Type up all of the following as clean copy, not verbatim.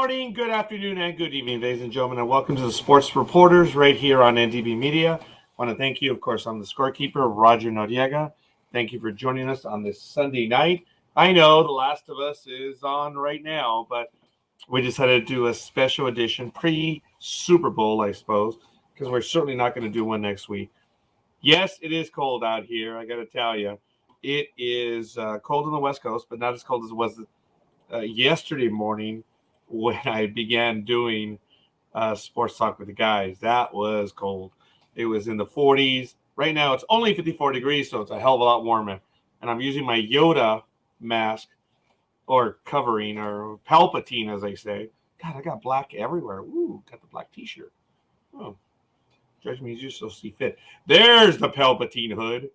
morning, good afternoon, and good evening, ladies and gentlemen, and welcome to the Sports Reporters right here on NDB Media. I want to thank you, of course, I'm the scorekeeper, Roger Noriega. Thank you for joining us on this Sunday night. I know The Last of Us is on right now, but we decided to do a special edition pre-Super Bowl, I suppose, because we're certainly not going to do one next week. Yes, it is cold out here, I got to tell you. It is cold on the West Coast, but not as cold as it was yesterday morning when I began doing sports talk with the guys. That was cold. It was in the 40s. Right now it's only 54 degrees, so it's a hell of a lot warmer. And I'm using my Yoda mask or covering or Palpatine, as they say. God, I got black everywhere. Ooh, got the black t-shirt. Oh, judge me as you so see fit. There's the Palpatine hood.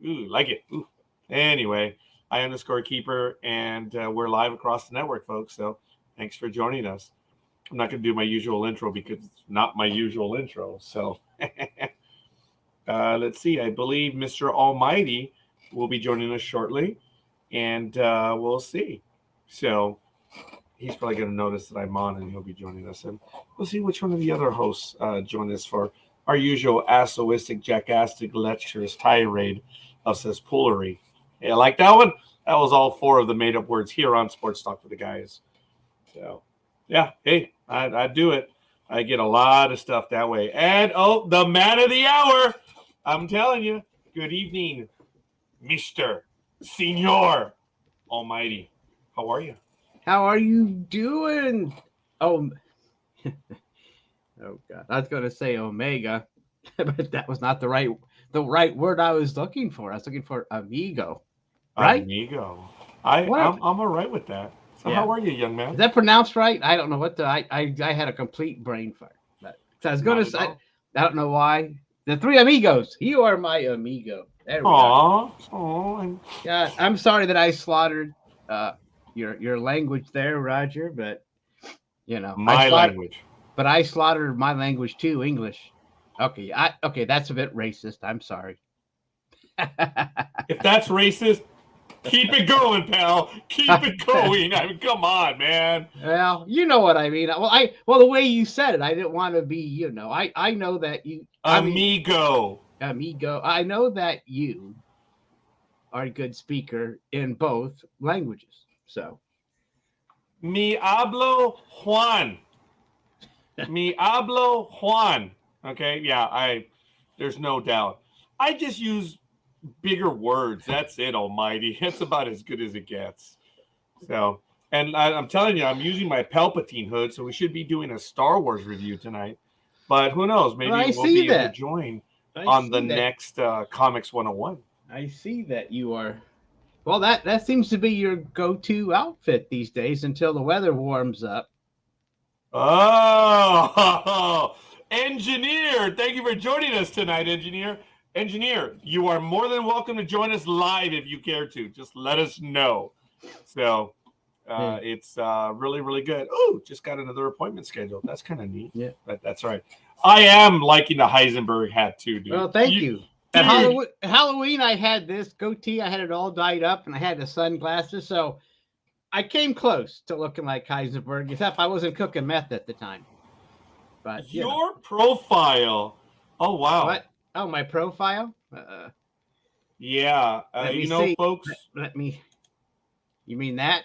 Ooh, like it. Ooh. Anyway, I am the scorekeeper, and we're live across the network, folks. So thanks for joining us. I'm not going to do my usual intro because it's not my usual intro. So let's see. I believe Mr. Almighty will be joining us shortly, and we'll see. So he's probably going to notice that I'm on, and he'll be joining us. And we'll see which one of the other hosts join us for our usual assoistic, jackastic, lecherous tirade of cesspoolery. Yeah, like that one? That was all four of the made-up words here on Sports Talk for the guys. So, yeah, hey, I do it. I get a lot of stuff that way. And, the man of the hour, I'm telling you, good evening, Mr. Senor Almighty. How are you? How are you doing? Oh, oh God! I was going to say Omega, but that was not the right word I was looking for. I was looking for amigo. Right? Amigo. I'm all right with that. So Yeah. How are you, young man? Is that pronounced right? I don't know what I had a complete brain fart. But I was going to say, I don't know why. The three amigos. You are my amigo. There we go. Yeah, I'm sorry that I slaughtered your language there, Roger, but my language. But I slaughtered my language too, English. Okay, that's a bit racist. I'm sorry. If that's racist, keep it going, pal. Keep it going. I mean, come on, man. Well, you know what I mean. Well, the way you said it, I didn't want to be, I know that you amigo. Amigo. I know that you are a good speaker in both languages. So Mi hablo Juan. Mi hablo Juan. Okay, yeah, there's no doubt. I just use bigger words. That's it, Almighty. That's about as good as it gets. So, and I'm telling you, I'm using my Palpatine hood, so we should be doing a Star Wars review tonight. But who knows? Maybe we'll be able to join on the next Comics 101. I see that you are. Well, that seems to be your go-to outfit these days until the weather warms up. Oh, Engineer! Thank you for joining us tonight, Engineer. Engineer, you are more than welcome to join us live if you care to. Just let us know. So it's really, really good. Oh, just got another appointment scheduled. That's kind of neat. Yeah, but that's all right. I am liking the Heisenberg hat too, dude. Well, thank you. At Halloween, I had this goatee. I had it all dyed up, and I had the sunglasses. So I came close to looking like Heisenberg, except I wasn't cooking meth at the time. But your profile. Oh, wow. What? Oh, my profile? Yeah. Folks. You mean that?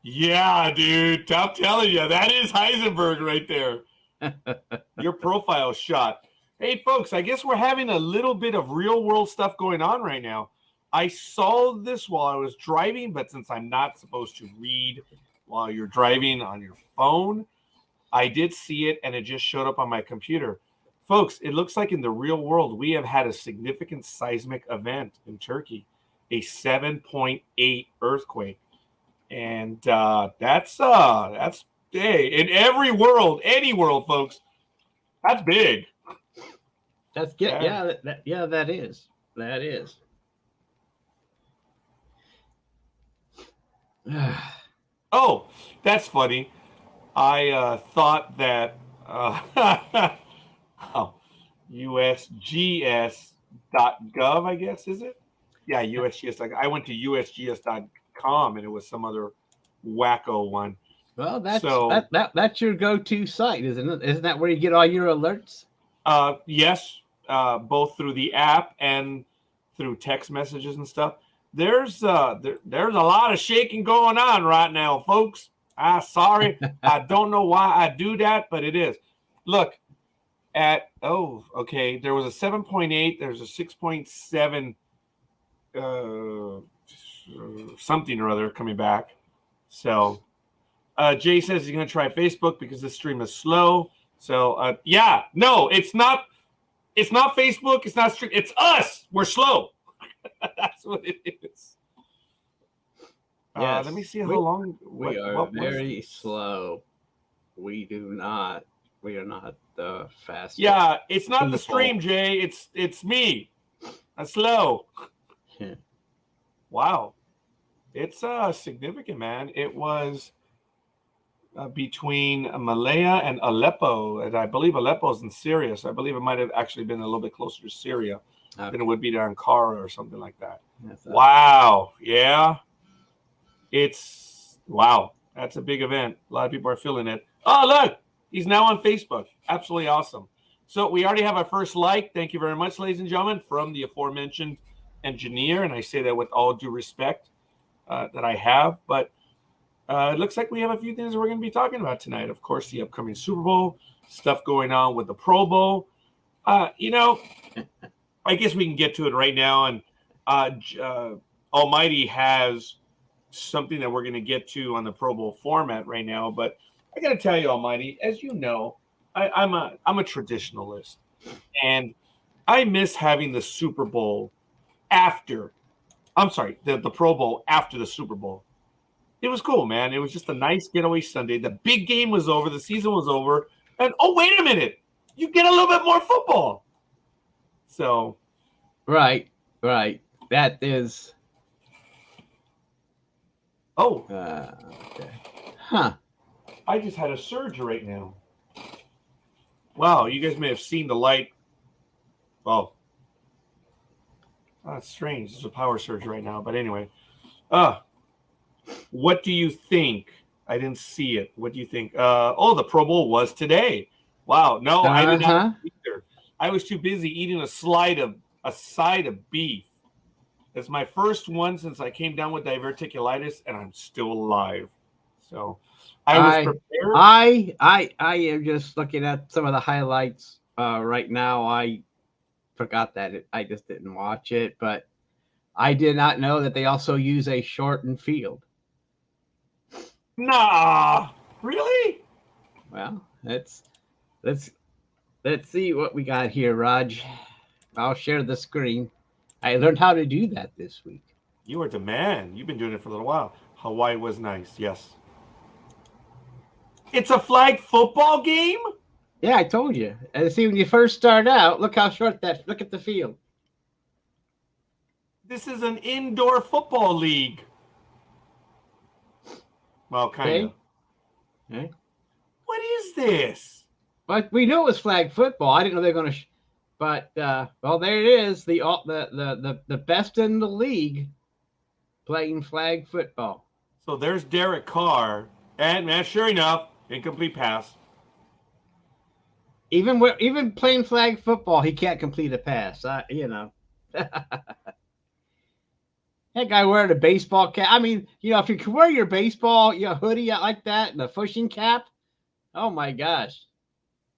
Yeah, dude. I'm telling you, that is Heisenberg right there. Your profile shot. Hey, folks, I guess we're having a little bit of real world stuff going on right now. I saw this while I was driving, but since I'm not supposed to read while you're driving on your phone, I did see it, and it just showed up on my computer. Folks, it looks like in the real world, we have had a significant seismic event in Turkey, a 7.8 earthquake. And that's big. In every world, any world, folks, that's big. That's good. Yeah, that is. That is. Oh, that's funny. I thought that USGS.gov, I guess, is it? Yeah, USGS. I went to USGS.com, and it was some other wacko one. Well, that's So that's your go-to site, isn't it? Isn't that where you get all your alerts? yes, both through the app and through text messages and stuff. There's there's a lot of shaking going on right now, folks. Sorry, I don't know why I do that, but it is. Look at okay. There was a 7.8. There's a 6.7. Something or other coming back. So Jay says he's going to try Facebook because the stream is slow. So yeah, no, it's not. It's not Facebook. It's not stream. It's us. We're slow. That's what it is. Yes. Let me see how long. We are very slow. We are not the fastest. Yeah, it's not the stream, Jay. It's me. I'm slow. Wow, it's significant, man. It was between Malaya and Aleppo, and I believe Aleppo's in Syria. So I believe it might have actually been a little bit closer to Syria than it would be to Ankara or something like that. Wow, yeah, wow. That's a big event. A lot of people are feeling it. Oh, look, he's now on Facebook. Absolutely awesome. So we already have our first like. Thank you very much, ladies and gentlemen, from the aforementioned engineer, and I say that with all due respect that I have, but it looks like we have a few things that we're going to be talking about tonight. Of course, the upcoming Super Bowl, stuff going on with the Pro Bowl. You know, I guess we can get to it right now, and Almighty has something that we're going to get to on the Pro Bowl format right now, but I got to tell you, Almighty, as you know, I'm a traditionalist, and I miss having the Super Bowl after, the Pro Bowl after the Super Bowl. It was cool, man. It was just a nice getaway Sunday. The big game was over. The season was over. And, oh, wait a minute. You get a little bit more football. So. Right. That is. Oh. Okay. Huh. I just had a surge right now. Wow. You guys may have seen the light. Oh. That's strange. There's a power surge right now. But anyway. What do you think? I didn't see it. What do you think? The Pro Bowl was today. Wow. No, I did not either. I was too busy eating a side of beef. It's my first one since I came down with diverticulitis, and I'm still alive. So I was prepared. I am just looking at some of the highlights right now. I forgot that I just didn't watch it, but I did not know that they also use a shortened field. Nah, really? Well, let's see what we got here, Raj. I'll share the screen. I learned how to do that this week. You are the man. You've been doing it for a little while. Hawaii was nice, yes. It's a flag football game? Yeah, I told you. And see, when you first start out, look how short look at the field. This is an indoor football league. Well, kind of. Okay. What is this? But we knew it was flag football. I didn't know they were going to. But well, there it is. The best in the league playing flag football. So there's Derek Carr, and sure enough, incomplete pass. Even playing flag football, he can't complete a pass. That guy wearing a baseball cap. I mean, if you can wear your baseball, hoodie like that and a fishing cap, oh my gosh!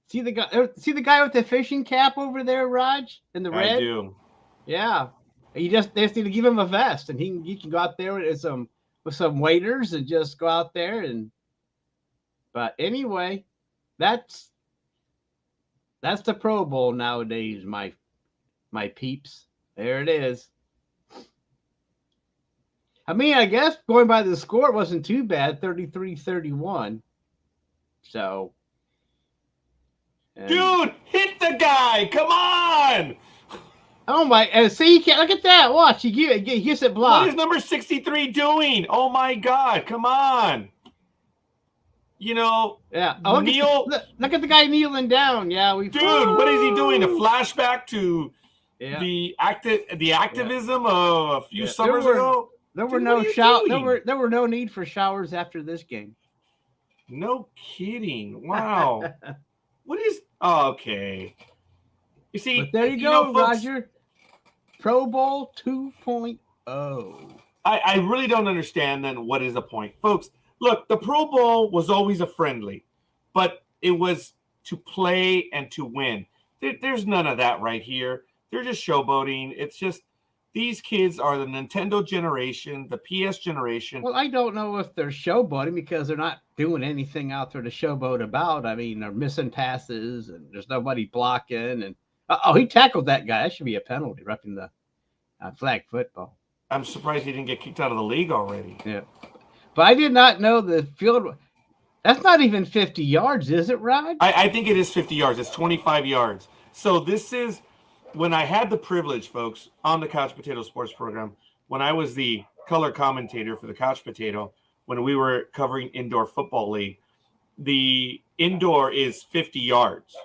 See the guy with the fishing cap over there, Raj, in the red. I do. Yeah, they just need to give him a vest, and he can go out there with some waiters and just go out there and. But anyway, that's the Pro Bowl nowadays, my peeps. There it is. I mean, I guess going by the score, it wasn't too bad, 33-31. So. Dude, hit the guy. Come on. Oh, my. See, you can't look at that. Watch. He gets it blocked. What is number 63 doing? Oh, my God. Come on. Yeah. Oh, look at the guy kneeling down. Yeah. Dude, what is he doing? A flashback to the activism of a few summers ago? There were no need for showers after this game. No kidding. Wow. What is okay? You see, But there you go, know, folks, Roger. Pro Bowl 2.0. I really don't understand then what is the point. Folks, look, the Pro Bowl was always a friendly, but it was to play and to win. There's none of that right here. They're just showboating. It's just these kids are the Nintendo generation, the PS generation. Well, I don't know if they're showboating because they're not doing anything out there to showboat about. I mean, they're missing passes and there's nobody blocking. And he tackled that guy. That should be a penalty, roughing the flag football. I'm surprised he didn't get kicked out of the league already. Yeah, but I did not know the field. That's not even 50 yards, is it, Rod? I think it is 50 yards. It's 25 yards. So this is when I had the privilege, folks, on the Couch Potato Sports program, when I was the color commentator for the Couch Potato, when we were covering indoor football league, the indoor is 50 yards.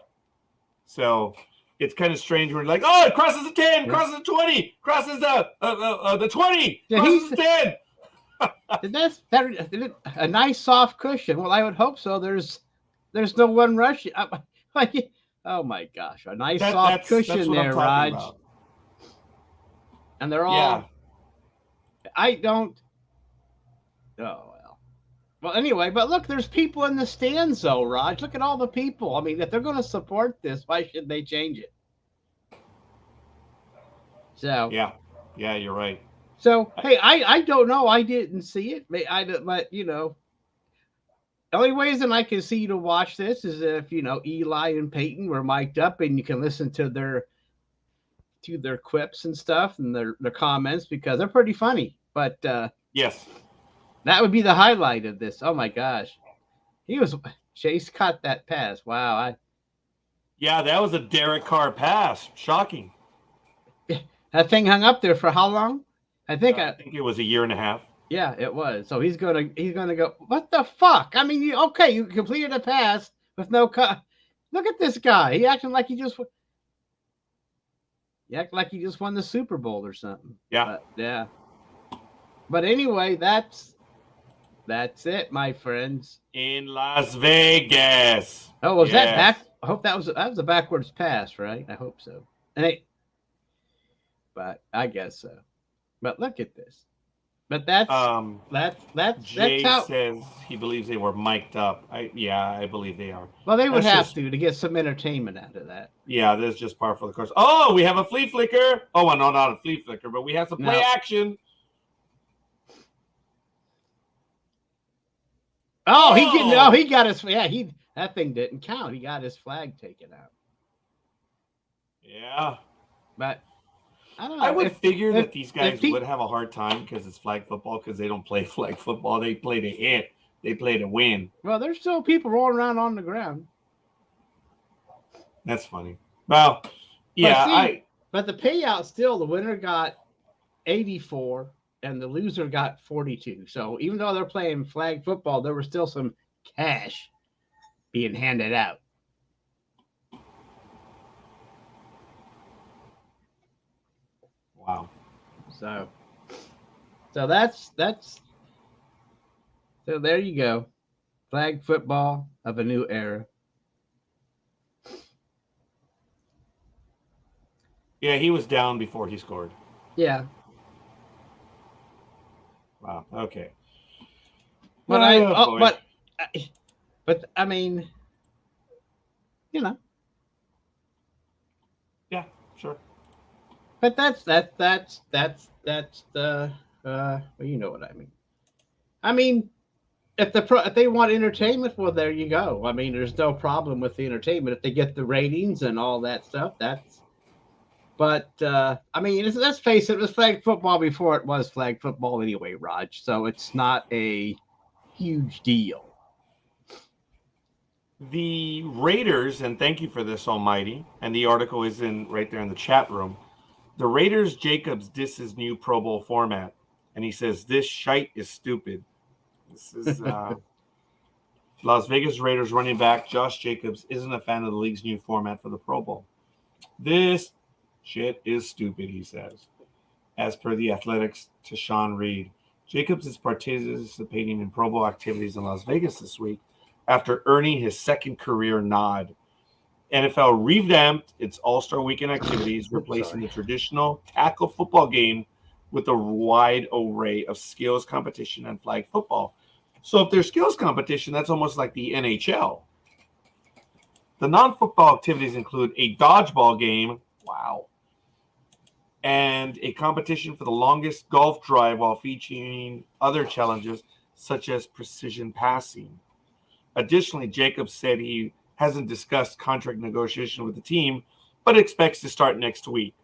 So it's kind of strange. We're like, oh, it crosses the 10, crosses the 20, crosses the 20, crosses the 10. That's a nice soft cushion. Well, I would hope so. There's no one rushing. Oh my gosh, a nice soft cushion there, Raj. About. And they're all. Yeah. I don't. Oh well. Well, anyway, but look, there's people in the stands, though, Raj. Look at all the people. I mean, if they're going to support this, why should they change it? So. Yeah, you're right. So hey, I don't know. I didn't see it. But you know, the only reason I can see to watch this is if Eli and Peyton were mic'd up and you can listen to their quips and stuff and their comments because they're pretty funny. But yes, that would be the highlight of this. Oh my gosh, Chase caught that pass. Wow, yeah, that was a Derek Carr pass. Shocking. That thing hung up there for how long? I think it was a year and a half. Yeah, it was. So he's gonna go. What the fuck? I mean, you completed a pass with no cut. Look at this guy. He acting like he just won the Super Bowl or something. Yeah, yeah. But anyway, that's it, my friends. In Las Vegas. Oh, was that back? I hope that was a backwards pass, right? I hope so. But I guess so. But look at this. But that's Jay how says he believes they were mic'd up. I believe they are. Well, they would have to get some entertainment out of that. Yeah, this is just par for the course. Oh, we have a flea flicker. Oh, well, no, not a flea flicker, but we have some play action. Oh, he got his that thing didn't count. He got his flag taken out. Yeah. But I don't know. I would figure that these guys would have a hard time because it's flag football because they don't play flag football. They play to hit. They play to win. Well, there's still people rolling around on the ground. That's funny. Well, yeah. But the payout still, the winner got 84 and the loser got 42. So even though they're playing flag football, there was still some cash being handed out. Wow. So that's so there you go. Flag football of a new era. Yeah, he was down before he scored. Yeah. Wow. Okay. But but I mean, Yeah, sure. But that's the well, you know what I mean. I mean, if they want entertainment, well, there you go. I mean, there's no problem with the entertainment if they get the ratings and all that stuff. But I mean, let's face it, it was flag football before it was flag football anyway, Raj. So it's not a huge deal. The Raiders, and thank you for this, Almighty, and the article is right there in the chat room. The Raiders Jacobs disses new Pro Bowl format, and he says this shite is stupid. This is Las Vegas Raiders running back Josh Jacobs isn't a fan of the league's new format for the Pro Bowl. This shit is stupid, he says. As per the Athletics to Sean Reed, Jacobs is participating in Pro Bowl activities in Las Vegas this week, after earning his second career nod. NFL revamped its All-Star Weekend activities, replacing the traditional tackle football game with a wide array of skills competition and flag football. So if there's skills competition, that's almost like the NHL. The non-football activities include a dodgeball game, wow, and a competition for the longest golf drive while featuring other challenges such as precision passing. Additionally, Jacobs said he hasn't discussed contract negotiation with the team, but expects to start next week.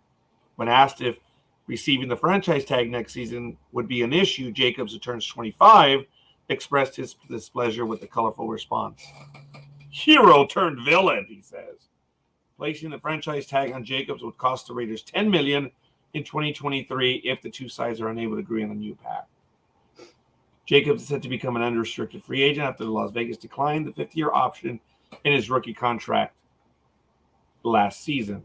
When asked if receiving the franchise tag next season would be an issue, Jacobs, who turns 25, expressed his displeasure with the colorful response. Hero turned villain, he says. Placing the franchise tag on Jacobs would cost the Raiders $10 million in 2023 if the two sides are unable to agree on a new pact. Jacobs is set to become an unrestricted free agent after the Las Vegas declined the fifth-year option in his rookie contract last season.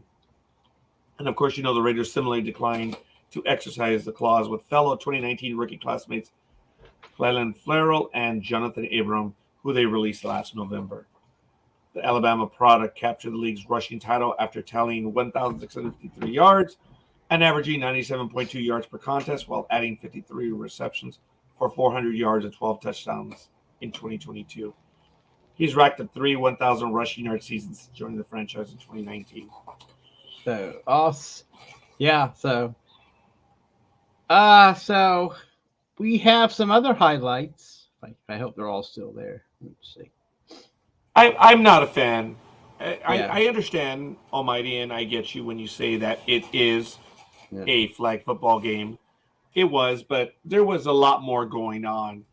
And of course, the Raiders similarly declined to exercise the clause with fellow 2019 rookie classmates Clelin Ferrell and Jonathan Abram, who they released last November. The Alabama product captured the league's rushing title after tallying 1,653 yards and averaging 97.2 yards per contest while adding 53 receptions for 400 yards and 12 touchdowns in 2022. He's racked up 3 1,000 rushing yard seasons since joining the franchise in 2019. So we have some other highlights. I hope they're all still there. Let's see. I'm not a fan. I understand, Almighty, and I get you when you say that it is a flag football game. It was, but there was a lot more going on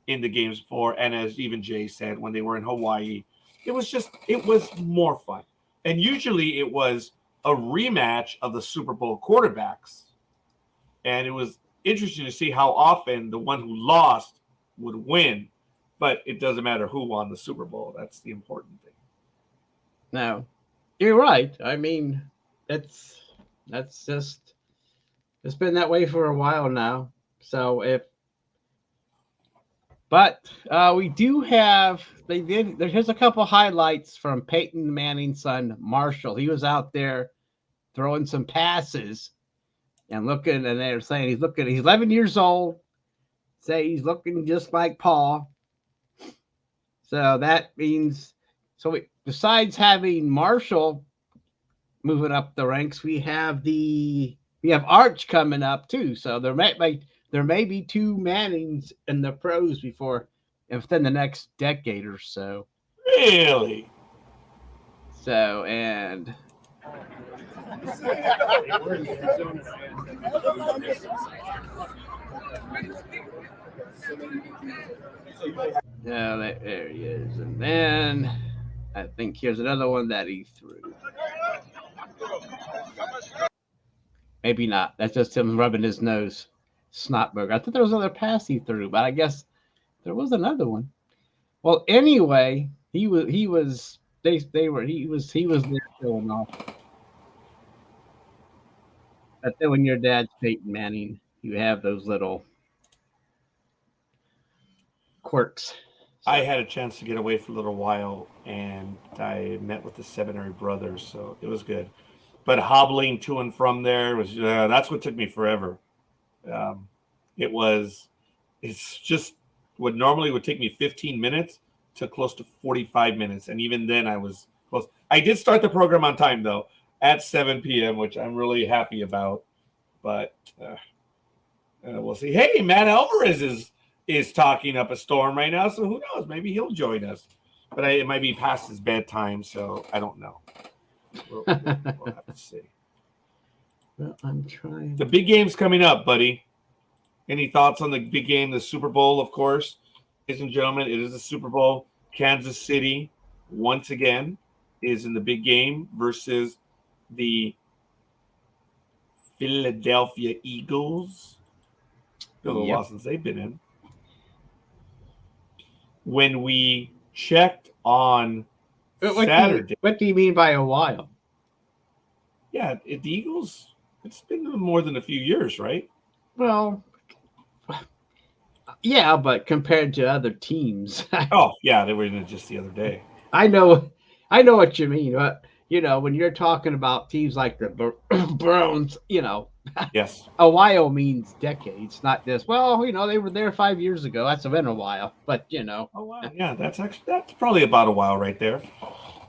in the games before. And as even Jay said, when they were in Hawaii, it was more fun. And usually it was a rematch of the Super Bowl quarterbacks. And it was interesting to see how often the one who lost would win. But it doesn't matter who won the Super Bowl. That's the important thing. No, you're right. I mean, that's just, it's been that way for a while now. We do have, there's a couple highlights from Peyton Manning's son, Marshall. He was out there throwing some passes and they're saying he's 11 years old. Say he's looking just like Paul. So that means, besides having Marshall moving up the ranks, we have Arch coming up too. So there may be 2 Mannings in the pros within the next decade or so. Really? So, and there he is. And then I think here's another one that he threw. Maybe not. That's just him rubbing his nose. Snotberg. I thought there was another pass he threw, but I guess there was another one. Well, anyway, he was there showing off. But then when your dad's Peyton Manning, you have those little quirks. I had a chance to get away for a little while, and I met with the Seminary brothers, so it was good. But hobbling to and from there was that's what took me forever. It's just what normally would take me 15 minutes to close to 45 minutes, and even then I was close. I did start the program on time though at 7 p.m., which I'm really happy about. But we'll see. Hey, Matt Alvarez is talking up a storm right now, so who knows? Maybe he'll join us. But it might be past his bedtime, so I don't know. We'll have to see. Well, I'm trying. The big game's coming up, buddy. Any thoughts on the big game, the Super Bowl, of course? Ladies and gentlemen, it is the Super Bowl. Kansas City, once again, is in the big game versus the Philadelphia Eagles. Been a little while since they've been in. When we checked on Saturday. What do you mean by a while? Yeah, the Eagles, it's been more than a few years, right? Well, Yeah, but compared to other teams, Oh yeah, they were in it just the other day. I know, I know what you mean. But when you're talking about teams like the Browns, Yes. a while means decades, not just they were there 5 years ago. That's been a while, but Oh wow, yeah, that's probably about a while right there.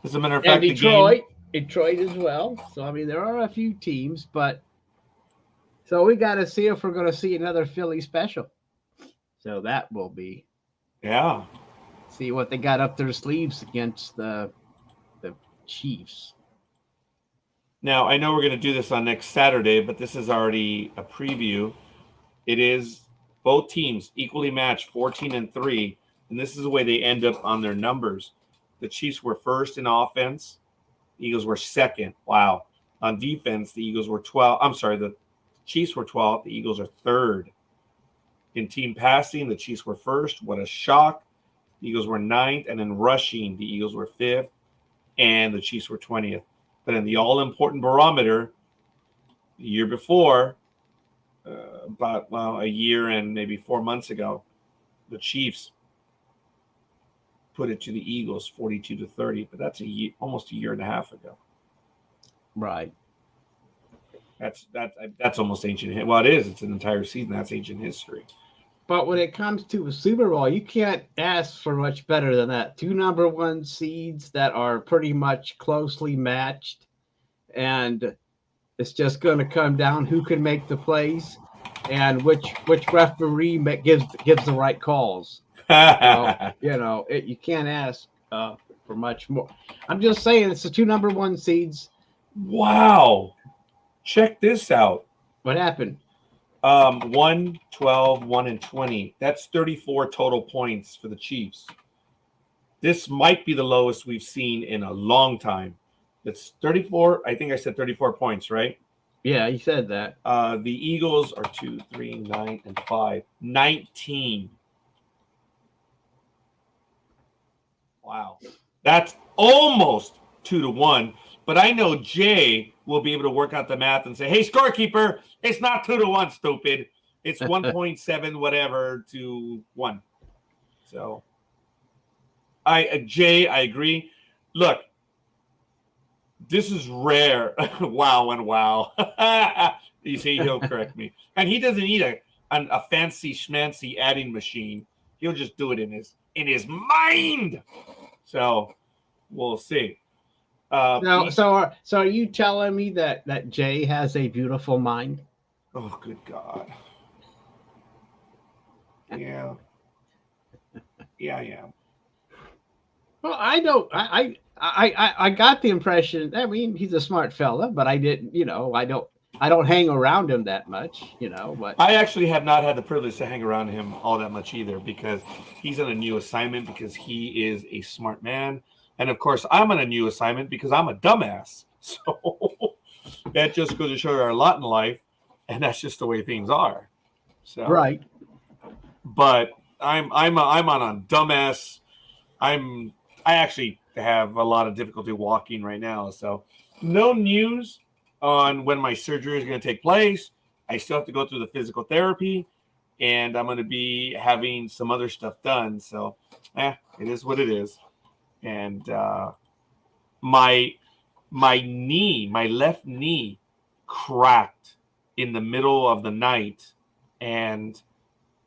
As a matter of and fact, the game. Detroit as well. So I mean, there are a few teams, but so we got to see if we're going to see another Philly special. So that will be Yeah. see what they got up their sleeves against the Chiefs. Now I know we're going to do this on next Saturday, but this is already a preview. It is both teams equally matched, 14-3, and this is the way they end up on their numbers. The Chiefs were first in offense. The Eagles were second. Wow. On defense, the Eagles were 12. I'm sorry, the Chiefs were 12th. The Eagles are third. In team passing, the Chiefs were first. What a shock. The Eagles were ninth. And in rushing, the Eagles were fifth. And the Chiefs were 20th. But in the all-important barometer, the year before, about a year and maybe 4 months ago, the Chiefs put it to the Eagles 42-30, but that's almost a year and a half ago. Right. That's almost ancient. Well, it is. It's an entire season. That's ancient history. But when it comes to a Super Bowl, you can't ask for much better than that. Two number one seeds that are pretty much closely matched, and it's just going to come down who can make the plays and which referee gives the right calls. You can't ask for much more. I'm just saying it's the two number one seeds. Wow. Check this out. What happened? 1, 12, 1, and 20. That's 34 total points for the Chiefs. This might be the lowest we've seen in a long time. It's 34. I think I said 34 points, right? Yeah, you said that. The Eagles are 2, 3, 9, and 5. 19. Wow. That's almost 2-1. But I know Jay will be able to work out the math and say, hey, scorekeeper, it's not 2-1, stupid. It's 1.7 whatever to 1. So, Jay, I agree. Look, this is rare. Wow and wow. You see, he'll correct me. And he doesn't need a fancy schmancy adding machine. He'll just do it in his mind. So, we'll see. So are you telling me that Jay has a beautiful mind? Oh, good God. Yeah. Yeah, I am. Well, I don't. I got the impression. I mean, he's a smart fella, but I didn't. I don't hang around him that much. But I actually have not had the privilege to hang around him all that much either, because he's on a new assignment, because he is a smart man. And, of course, I'm on a new assignment because I'm a dumbass. So that just goes to show you a lot in life, and that's just the way things are. So right. But I'm on a dumbass. I actually have a lot of difficulty walking right now. So no news on when my surgery is going to take place. I still have to go through the physical therapy, and I'm going to be having some other stuff done. So it is what it is. And my left knee cracked in the middle of the night, and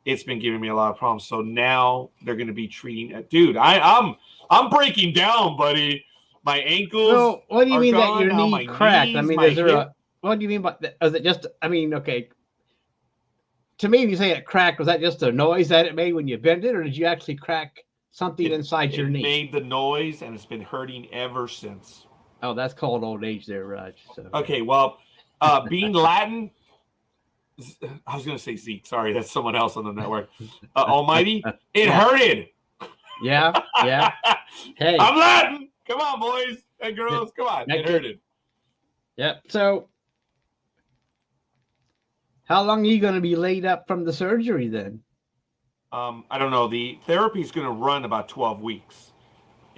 it's been giving me a lot of problems. So now they're going to be treating it. Dude, I'm breaking down, buddy. My ankles. So what do you mean gone, that your knee cracked? Knees, I mean, what do you mean by that? Is it just? I mean, okay. To me, if you say it cracked, was that just a noise that it made when you bent it, or did you actually crack something inside your knee? It made the noise, and it's been hurting ever since. Oh, that's called old age there, Raj. So. Okay, well, being Latin, I was going to say Zeke. Sorry, that's someone else on the network. Almighty, it hurted. Yeah. Hey. I'm Latin. Come on, boys and girls. Come on. It hurted. Yep. So how long are you going to be laid up from the surgery then? I don't know. The therapy is going to run about 12 weeks,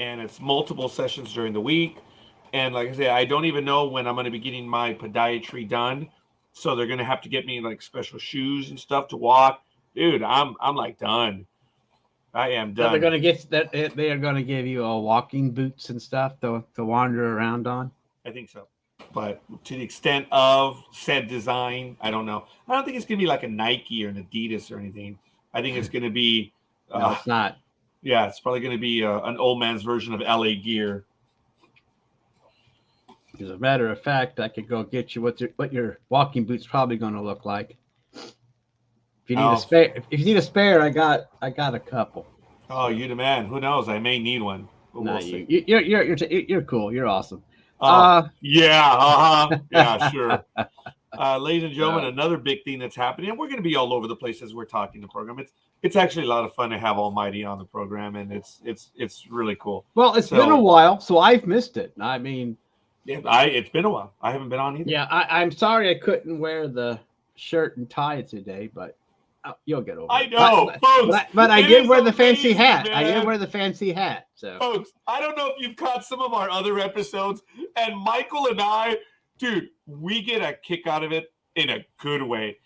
and it's multiple sessions during the week. And like I say, I don't even know when I'm going to be getting my podiatry done. So they're going to have to get me like special shoes and stuff to walk. dude, I'm like done. I am So done. they're gonna get that. They are gonna give you a walking boots and stuff to wander around on. I think so. But to the extent of said design, I don't know. I don't think it's gonna be like a Nike or an Adidas or anything. I think it's gonna be. No, it's not. Yeah, it's probably gonna be an old man's version of LA Gear. As a matter of fact, I could go get you what your walking boots probably going to look like. If you need a spare, I got a couple. Oh, you the man. Who knows? I may need one. But No, we'll see. You're cool. You're awesome. Yeah, sure. Ladies and gentlemen, another big thing that's happening, and we're going to be all over the place as we're talking the program. It's actually a lot of fun to have Almighty on the program, and it's really cool. Well, it's been a while, so I've missed it. I mean, it's been a while. I haven't been on either. Yeah, I'm sorry I couldn't wear the shirt and tie today, but you'll get over it. I know, folks. But I did wear the fancy hat. Man. I did wear the fancy hat. So, folks, I don't know if you've caught some of our other episodes, and Michael and I, dude, we get a kick out of it in a good way.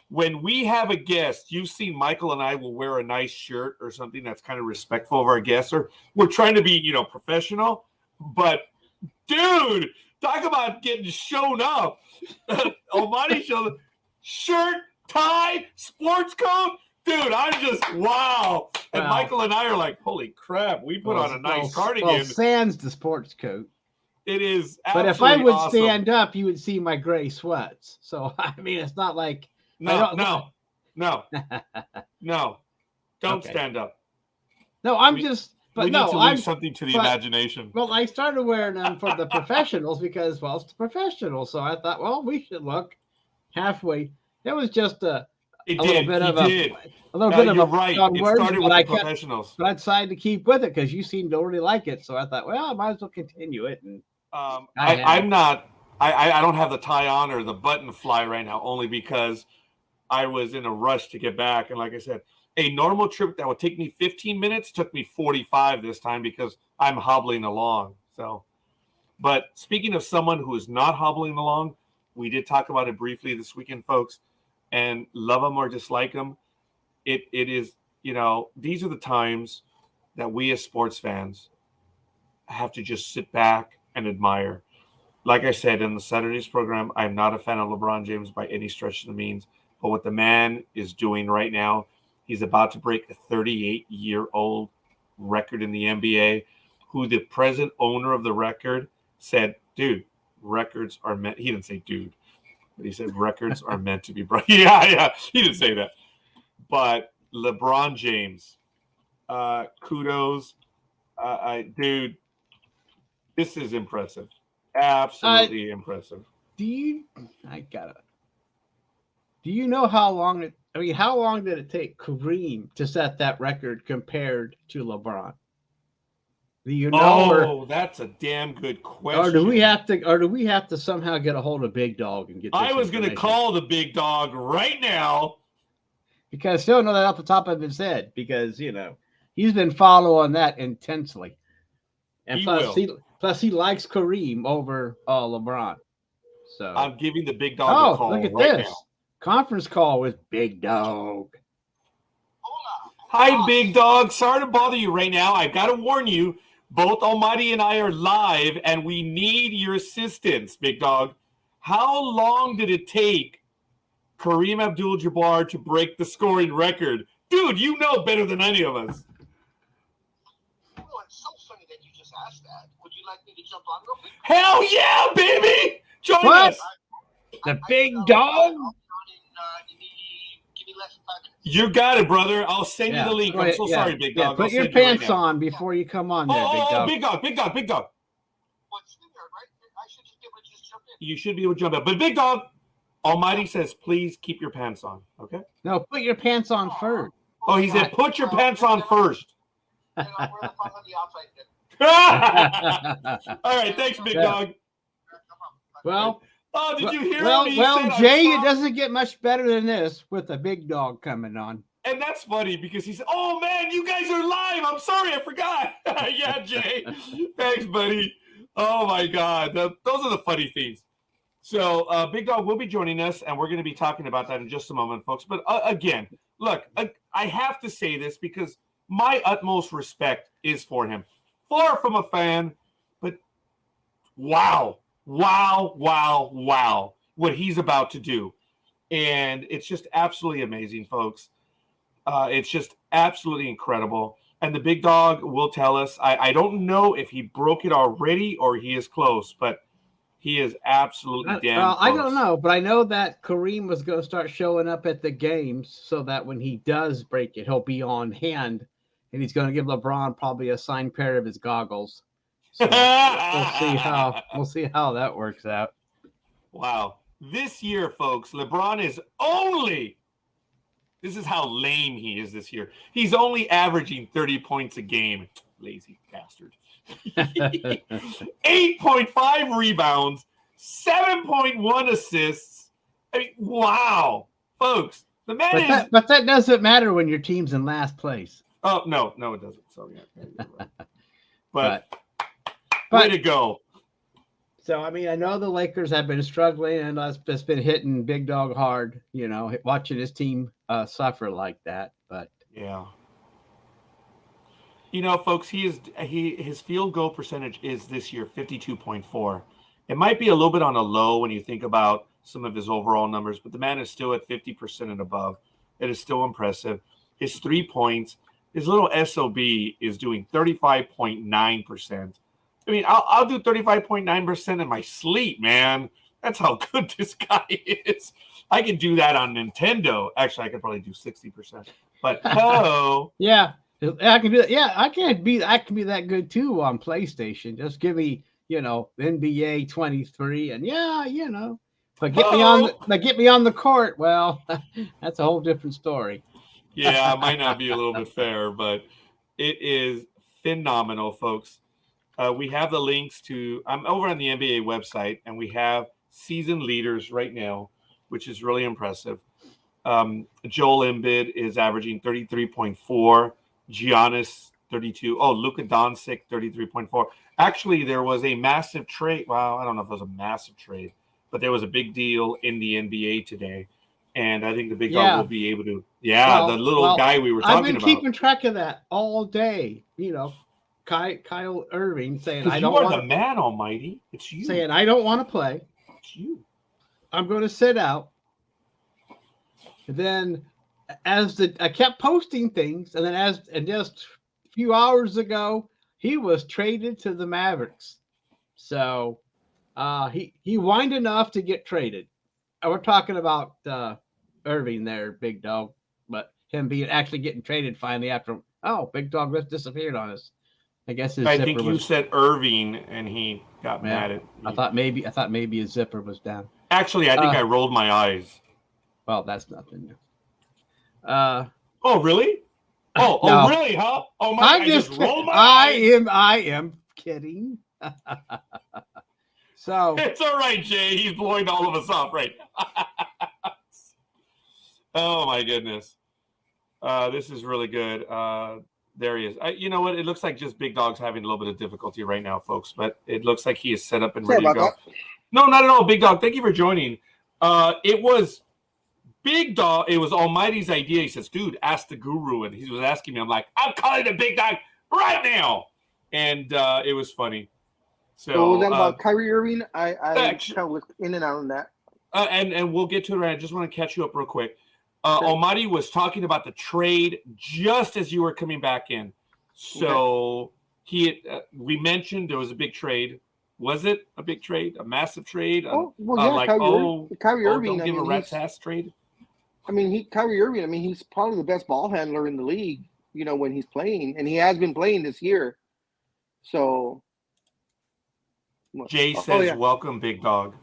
When we have a guest, you've seen Michael and I will wear a nice shirt or something that's kind of respectful of our guests, or we're trying to be, professional. But, dude, talk about getting shown up. Almighty showed shirt, tie, sports coat. Dude, I'm just, wow. And Michael and I are like, holy crap, we put on a nice cardigan. Well, sans the sports coat. It is absolutely But if I would awesome. Stand up, you would see my gray sweats. So, I mean, it's not like. No. Don't stand up. No, I'm just. But we need to leave something to the imagination. Well, I started wearing them for the professionals because, well, it's the professionals. So I thought, well, we should look halfway. It was just a little bit of a right. It started with the professionals. But I decided to keep with it because you seemed to really like it. So I thought, well, I might as well continue it. And I don't have the tie on or the button fly right now, only because I was in a rush to get back. And like I said, a normal trip that would take me 15 minutes took me 45 this time because I'm hobbling along. So, but speaking of someone who is not hobbling along, we did talk about it briefly this weekend, folks, and love them or dislike them. It is, these are the times that we as sports fans have to just sit back and admire. Like I said in the Saturday's program, I'm not a fan of LeBron James by any stretch of the means, but what the man is doing right now, he's about to break a 38-year-old record in the NBA, who the present owner of the record said, dude, records are meant. He didn't say dude, but he said records are meant to be broken. Yeah. He didn't say that. But LeBron James, kudos. Dude, this is impressive. Absolutely impressive. Do you know how long did it take Kareem to set that record compared to LeBron? Do you know? That's a damn good question. Or do we have to somehow get a hold of Big Dog and get this I was going to call the Big Dog right now. Because he'll know that off the top of his head, because he's been following that intensely. And plus he likes Kareem over LeBron. So I'm giving the Big Dog a call. Look at right this. Now. Conference call with Big Dog. Hi, Big Dog. Sorry to bother you right now. I've got to warn you, both Almighty and I are live, and we need your assistance, Big Dog. How long did it take Kareem Abdul-Jabbar to break the scoring record? Dude, you know better than any of us. Oh, it's so funny that you just asked that. Would you like me to jump on real quick? Hell yeah, baby! Join what? us. The Big Dog? Give me less than 5 minutes. You got it, brother. I'll send you the link. I'm so sorry, Big Dog. Put your pants on before you come on there, Big Dog. Big Dog. Well, it's in there, right? I should just be able to just jump in. You should be able to jump in. But Big Dog, Almighty says, please keep your pants on, okay? No, put your pants on first. Oh, he said, put your pants on first. And I'll wear the phone on the outside then. All right, thanks, Big Dog. Well, did you hear me? Well, Jay, it doesn't get much better than this with a Big Dog coming on. And that's funny because he said, oh, man, you guys are live. I'm sorry, I forgot. Yeah, Jay. Thanks, buddy. Oh, my God. Those are the funny things. So Big Dog will be joining us, and we're going to be talking about that in just a moment, folks. But again, look, I have to say this because my utmost respect is for him. Far from a fan, but wow, what he's about to do. And it's just absolutely amazing, folks. It's just absolutely incredible. And the Big Dog will tell us. I don't know if he broke it already or he is close, but he is absolutely damn close. I don't know, but I know that Kareem was going to start showing up at the games so that when he does break it, he'll be on hand, and he's going to give LeBron probably a signed pair of his goggles. So we'll see how that works out. Wow. This year, folks, LeBron is only – this is how lame he is this year. He's only averaging 30 points a game. Lazy bastard. 8.5 rebounds, 7.1 assists. I mean, wow. Folks, the man But that doesn't matter when your team's in last place. Oh, no, it doesn't. So, yeah. Right. But way to go. So, I mean, I know the Lakers have been struggling and it's been hitting Big Dog hard, watching his team suffer like that. But yeah. Folks, his field goal percentage is this year 52.4. It might be a little bit on a low when you think about some of his overall numbers, but the man is still at 50% and above. It is still impressive. His 3 points, his little SOB is doing 35.9%. I mean, I'll do 35.9% in my sleep, man. That's how good this guy is. I can do that on Nintendo. Actually, I could probably do 60%. But yeah. I can do that. Yeah, I can be that good too on PlayStation. Just give me, NBA 23, and but get me on the court. Well, that's a whole different story. Yeah, it might not be a little bit fair, but it is phenomenal, folks. We have the links to. I'm over on the NBA website, and we have season leaders right now, which is really impressive. Joel Embiid is averaging 33.4. Giannis 32. Oh, Luka Doncic 33.4. Actually, there was a massive trade. Well, I don't know if it was a massive trade, but there was a big deal in the NBA today, and I think the Big Dog will be able to. Yeah, the little guy we were talking about. I've been keeping track of that all day. Kyle Irving saying, "I don't want." You are the man almighty. It's you saying, "I don't want to play. It's you. I'm going to sit out." And then, I kept posting things, and then just a few hours ago, he was traded to the Mavericks. So he whined enough to get traded. We're talking about Irving there, Big Dog, but him actually getting traded finally after. Oh, Big Dog just disappeared on us. I guess I think you said Irving, and he got mad at me. I thought maybe his zipper was down. Actually, I think I rolled my eyes. Well, that's nothing. Oh, really? Oh, no. Oh, really? Huh? Oh my! I just rolled my eyes. I am kidding. So it's all right, Jay. He's blowing all of us off, right? Oh my goodness, this is really good. There he is. You know what? It looks like just Big Dog's having a little bit of difficulty right now, folks. But it looks like he is set up and ready to go. That. No, not at all, Big Dog. Thank you for joining. It was Big Dog. It was Almighty's idea. He says, "Dude, ask the guru," and he was asking me. I'm like, "I'm calling the Big Dog right now," and it was funny. So was that about Kyrie Irving? I kind of was in and out on that. And we'll get to it right. I just want to catch you up real quick. Almighty was talking about the trade just as you were coming back in. So we mentioned there was a big trade. Was it a big trade? A massive trade? Kyrie Irving. Don't give a rat's ass trade. I mean, Kyrie Irving. I mean, he's probably the best ball handler in the league. When he's playing, and he has been playing this year. So, Jay says, "Welcome, Big Dog."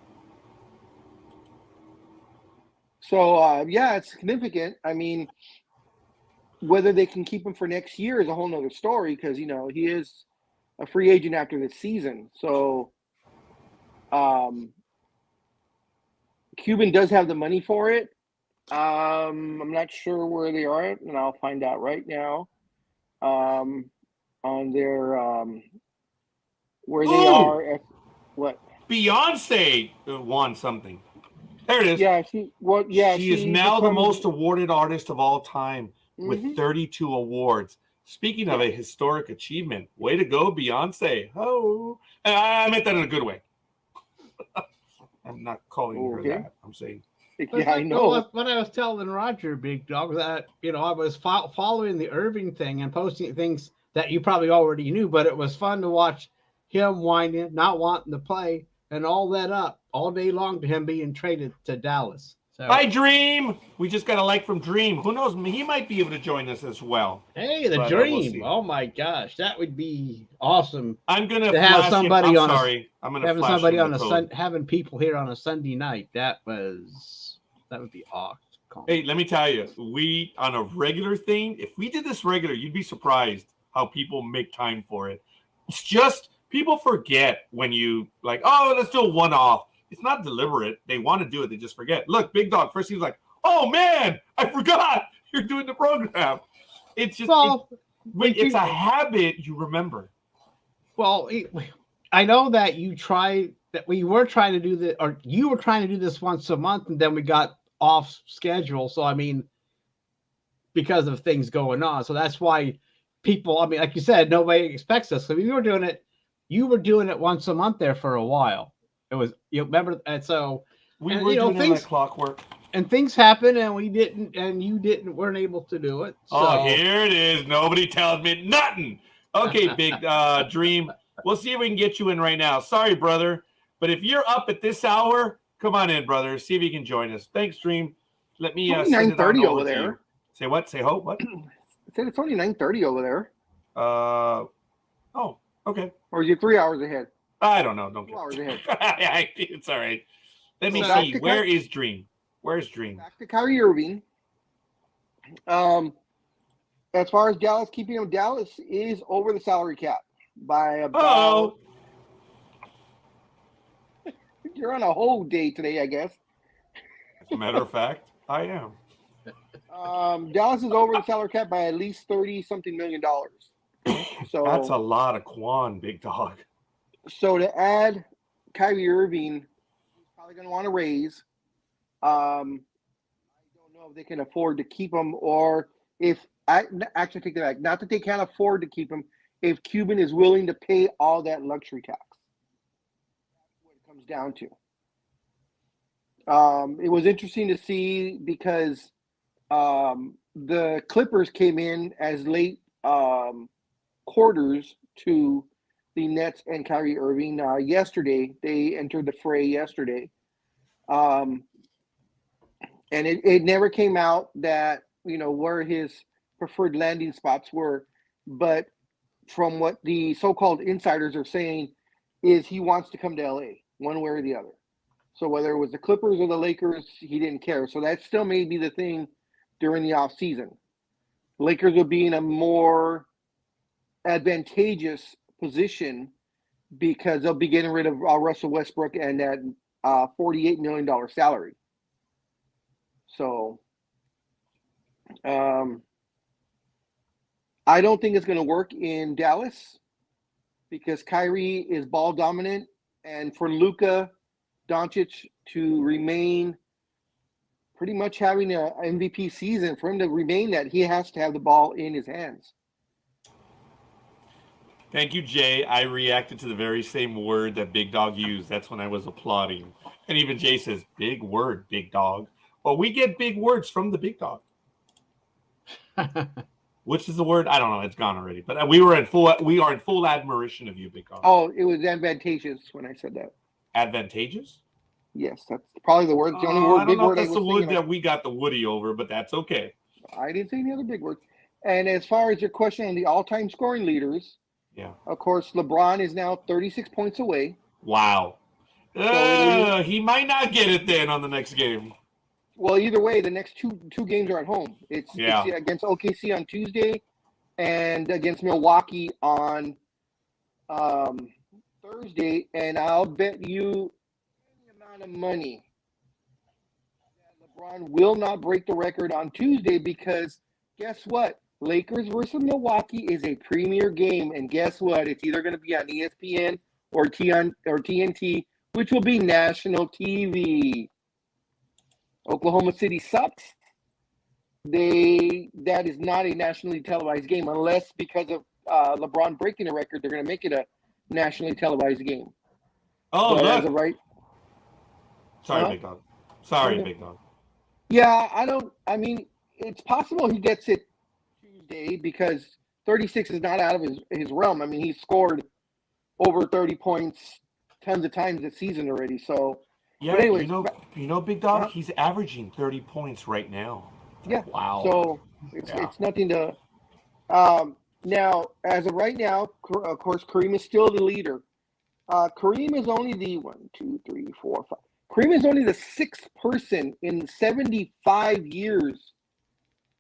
So, it's significant. I mean, whether they can keep him for next year is a whole nother story because, he is a free agent after this season. So, Cuban does have the money for it. I'm not sure where they are at, and I'll find out right now on their where they are. What? Beyonce won something. There it is. Yeah, she is now the most awarded artist of all time with 32 awards. Speaking of a historic achievement, way to go, Beyonce. Oh, I meant that in a good way. I'm not calling her that. I'm saying. Yeah, I know. What I was telling Roger, Big Dog, that I was following the Irving thing and posting things that you probably already knew, but it was fun to watch him whining, not wanting to play, and all that up all day long to him being traded to Dallas. So, hi, Dream. We just got a like from Dream. Who knows? He might be able to join us as well. Hey, the Dream. We'll oh, my gosh. That would be awesome. I'm going to have somebody on having people here on a Sunday night. That would be awesome. Hey, let me tell you, we, on a regular thing, if we did this regular, you'd be surprised how people make time for it. It's just people forget when you like, oh, let's do a one-off. It's not deliberate. They want to do it. They just forget. Look, Big Dog, first he was like, oh, man, I forgot you're doing the program. It's just, it's a habit you remember. Well, I know that we were trying to do this, or you were trying to do this once a month, and then we got off schedule. So, I mean, because of things going on. So that's why people, I mean, like you said, nobody expects us. So you were doing it once a month there for a while. It was, you remember, and so we were doing things, like clockwork, and things happened, and you weren't able to do it. So. Oh, here it is. Nobody tells me nothing. Okay, Big Dream. We'll see if we can get you in right now. Sorry, brother, but if you're up at this hour, come on in, brother. See if you can join us. Thanks, Dream. Let me. 9:30 over there. Say what? Say ho. What? I said it's only 9:30 over there. Oh, okay. Or is it 3 hours ahead? I don't know. Don't 2 hours ahead. It's all right. Let me see. Where is Dream? Where's Dream? Back to Kyrie Irving. As far as Dallas keeping him, Dallas is over the salary cap by about. Oh. You're on a whole day today, I guess. As a matter of fact, I am. Dallas is over the salary cap by at least $30-something million. So that's a lot of Quan, Big Dog. So to add Kyrie Irving, he's probably going to want to raise. I don't know if they can afford to keep him, or if I actually take that back. Not that they can't afford to keep him. If Cuban is willing to pay all that luxury tax, that's what it comes down to. It was interesting to see because the Clippers came in as late quarters to the Nets and Kyrie Irving yesterday. They entered the fray yesterday. And it never came out that, where his preferred landing spots were. But from what the so-called insiders are saying is he wants to come to LA one way or the other. So whether it was the Clippers or the Lakers, he didn't care. So that still may be the thing during the offseason. Lakers will be in a more advantageous position because they'll be getting rid of Russell Westbrook and that $48 million salary. So I don't think it's going to work in Dallas because Kyrie is ball dominant, and for Luka Doncic to remain pretty much having an MVP season, for him to remain that, he has to have the ball in his hands. Thank you, Jay. I reacted to the very same word that Big Dog used. That's when I was applauding. And even Jay says, big word, Big Dog. Well, we get big words from the Big Dog. Which is the word? I don't know. It's gone already. But we are in full admiration of you, Big Dog. Oh, it was advantageous when I said that. Advantageous? Yes, that's probably the word. The only word. I don't know if that's the word that we got the Woody over, but that's okay. I didn't say any other big words. And as far as your question on the all-time scoring leaders, yeah, of course, LeBron is now 36 points away. Wow. He might not get it then on the next game. Well, either way, the next two games are at home. It's against OKC on Tuesday and against Milwaukee on Thursday. And I'll bet you any amount of money that LeBron will not break the record on Tuesday because guess what? Lakers versus Milwaukee is a premier game. And guess what? It's either going to be on ESPN or TNT which will be national TV. Oklahoma City sucks. That is not a nationally televised game unless because of LeBron breaking the record, they're going to make it a nationally televised game. Oh, but look. as of right. Sorry, Big Dog. Sorry, Big Dog. Yeah, I mean, it's possible he gets it Tuesday because 36 is not out of his realm. I mean, he's scored over 30 points tons of times this season already. So, yeah, but anyways, you know, Big Dog, he's averaging 30 points right now. Yeah. Wow. So it's nothing to. Now, as of right now, of course, Kareem is still the leader. Kareem is only the 1, 2, 3, 4, 5. Kareem is only the 6th person in 75 years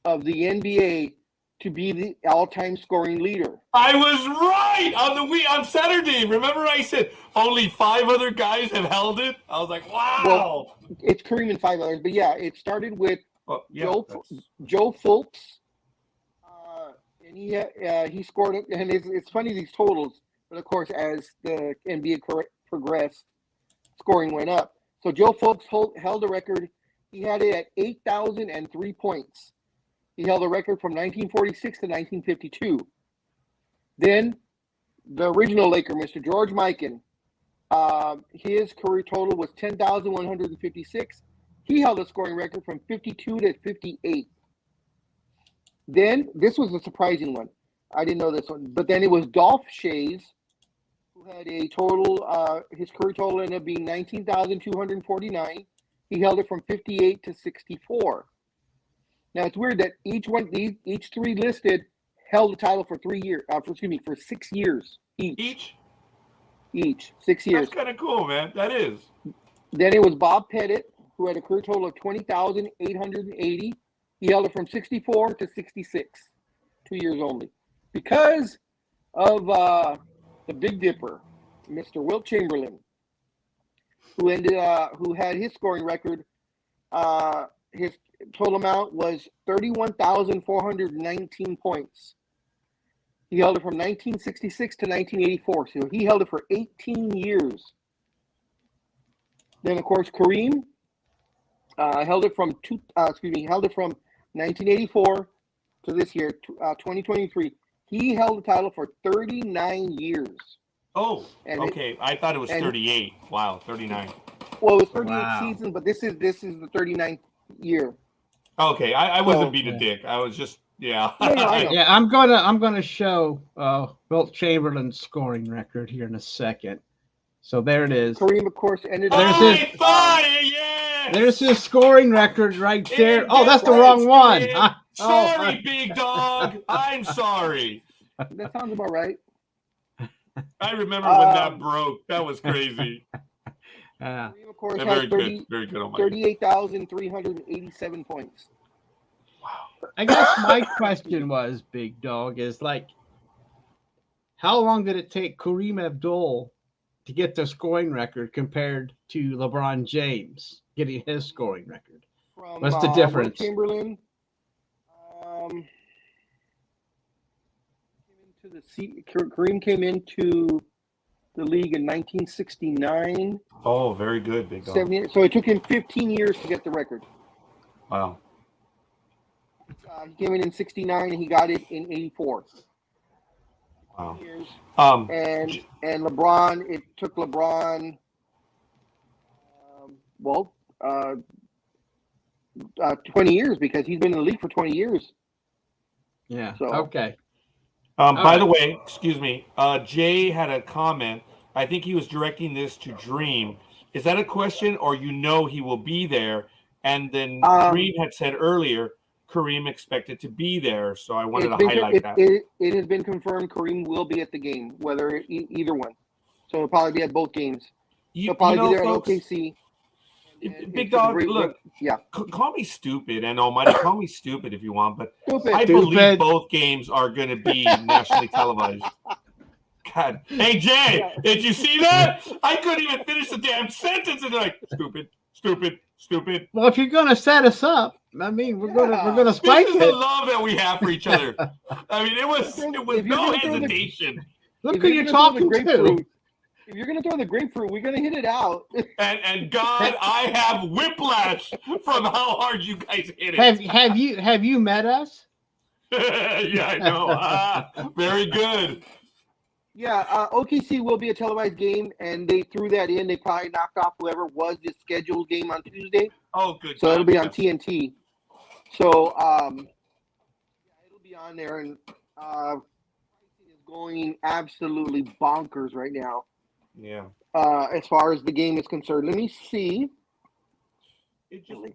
of the NBA to be the all-time scoring leader. I was right on Saturday. Remember, I said only 5 other guys have held it. I was like, wow. Well, it's Kareem and 5 others, but yeah, it started with Joe Fultz. And he scored it, and it's funny these totals, but of course as the NBA progressed, scoring went up. So Joe Fultz held a record. He had it at 8,003 points. He held a record from 1946 to 1952. Then the original Laker, Mr. George Mikan, his career total was 10,156. He held a scoring record from 52 to 58. Then, this was a surprising one. I didn't know this one. But then it was Dolph Schayes, who had a total, his career total ended up being 19,249. He held it from 58 to 64. Now, it's weird that each 3 listed held the title for 3 years. For 6 years each. 6 years. That's kind of cool, man. That is. Then it was Bob Pettit, who had a career total of 20,880. He held it from 64 to 66, 2 years only. Because of the Big Dipper, Mr. Wilt Chamberlain, who had his scoring record, his total amount was 31,419 points. He held it from 1966 to 1984, so he held it for 18 years. Then, of course, Kareem held it from 1984 to this year, 2023. He held the title for 39 years. Oh, okay. I thought it was 38. Wow, 39. Well, it was 38 seasons, but this is the 39th year. Okay, I wasn't being a dick. I was just I know. Yeah, I'm gonna show Wilt Chamberlain's scoring record here in a second. So there it is. Kareem, of course, ended up. There's his scoring record right there. Oh, that's the wrong one. Sorry, Big Dog. I'm sorry. That sounds about right. I remember when that broke. That was crazy. Kareem, of course, very had good. Very good. 38,387 points. Wow. I guess my question was, Big Dog, is like, how long did it take Kareem Abdul to get the scoring record compared to LeBron James getting his scoring record? What's the difference? Chamberlain, Kareem came into the league in 1969. Oh, very good, Big Dog. So it took him 15 years to get the record. Wow. He came in 69 and he got it in 84. Wow. Years. And LeBron, it took LeBron 20 years because he's been in the league for 20 years. Yeah. So, okay. By the way, excuse me, Jay had a comment. I think he was directing this to Dream. Is that a question, or he will be there? And then Dream had said earlier, Kareem expected to be there, so I wanted to highlight that. It has been confirmed Kareem will be at the game, whether either one. So he'll probably be at both games. He'll probably be there at OKC. Big Dog, look, call me stupid and almighty. Call me stupid if you want, but I believe both games are going to be nationally televised. God. Hey, Jay, did you see that? I couldn't even finish the damn sentence, and they're like, stupid. Well, if you're going to set us up, I mean, we're gonna spike it. This is the love that we have for each other. I mean, it was no hesitation. Look who you're talking to. if you're gonna throw the grapefruit, we're gonna hit it out. And God, I have whiplash from how hard you guys hit it. Have you met us? Yeah, I know. Very good. Yeah, OKC will be a televised game, and they threw that in. They probably knocked off whoever was the scheduled game on Tuesday. Oh, good. So it'll be on Yes. TNT. So it'll be on there, and pricing is going absolutely bonkers right now. Yeah. As far as the game is concerned, let me see.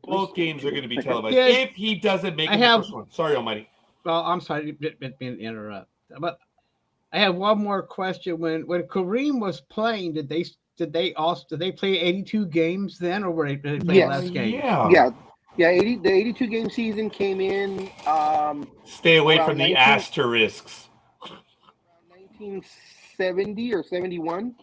Both games are going to be televised. Yeah. If he doesn't make it the first one. Sorry, Almighty. Well, I'm sorry, didn't interrupt. But I have one more question. When Kareem was playing, did they play 82 games then, or did they play Yes. less games? Yeah. Yeah. The 82 game season came in. Stay away around from the 19 asterisks. 1970 or 71,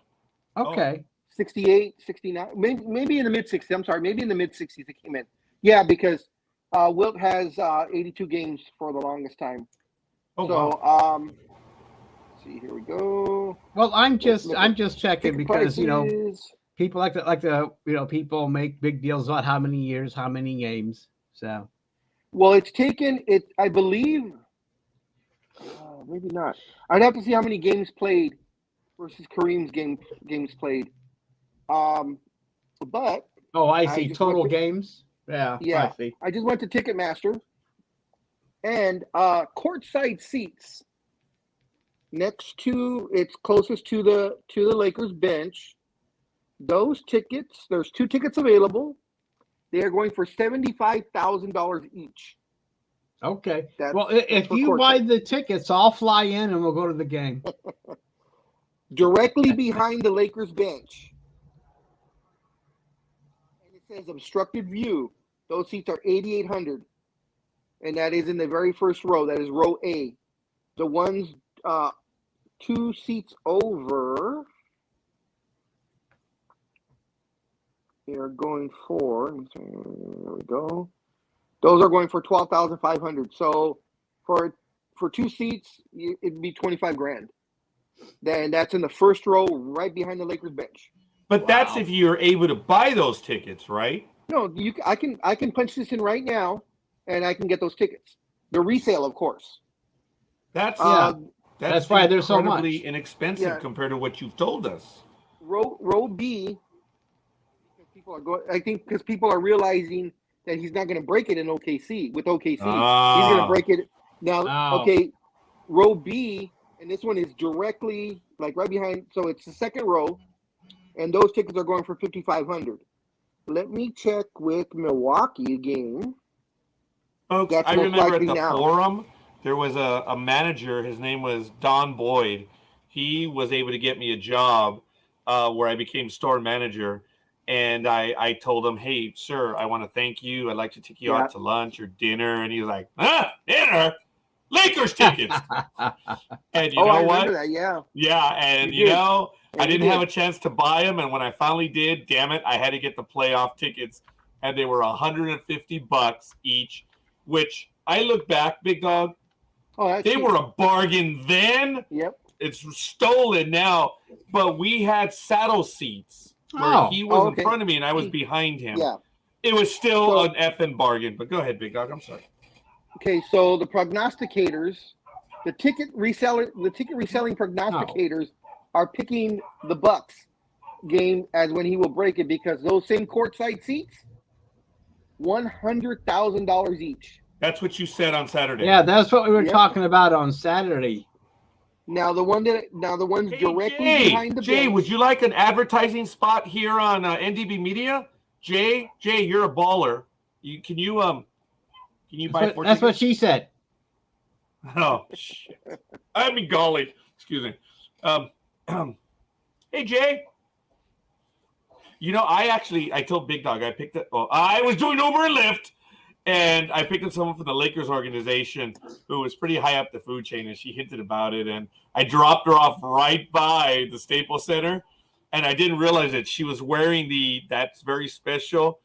Okay. 68, 69, maybe in the mid 60s. I'm sorry, maybe in the mid 60s it came in. Yeah, because Wilt has 82 games for the longest time. Oh, So wow. let's see, here we go. Well, I'm just checking Ticket because prices. people like to people make big deals about how many years, how many games. So Well, it's taken it. I believe. Maybe not. I'd have to see how many games played versus Kareem's games played. But I I see just total went to- games. Yeah. Yeah. I see. I just went to Ticketmaster, and courtside seats next to it's closest to the Lakers bench. Those tickets, there's 2 tickets available. They are going for $75,000 each. Okay. That's- Well, that's if for you courtside. buy the tickets, I'll fly in and we'll go to the game. Directly behind the Lakers bench. And it says obstructed view. Those seats are 8,800. And that is in the very first row. That is row A. The ones 2 seats over, they are going for, there we go. Those are going for 12,500. So for 2 seats, it'd be 25 grand. Then that's in the first row, right behind the Lakers bench. But that's Wow. if you're able to buy those tickets, right? No, I can punch this in right now, and I can get those tickets. The resale, of course. That's Yeah. That's why they're so incredibly much. inexpensive Yeah. compared to what you've told us. Row B. Because people are going. I think because people are realizing that he's not going to break it in OKC with OKC. He's going to break it now. Oh. Okay, row B, and this one is directly like right behind. So it's the second row, and those tickets are going for 5,500. Let me check with Milwaukee again. Folks, That's I most remember at likely the now. forum, there was a manager. His name was Don Boyd. He was able to get me a job where I became store manager. And I told him, hey, sir, I want to thank you. I'd like to take you out to lunch or dinner. And he was like, dinner? Lakers tickets. And you know I what? remember that. Yeah. Yeah, and You did. I you didn't did. have a chance to buy them, and when I finally did, damn it, I had to get the playoff tickets, and they were $150 each. Which I look back, Big Dog, Oh, that's they cheap. were a bargain then. Yep. It's stolen now, but we had saddle seats where Oh, he was okay. in front of me and I was behind him. Yeah. It was still So- an effing bargain. But go ahead, Big Dog. I'm sorry. Okay, so the prognosticators, the ticket reselling prognosticators are picking the Bucks game as when he will break it because those same courtside seats, $100,000 each. That's what you said on Saturday. Yeah, that's what we were Yep. talking about on Saturday. Now the ones Hey, directly Jay, behind the Jay, bench. would you like an advertising spot here on NDB Media? Jay, you're a baller. Can you buy 4 That's what tickets? she said. Oh, shit. I mean, golly. Excuse me. Hey, Jay. I told Big Dog I picked up. Well, I was doing Uber and Lyft, and I picked up someone from the Lakers organization who was pretty high up the food chain, and she hinted about it, and I dropped her off right by the Staples Center, and I didn't realize that she was wearing that's very special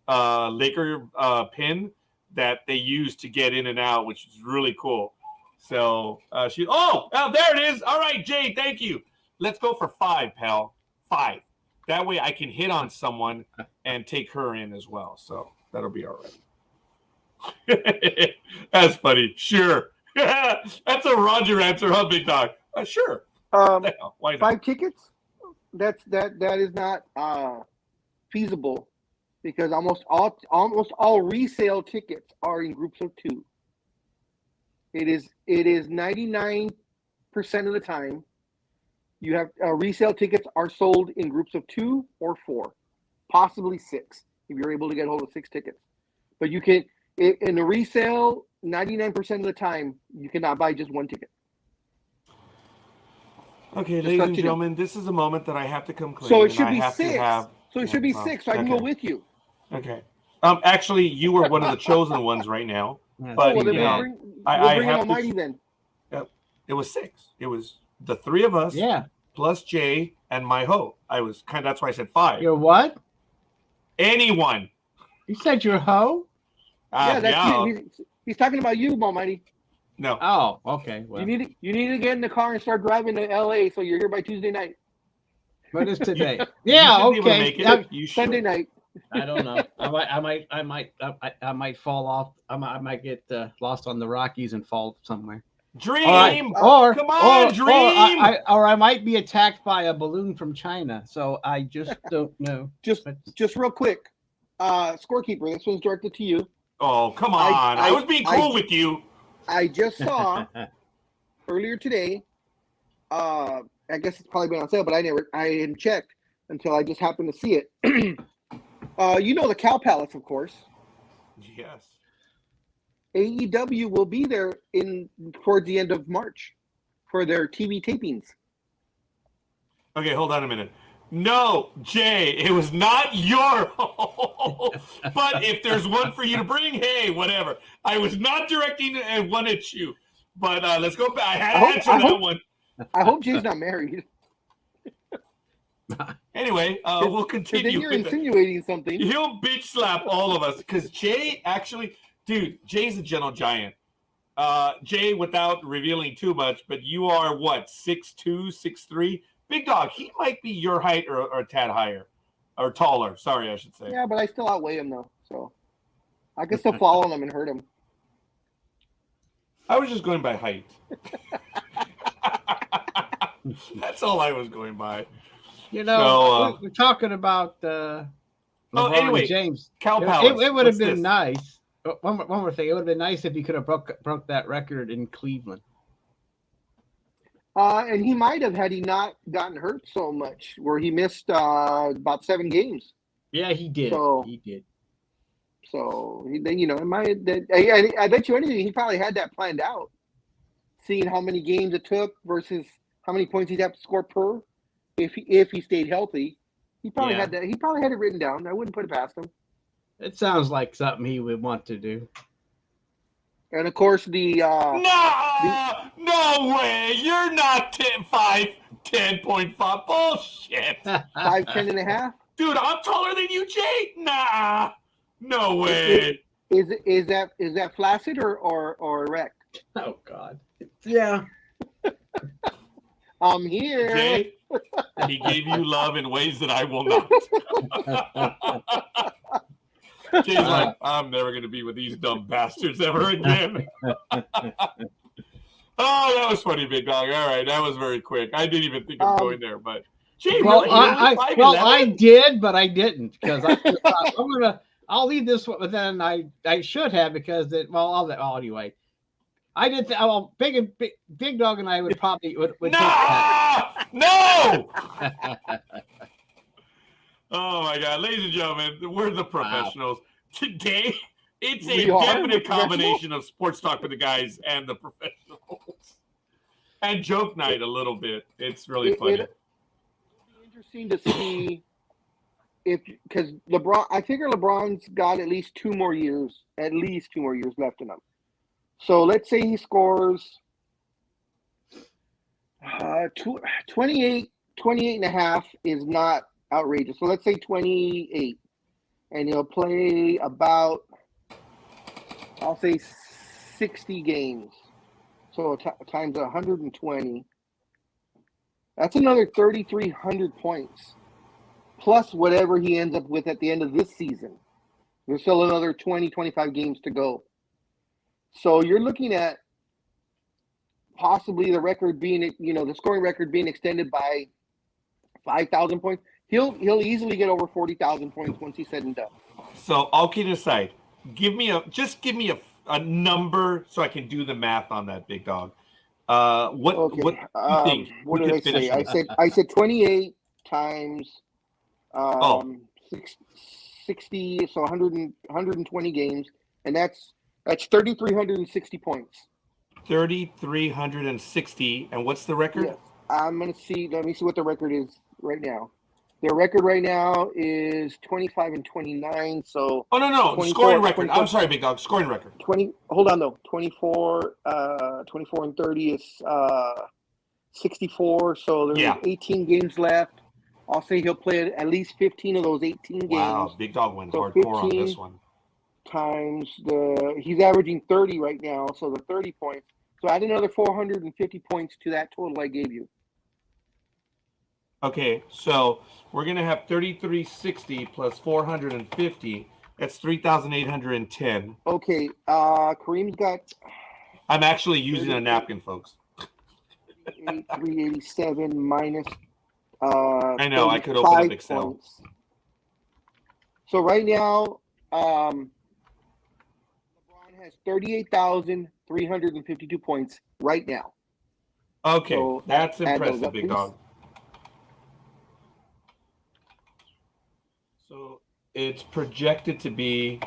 Laker pin that they use to get in and out, which is really cool. So there it is. All right, Jay, thank you. Let's go for 5, pal. 5. That way I can hit on someone and take her in as well. So that'll be all right. That's funny. Sure. That's a Roger answer, huh, Big Dog? Sure. Why not? 5 tickets? That is not feasible because almost all resale tickets are in groups of 2. It is 99% of the time you have resale tickets are sold in groups of 2 or 4, possibly 6 if you're able to get hold of 6 tickets. But you can in the resale 99% of the time you cannot buy just 1 ticket. Okay, ladies and gentlemen, this is a moment that I have to come clean. So it should be 6. So it should be 6. So I can go with you. Okay. Actually, you were one of the chosen ones right now. But we'll bring Almighty then. It was 6. It was the 3 of us. Yeah. Plus Jay and my hoe. That's why I said 5. Your what? Anyone. You said your hoe? He's talking about you, Almighty. No. Oh, okay. Well, you need to get in the car and start driving to LA so you're here by Tuesday night. What is today? Yeah, okay. Sunday night. I don't know. I might fall off. I might get lost on the Rockies and fall somewhere. Dream. Right. Come on, dream. Or I might be attacked by a balloon from China. So I just don't know. Just real quick, scorekeeper. This one's directed to you. Oh, come on! I was being cool with you. I just saw earlier today. I guess it's probably been on sale, but I hadn't checked until I just happened to see it. You know the Cow Palace, of course. Yes. AEW will be there towards the end of March for their TV tapings. Okay, hold on a minute. No, Jay, it was not your hole. But if there's one for you to bring, hey, whatever. I was not directing one at you. But let's go back. I had to answer that one. I hope Jay's not married. Anyway, we'll continue. Then you're insinuating something. He'll bitch slap all of us because Jay actually, dude, Jay's a gentle giant. Jay, without revealing too much, but you are what, 6'2", 6'3"? Big Dog, he might be your height or a tad higher. Or taller, sorry, I should say. Yeah, but I still outweigh him, though. So I can still follow him and hurt him. I was just going by height. That's all I was going by. You know, we're talking about anyway, James. Cow Palace. It would have been nice. One more thing. It would have been nice if he could have broke that record in Cleveland. And he might have had he not gotten hurt so much, where he missed about 7 games. Yeah, he did. He did. So I bet you anything, he probably had that planned out, seeing how many games it took versus how many points he'd have to score per. If he stayed healthy, he probably had that. He probably had it written down. I wouldn't put it past him. It sounds like something he would want to do. And of course, no way! You're not 10.5. Bullshit. 5'10" and a half. Dude, I'm taller than you, Jay. Nah, no way. Is that flaccid or erect? Oh God. Yeah. I'm here. Jay, he gave you love in ways that I will not. Jay's like, I'm never going to be with these dumb bastards ever again. Oh, that was funny, Big Dog. All right, that was very quick. I didn't even think of going there, but Jay, I did, but I didn't because I'll leave this one, but then I should have because anyway. I did. Big Dog and I would probably would take that. No. Oh my God, ladies and gentlemen, we're the professionals. Wow. Today, it's a definite combination of sports talk for the guys and the professionals, and joke night a little bit. It's really funny. It'll be interesting to see because LeBron. I figure LeBron's got at least 2 more years left in him. So let's say he scores 28 and a half is not outrageous. So let's say 28, and he'll play about, I'll say 60 games. So times 120. That's another 3,300 points, plus whatever he ends up with at the end of this season. There's still another 20, 25 games to go. So you're looking at possibly the record being, the scoring record being extended by 5,000 points. He'll easily get over 40,000 points once he's said and done. So all kidding aside, give me a number so I can do the math on that, big dog. What do you think? What did I say? I said 28 times 60, so 120 games, and that's 3,360 points. 3,360, and what's the record? Yes. I'm gonna see. Let me see what the record is right now. Their record right now is 25 and 29. So scoring record. I'm sorry, big dog. Scoring record. 20. Hold on though. 24 and 30 is 64. So there's 18 games left. I'll say he'll play at least 15 of those 18 games. Wow, big dog went hardcore on this one. Times he's averaging 30 right now, so the 30 points. So add another 450 points to that total I gave you. Okay, so we're going to have 3,360 plus 450. That's 3,810. Okay, Kareem's got... I'm actually using a napkin, folks. 387 minus... I know, I could open up Excel. Points. So right now, LeBron has 38,352 points right now. Okay, so that's impressive, big dog. So it's projected to be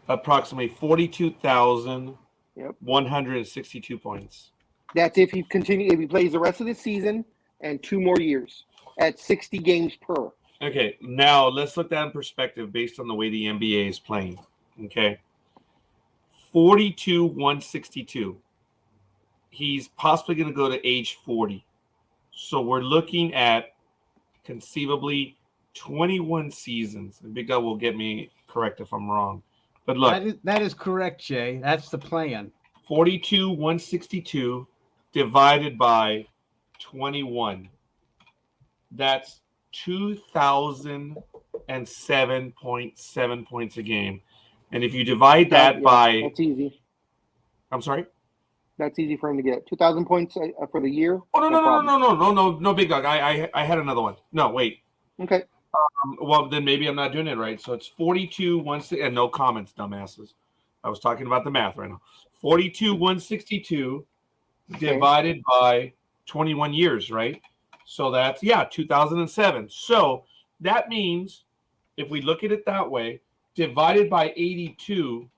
approximately 42,162 points. That's if he plays the rest of the season and 2 more years at 60 games per. Okay, now let's look that in perspective based on the way the NBA is playing. Okay. 42,162. He's possibly going to go to age 40. So we're looking at conceivably 21 seasons. And Big Dog will get me correct if I'm wrong. But look. That is correct, Jay. That's the plan. 42,162 divided by 21. That's 2,007.7 points a game. And if you divide that by... That's easy. I'm sorry? That's easy for him to get. 2,000 points for the year? Oh, no, Big Dog. I had another one. No, wait. Okay. Well, then maybe I'm not doing it right. So it's 42,162... And no comments, dumbasses. I was talking about the math right now. 42,162 divided by 21 years, right? So that's, 2007. So that means, if we look at it that way, divided by 82,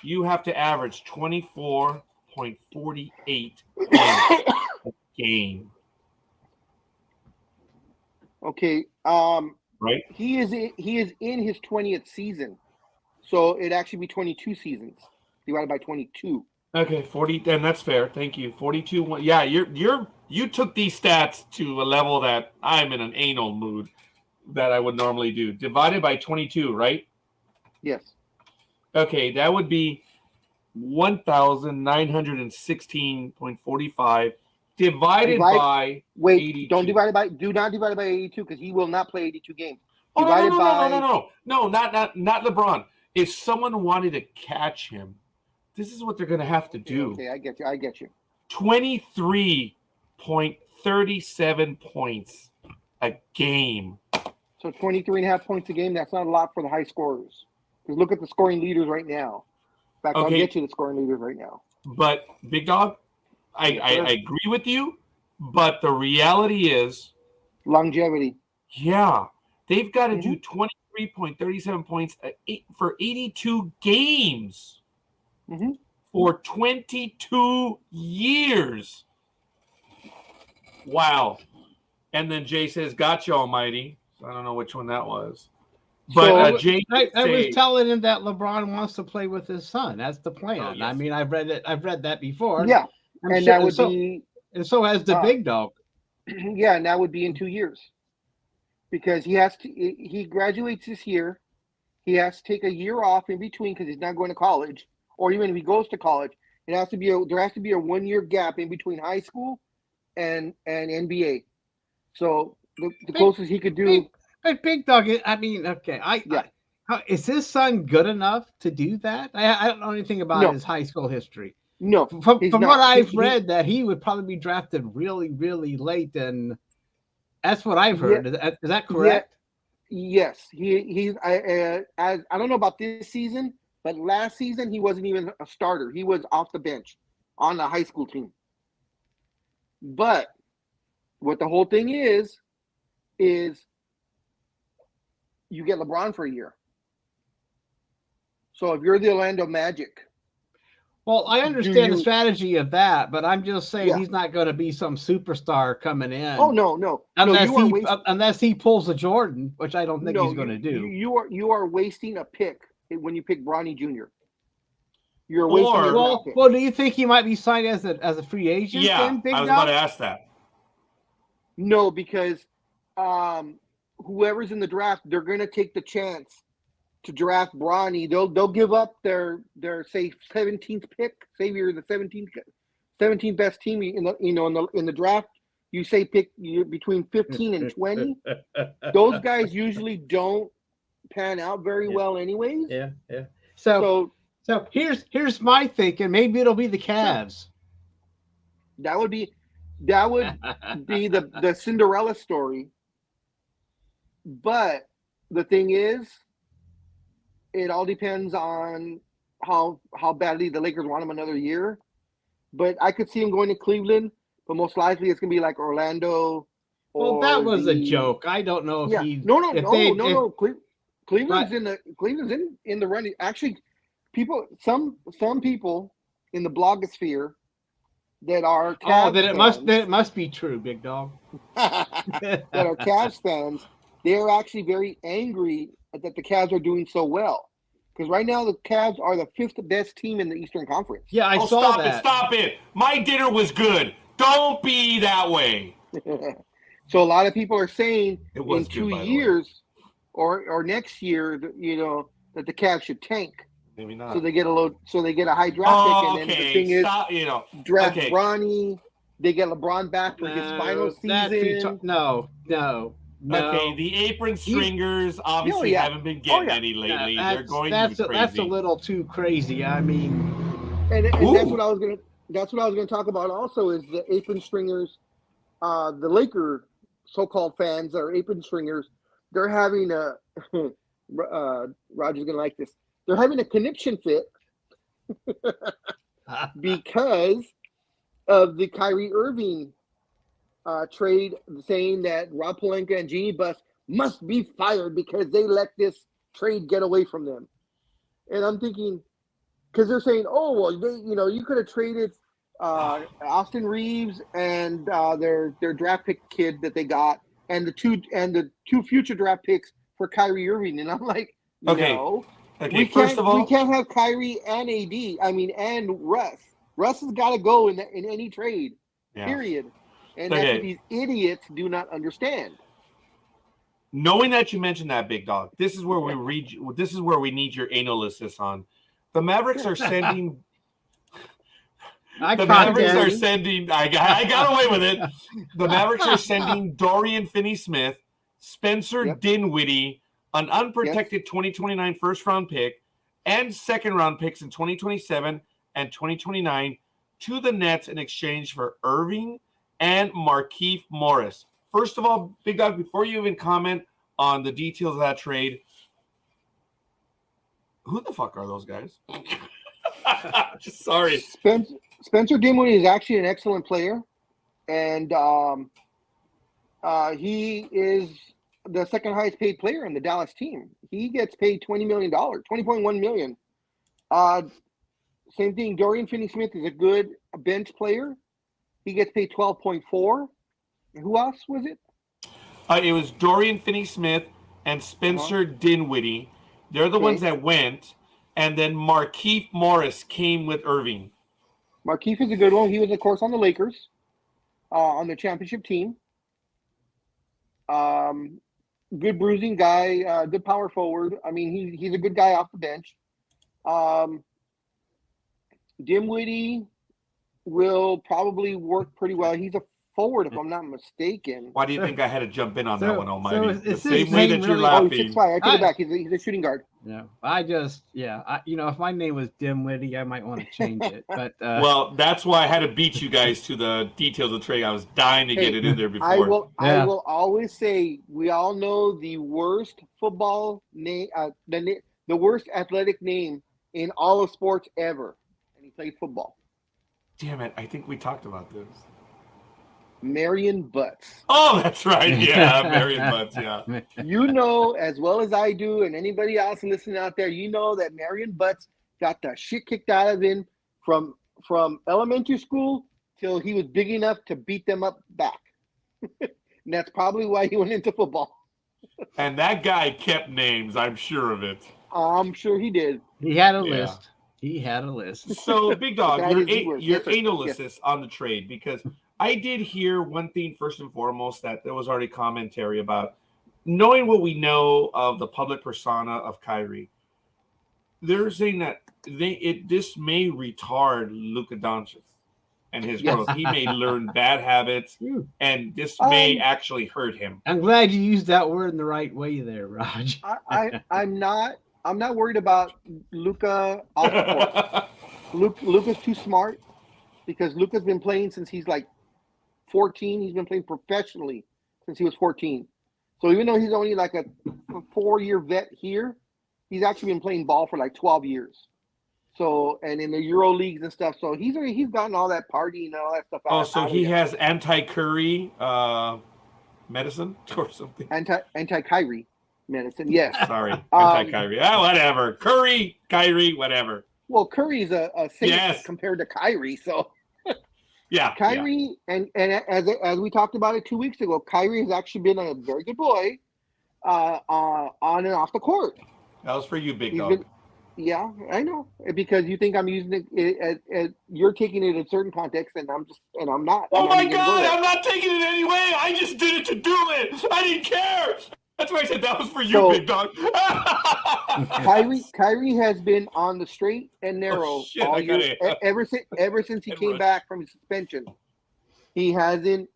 you have to average 24.48 points a game. Okay. Right? He is in his 20th season. So it'd actually be 22 seasons divided by 22. Okay, 40, and that's fair. Thank you. 42. Yeah, you took these stats to a level that I'm in an anal mood that I would normally do. Divided by 22, right? Yes. Okay, that would be 1,916.45 divided by. Wait, 82. do not divide it by 82 because he will not play 82 games. No, not LeBron. If someone wanted to catch him, this is what they're going to have to do. Okay, I get you. 23.37 points a game. So 23.5 points a game, that's not a lot for the high scorers. Because look at the scoring leaders right now. In fact, I'll get you the scoring leaders right now. But, Big Dog, I agree with you, but the reality is... longevity. Yeah. They've got to do 23.37 points for 82 games. For 22 years. Wow. And then Jay says, "Gotcha, Almighty." So I don't know which one that was. But Jay, I was telling him that LeBron wants to play with his son. That's the plan. Oh, yes. I mean, I've read that before. Yeah, and that would be, and so has the big dog. Yeah, and that would be in 2 years, because he graduates this year. He has to take a year off in between because he's not going to college. Or even if he goes to college, there has to be a 1 year gap in between high school and NBA. So the closest he could do. But Big Dog, I mean, okay, is his son good enough to do that? I don't know anything about his high school history. No, from what I've read, that he would probably be drafted really, really late, and that's what I've heard. Is that correct? Yes, he's. I don't know about this season, but last season he wasn't even a starter. He was off the bench on the high school team. But what the whole thing is you get LeBron for a year. So if you're the Orlando Magic. Well, I understand the strategy of that, but I'm just saying he's not going to be some superstar coming in. Oh, no. Unless he pulls a Jordan, which I don't think he's going to do. You are wasting a pick when you pick Bronny Jr. You're wasting your pick. Well, do you think he might be signed as a free agent? Yeah, I was about to ask that. No, because whoever's in the draft, they're going to take the chance to draft Bronny. They'll give up their say 17th pick. Say you're the 17th best team in the draft. You say pick between 15 and 20. Those guys usually don't pan out very well, anyways. Yeah. So here's my thinking. Maybe it'll be the Cavs. That would be the Cinderella story. But the thing is, it all depends on how badly the Lakers want him another year. But I could see him going to Cleveland, but most likely it's going to be like Orlando. Well, that was a joke. I don't know if he. No. Cleveland's in the running. Actually, some people in the blogosphere that are Cavs it must be true, Big Dog. that are Cavs fans. They are actually very angry that the Cavs are doing so well. Because right now the Cavs are the 5th best team in the Eastern Conference. Yeah, I saw that. Stop it. My dinner was good. Don't be that way. So a lot of people are saying in 2 years or next year, that the Cavs should tank. Maybe not. So they get a high draft pick, and then the thing is, draft Bronny. They get LeBron back for his final season. No. Okay, the apron stringers obviously haven't been getting any lately. They're going to be crazy. That's a little too crazy. I mean, and that's what I was gonna talk about. Also, is the apron stringers, the Laker so-called fans or apron stringers. They're having a Roger's gonna like this. They're having a conniption fit because of the Kyrie Irving trade, saying that Rob Pelinka and Jeannie Buss must be fired because they let this trade get away from them. And I'm thinking, because they're saying, oh, well, you could have traded Austin Reeves and their draft pick kid that they got, and the two future draft picks for Kyrie Irving. And I'm like, no. Okay, first of all, we can't have Kyrie and and Russ. Russ has got to go in any trade. Yeah. Period. And that's what these idiots do not understand. Knowing that you mentioned that, Big Dog, this is where we need your anal assist on. The Mavericks are sending. I got away with it. The Mavericks are sending Dorian Finney-Smith, Spencer Dinwiddie, an unprotected 2029 first-round pick, and second-round picks in 2027 and 2029 to the Nets in exchange for Irving and Markieff Morris. First of all, Big Dog, before you even comment on the details of that trade, who the fuck are those guys? Just sorry. Spencer Dinwiddie is actually an excellent player, and he is the second highest paid player in the Dallas team. He gets paid $20 million, $20.1 million. Same thing. Dorian Finney-Smith is a good bench player. He gets paid 12.4. Who else was it? It was Dorian Finney-Smith and Spencer Dinwiddie. They're the ones that went. And then Markieff Morris came with Irving. Markieff is a good one. He was, of course, on the Lakers, on the championship team. Good bruising guy, good power forward. I mean, he's a good guy off the bench. Dinwiddie will probably work pretty well. He's a forward, if I'm not mistaken. Why do you think I had to jump in on that one, Almighty? is the his same way name that you're really- Oh, he's laughing. 6'5". I take it back. He's a shooting guard. Yeah, if my name was Dimwitty, I might want to change it. But Well, that's why I had to beat you guys to the details of the trade. I was dying to get it in there before. I will always say we all know the worst football name, the worst athletic name in all of sports ever, and he played football. Damn it! I think we talked about this. Marion Butts. Oh, that's right. Yeah, Marion Butts. Yeah. You know as well as I do, and anybody else listening out there, you know that Marion Butts got the shit kicked out of him from elementary school till he was big enough to beat them up back. And that's probably why he went into football. And that guy kept names. I'm sure of it. I'm sure he did. he had a Yeah. list. He had a list. So, Big Dog, That your is the word. your Yes, sir. analysis on the trade, because I did hear one thing first and foremost that there was already commentary about knowing what we know of the public persona of Kyrie. They're saying that this may retard Luka Doncic and his Yes. growth. He may learn bad habits, and this may actually hurt him. I'm glad you used that word in the right way there, Raj. I'm not worried about Luka off the court. Luka's too smart because Luka's been playing since he's like 14. He's been playing professionally since he was 14. So even though he's only like a 4-year vet here, he's actually been playing ball for like 12 years. So, and in the Euro leagues and stuff. So he's gotten all that partying and all that stuff out. Oh, so out of he him. has anti-Curry medicine or something? anti-Kyrie medicine. Yes. Sorry, anti-Kyrie. Whatever. Curry, Kyrie, whatever. Well, Curry's a saint Yes. compared to Kyrie. So Yeah. Kyrie, and as we talked about it 2 weeks ago, Kyrie has actually been a very good boy on and off the court. That was for you, Big He's Dog. been, yeah, I know, because you think I'm using it as you're taking it in certain context, and I'm not. Oh I'm not my even gonna God! go there. I'm not taking it anyway. I just did it to do it. I didn't care. That's why I said that was for you, So- Big Dog. Kyrie has been on the straight and narrow Oh, shit, all I got year. it. Ever since he Head came rush. back from his suspension, he hasn't.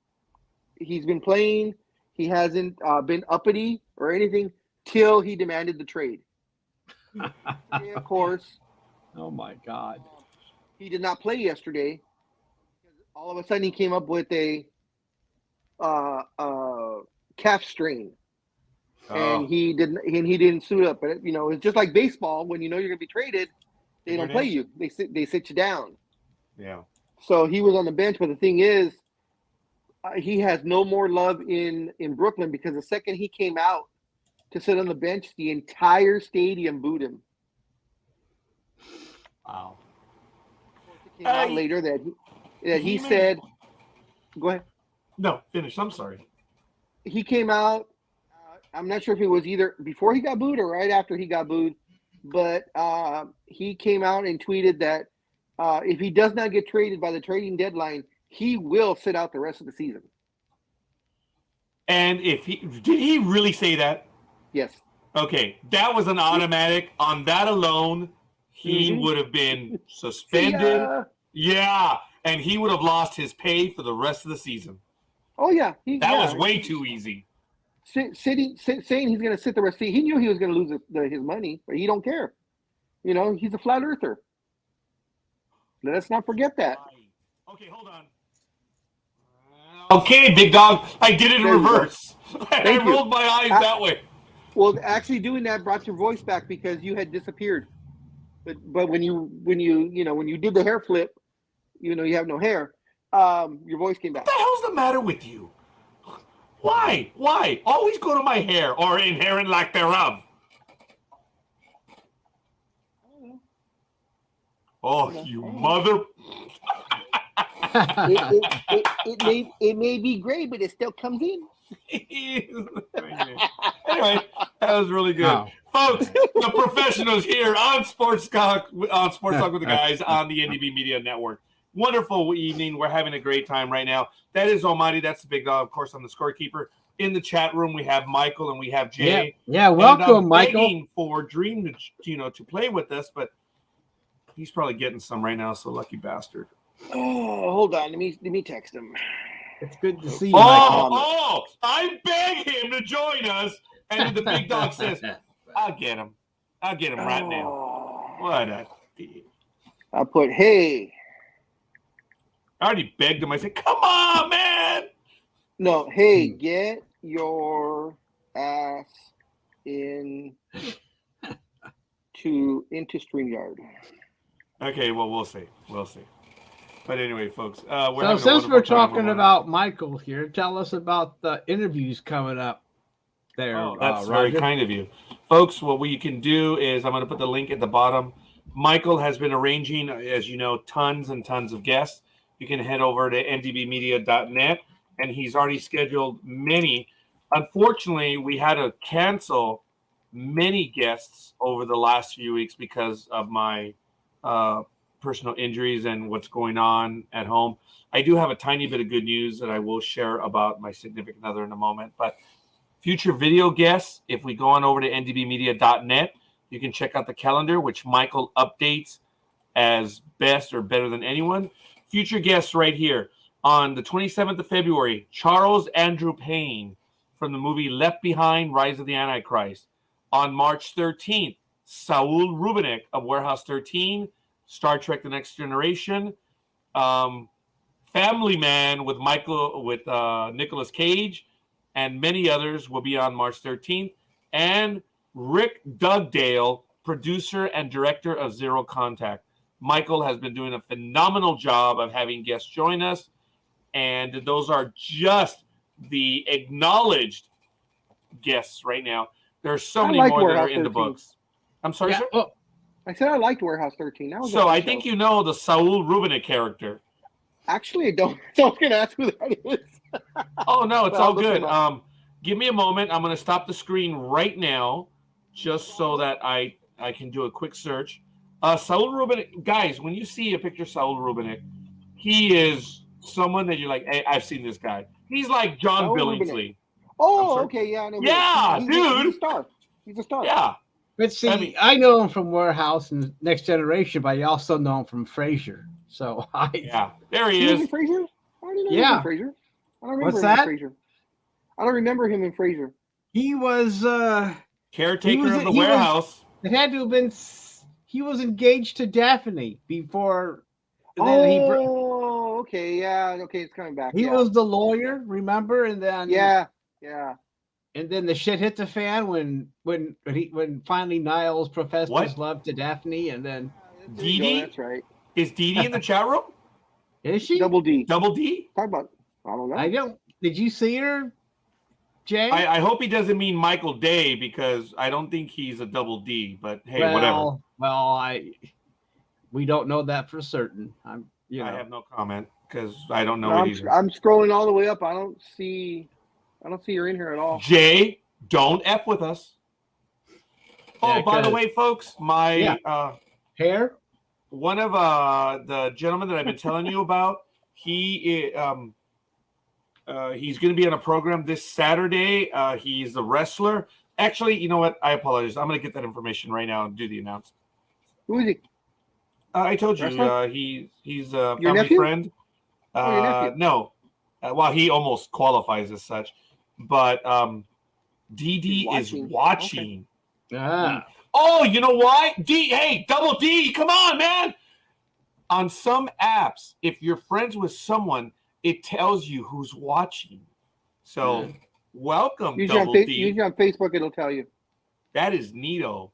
He's been playing. He hasn't been uppity or anything till he demanded the trade. Of course, Oh my God. he did not play yesterday. All of a sudden, he came up with a calf strain. And he didn't suit up. But it's just like baseball. When you know you're gonna be traded, they don't play you. They sit you down. Yeah. So he was on the bench. But the thing is, he has no more love in Brooklyn because the second he came out to sit on the bench, the entire stadium booed him. Wow. It came out later that he said, "Go ahead." No, finish. I'm sorry. He came out. I'm not sure if it was either before he got booed or right after he got booed, but he came out and tweeted that if he does not get traded by the trading deadline, he will sit out the rest of the season. And did he really say that? Yes. Okay, that was an automatic. On that alone, he would have been suspended. Yeah, and he would have lost his pay for the rest of the season. Oh yeah. That was way too easy. Saying he's going to sit the rest of the season. He knew he was going to lose his money, but he don't care. He's a flat earther. Let's not forget that. Okay, hold on. Okay, Big Dog. I did it in There you go. reverse. I Thank you. rolled my eyes that way. Well, actually doing that brought your voice back because you had disappeared. But when you did the hair flip, you have no hair. Your voice came back. What the hell's the matter with you? Why? Why? Always go to my hair or inherent lack thereof. Oh, you mother. It may be gray, but it still comes in. Anyway, that was really good. Wow. Folks, the professionals here on Sports Talk with the guys on the NDB Media Network. Wonderful evening. We're having a great time right now. That is Almighty. That's the Big Dog. Of course, I'm the scorekeeper. In the chat room, we have Michael and we have Jay. Yeah. And Welcome, I'm Michael. begging for Dream to play with us, but he's probably getting some right now. So lucky bastard. Oh, hold on. Let me text him. It's good to see you, Michael. I beg him to join us. And then the big dog says, I'll get him. I'll get him right now. What a thief. I put, hey. I already begged him. I said, come on, man. No, hey, get your ass into StreamYard. Okay, well, we'll see. We'll see. But anyway, folks, so since we're talking about Michael here, tell us about the interviews coming up there. Oh, that's very kind of you. Folks, what we can do is I'm going to put the link at the bottom. Michael has been arranging, as you know, tons and tons of guests. You can head over to ndbmedia.net, and he's already scheduled many. Unfortunately, we had to cancel many guests over the last few weeks because of my personal injuries and what's going on at home. I do have a tiny bit of good news that I will share about my significant other in a moment. But future video guests, if we go on over to ndbmedia.net, you can check out the calendar, which Michael updates as best or better than anyone. Future guests right here. On the 27th of February, Charles Andrew Payne from the movie Left Behind, Rise of the Antichrist. On March 13th, Saul Rubinek of Warehouse 13, Star Trek The Next Generation, Family Man with Nicolas Cage, and many others will be on March 13th. And Rick Dugdale, producer and director of Zero Contact. Michael has been doing a phenomenal job of having guests join us, and those are just the acknowledged guests right now. There are so many more that are in the books. I'm sorry, sir? Oh, I said I liked Warehouse 13. So I think you know the Saul Rubinek character. Actually, I don't. So I was going to ask who that is. Oh, no, it's all good. Give me a moment. I'm going to stop the screen right now just so that I can do a quick search. Saul Rubinek, guys, when you see a picture of Saul Rubinek, he is someone that you're like, hey, I've seen this guy. He's like John Saul Billingsley. Rubinek. Oh, okay, yeah, I know. Yeah, dude. He's a star. He's a star. Yeah. But see, I know him from Warehouse and Next Generation, but I also know him from Frasier. So there he is. In Frasier? I didn't know he was in Frasier. I don't remember What's him that? in Frasier. I don't remember him in Frasier. He was caretaker of the warehouse. It had to have been. He was engaged to Daphne before. Okay, yeah, okay, it's coming back. He was the lawyer, remember, and then yeah. And then the shit hit the fan when finally Niles professed his love to Daphne, and then Dee Dee. That's right. Is Dee Dee in the chat room? Is she? Double D. Double D? Talk about. I don't know. Did you see her, Jay? I hope he doesn't mean Michael Day because I don't think he's a double D. But hey, whatever. Well, we don't know that for certain. I have no comment because I don't know what he's. I'm scrolling all the way up. I don't see her in here at all. Jay, don't F with us. Oh, by the way, folks, my hair. One of the gentlemen that I've been telling you about, he's going to be on a program this Saturday. He's a wrestler. Actually, you know what? I apologize. I'm going to get that information right now and do the announcement. Who is he? I told you he's a family nephew? friend. Your nephew? No. Well, he almost qualifies as such. But Dee Dee is watching. Okay. Oh, you know why? Hey, Double D, come on, man. On some apps, if you're friends with someone, it tells you who's watching. So, welcome, Double D. Usually on Facebook, it'll tell you. That is neato.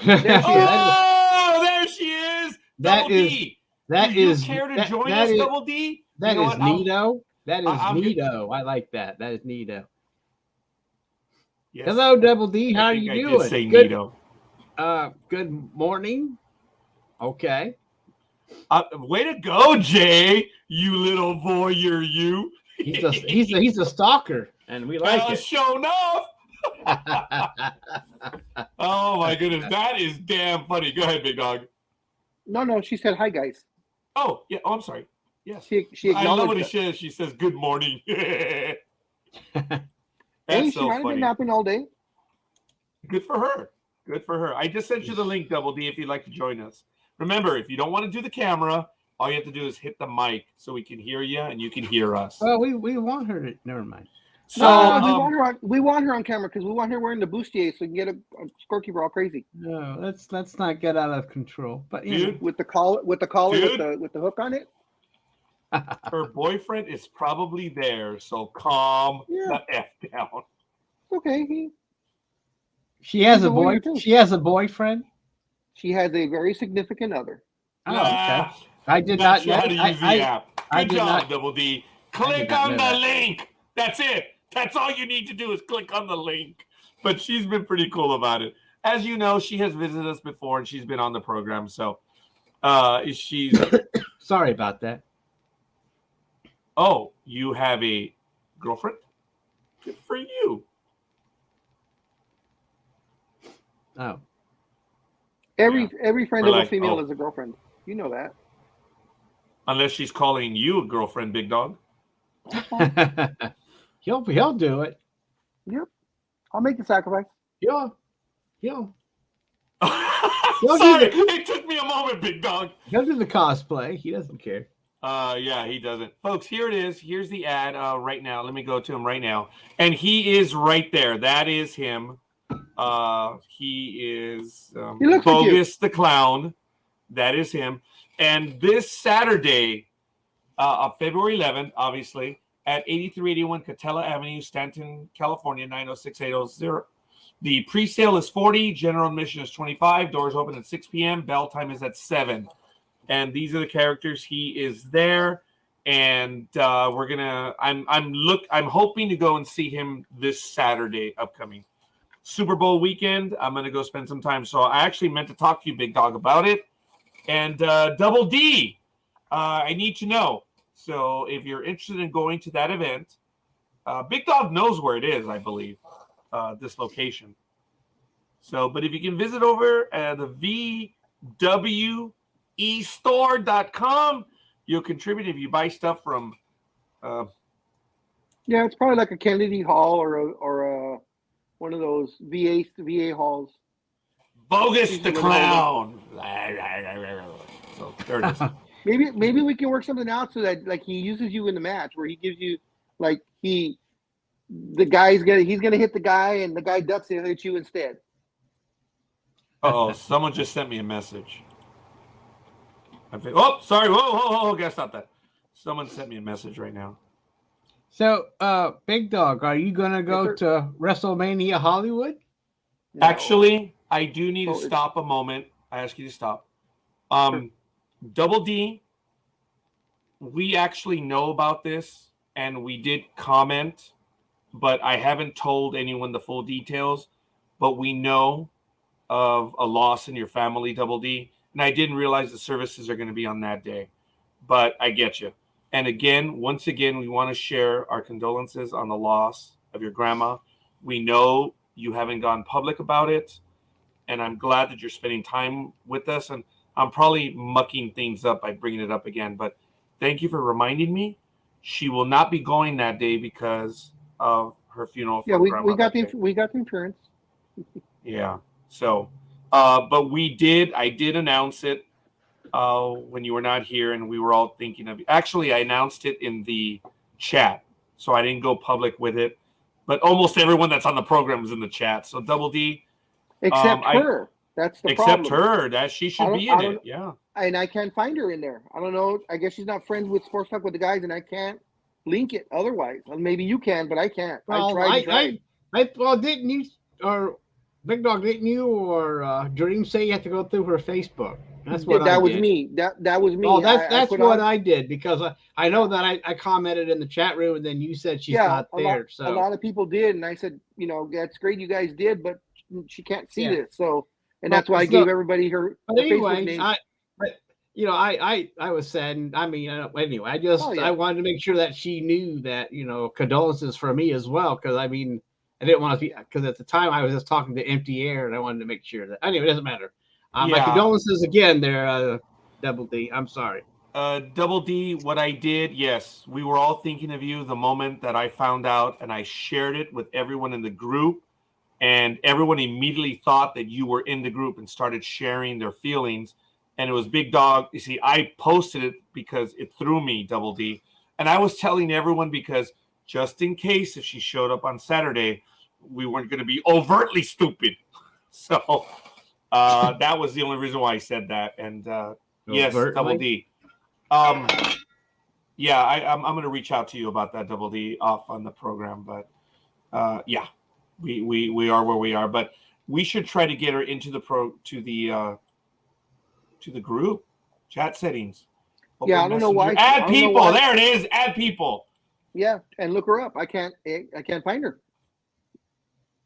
There she is. That is. D. That Do you is. care to join us, Double D? That is neato. That is neato. I like that. That is neato. Yes. Hello, Double D. How are you doing? Did say neato. Good morning. Okay. Way to go, Jay. You little voyeur, you. He's a stalker, and we like it. Show enough. Oh my goodness, that is damn funny. Go ahead, big dog. No, she said hi, guys. Oh yeah. Oh, I'm sorry. Yes. She I love what he says. She says good morning. That's so funny. Been napping all day. Good for her. Good for her. I just sent you the link, Double D, if you'd like to join us. Remember, if you don't want to do the camera, All you have to do is hit the mic so we can hear you and you can hear us. Well, we want her to. Never mind. So we want her on camera because we want her wearing the bustier so we can get a scorekeeper all crazy. No, let's not get out of control. But dude, with the collar with the Dude. with the hook on it. her boyfriend is probably there, so calm the F down. Okay. She has He's a a warrior boy. too. She has a boyfriend. She has a very significant other. Oh, okay. I did Not not sure know. how to use the app. I Good did job, not- Double D. I Click did not on know the that. link. That's it. That's all you need to do is click on the link. But she's been pretty cool about it. As you know, she has visited us before and she's been on the program. So she's Sorry about that. Oh, you have a girlfriend? Good for you. Oh, Every friend We're of like, a female oh. is a girlfriend. You know that. Unless she's calling you a girlfriend, big dog. he'll do it. Yep. I'll make the sacrifice. He'll Sorry, it took me a moment, big dog. do the cosplay. He doesn't care. Yeah, he doesn't. Folks, here it is. Here's the ad right now. Let me go to him right now. And he is right there. That is him. He is He looks like you. Bogus the Clown. That is him. And this Saturday, February 11th, obviously, at 8381 Catella Avenue, Stanton, California, 906800. The pre-sale is $40. General admission is $25. Doors open at 6 p.m. Bell time is at 7. And these are the characters. He is there, and we're gonna. I'm hoping to go and see him this Saturday upcoming. Super Bowl weekend. I'm gonna go spend some time. So I actually meant to talk to you, Big Dog, about it. And Double D, I need to know. So if you're interested in going to that event, Big Dog knows where it is, I believe, this location. So, but if you can visit over the VWEstore.com, you'll contribute if you buy stuff from. Yeah, it's probably like a Kennedy Hall or a one of those VA halls. Bogus the Clown. So there it is. Maybe we can work something out so that like he uses you in the match where he gives you like he's gonna hit the guy and the guy ducks and hits you instead. Oh, someone just sent me a message. Oh, sorry. Whoa, gotta stop that. Someone sent me a message right now. So, Big Dog, are you gonna go to WrestleMania Hollywood? No. Actually, I do need to Oh, stop a moment. I ask you to stop. Double D, we actually know about this and we did comment, but I haven't told anyone the full details. But we know of a loss in your family, Double D. And I didn't realize the services are going to be on that day. But I get you. And again, once again, we want to share our condolences on the loss of your grandma. We know you haven't gone public about it. And I'm glad that you're spending time with us. And I'm probably mucking things up by bringing it up again. But thank you for reminding me. She will not be going that day because of her funeral. Yeah, we got the insurance. Yeah. So, but I did announce it when you were not here, and we were all thinking of you. Actually, I announced it in the chat, so I didn't go public with it. But almost everyone that's on the program is in the chat. So, Double D, Except her. That's the problem. except her, that she should be in it. Yeah. And I can't find her in there. I don't know. I guess she's not friends with Sports Talk with the guys, and I can't link it otherwise. Well, maybe you can, but I can't. Well, well, didn't you or Big Dog? Didn't you or Dream say you have to go through her Facebook? That's what that I was did. me. That was me. Oh, that's what I did because I know that I commented in the chat room and then you said she's not there. A lot of people did, and I said, that's great you guys did, but she can't see this. So, and that's why I gave everybody her. But anyway, I was sad. And I mean, anyway, I wanted to make sure that she knew that condolences for me as well because I mean I didn't want to be because at the time I was just talking to empty air and I wanted to make sure that anyway it doesn't matter. My condolences again there, Double D. I'm sorry. Double D, what I did, yes, we were all thinking of you the moment that I found out, and I shared it with everyone in the group, and everyone immediately thought that you were in the group and started sharing their feelings. and it was Big Dog. You see, I posted it because it threw me, Double D. And I was telling everyone because just in case if she showed up on Saturday, we weren't going to be overtly stupid. So that was the only reason why I said that. And yes, Double D. Yeah, I'm going to reach out to you about that, Double D, off on the program. But yeah, we are where we are. But we should try to get her into the group chat settings. Yeah, I don't know why. Add people. There it is. Add people. Yeah, and look her up. I can't find her.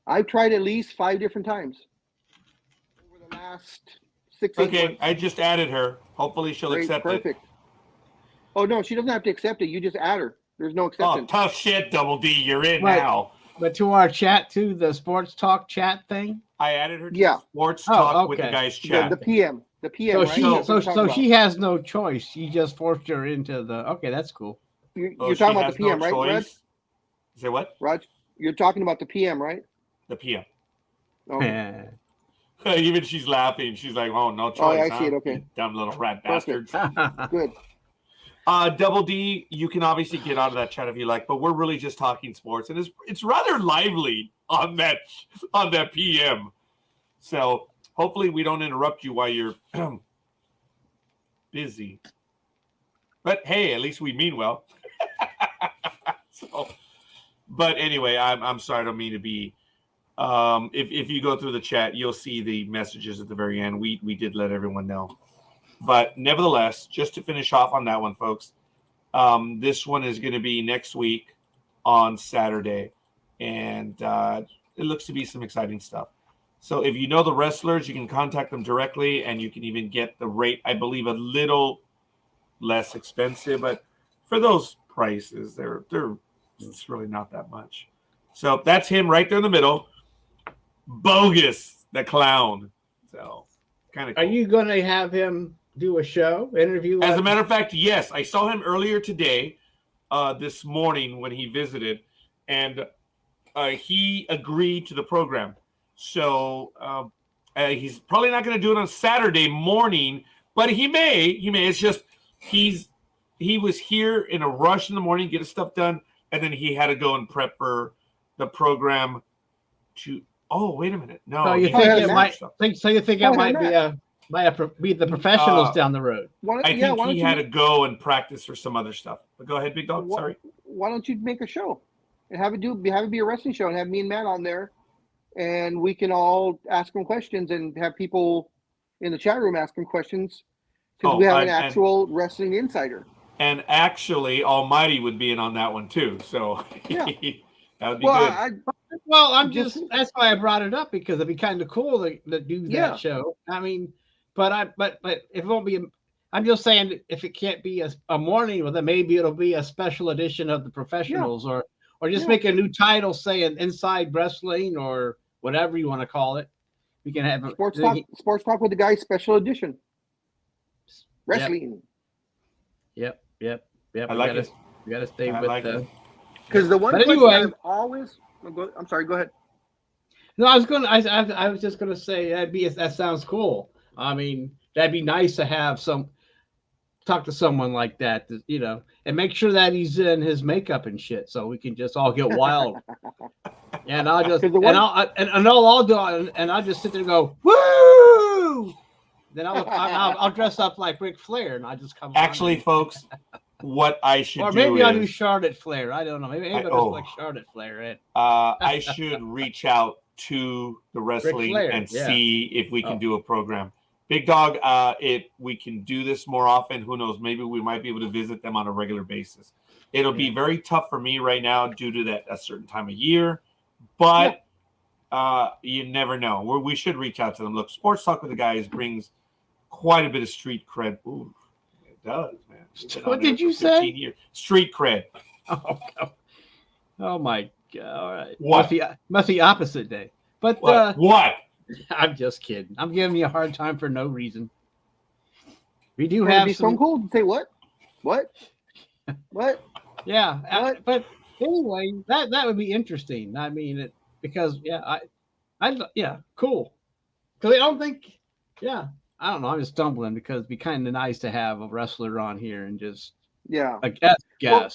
I've tried at least 5 different times over the last 6 months. Okay, I just added her. Hopefully she'll accept it. Perfect. Oh no, she doesn't have to accept it. You just add her. There's no acceptance. Oh, tough shit, Double D. You're in now. But to our chat too, the sports talk chat thing. I added her to sports talk with the guys chat. The PM. The PM. So she has no choice. You just forced her into the. Okay, that's cool. You're talking about the PM, right, Rod? Say what? Rod, you're talking about the PM, right? The PM. Okay. Even she's laughing. She's like, "Oh, no choice." Oh, yeah, I see it. Okay. You dumb little rat bastards. Good. Double D, you can obviously get out of that chat if you like, but we're really just talking sports, and it's rather lively on that PM. So hopefully we don't interrupt you while you're busy. But hey, at least we mean well. But anyway, I'm sorry, I don't mean to be. If you go through the chat, you'll see the messages at the very end. We did let everyone know. But nevertheless, just to finish off on that one, folks, this one is going to be next week on Saturday, and it looks to be some exciting stuff. So if you know the wrestlers, you can contact them directly, and you can even get the rate, I believe, a little less expensive. But for those prices, it's really not that much. So that's him right there in the middle. Bogus, the clown. So kind of cool. Are you going to have him do a show, interview? As a matter of fact, yes. I saw him earlier today, this morning when he visited, and he agreed to the program. So he's probably not going to do it on Saturday morning, but he may. It's just he was here in a rush in the morning, get his stuff done, and then he had to go and prep for the program to. Oh, wait a minute! No, so you think it might? You think it might be the professionals down the road? I think he had to go and practice for some other stuff. But go ahead, Big Dog. Sorry. Why don't you make a show and have it be a wrestling show and have me and Matt on there, and we can all ask him questions and have people in the chat room ask him questions because we have an actual wrestling insider. And actually, Almighty would be in on that one too. So yeah. That would be good. I'm just that's why I brought it up, because it'd be kind of cool to do that show. I mean, but it won't be. I'm just saying, if it can't be a morning, well, then maybe it'll be a special edition of the professionals, or just make a new title saying Inside Wrestling or whatever you want to call it. We can have sports talk with the guys special edition. Wrestling. Yep. I like it. We got to stay with the. Because the one question I've always. I'm sorry. Go ahead. No, I was just gonna say that sounds cool. I mean, that'd be nice to have talk to someone like that, and make sure that he's in his makeup and shit, so we can just all get wild. And I'll just I'll just sit there and go woo. Then I'll dress up like Ric Flair and I'll just come. Actually, folks. What I should do or maybe I'll do Charlotte Flair. I don't know. Maybe I'll just like Charlotte Flair. Right? I should reach out to the wrestling and see if we can do a program. Big Dog, if we can do this more often, who knows? Maybe we might be able to visit them on a regular basis. It'll be very tough for me right now due to a certain time of year, but you never know. We should reach out to them. Look, Sports Talk with the Guys brings quite a bit of street cred. Ooh, it does, man. What did you say? Years. Street cred. Oh my God! All right. What? Must be opposite day. But what? I'm just kidding. I'm giving you a hard time for no reason. We do have some. Stone Cold. Say what? What? Yeah. What? But anyway, that would be interesting. I mean, cool. Because I don't think. Yeah. I don't know. I'm just stumbling because it'd be kind of nice to have a wrestler on here and just Yeah. a guest. Well,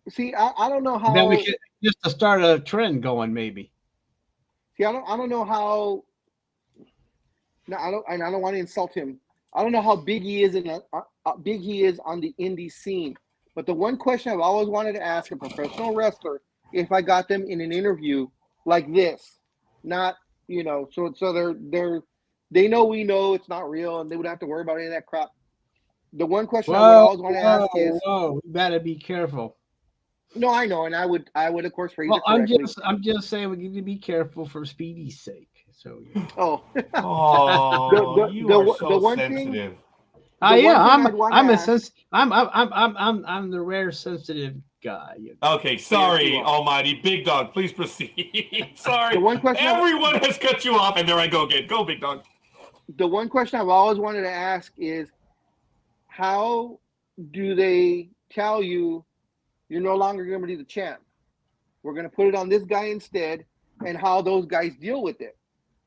see, I don't know how. Then we could just to start a trend going, maybe. See, I don't know how. No, I don't want to insult him. I don't know how big he is big he is on the indie scene. But the one question I've always wanted to ask a professional wrestler, if I got them in an interview like this, not so they know we know it's not real and they would have to worry about any of that crap. The one question I would always want to ask is, we gotta be careful. No, I know, and I would of course phrase it correctly. I'm just saying we need to be careful for Speedy's sake. So oh, you are so sensitive. I'm the rare sensitive guy. Okay, sorry, Almighty Big Dog. Please proceed. Sorry, the one question everyone has cut you off, and there I go again. Go, Big Dog. The one question I've always wanted to ask is, how do they tell you you're no longer going to be the champ? We're going to put it on this guy instead, and how those guys deal with it.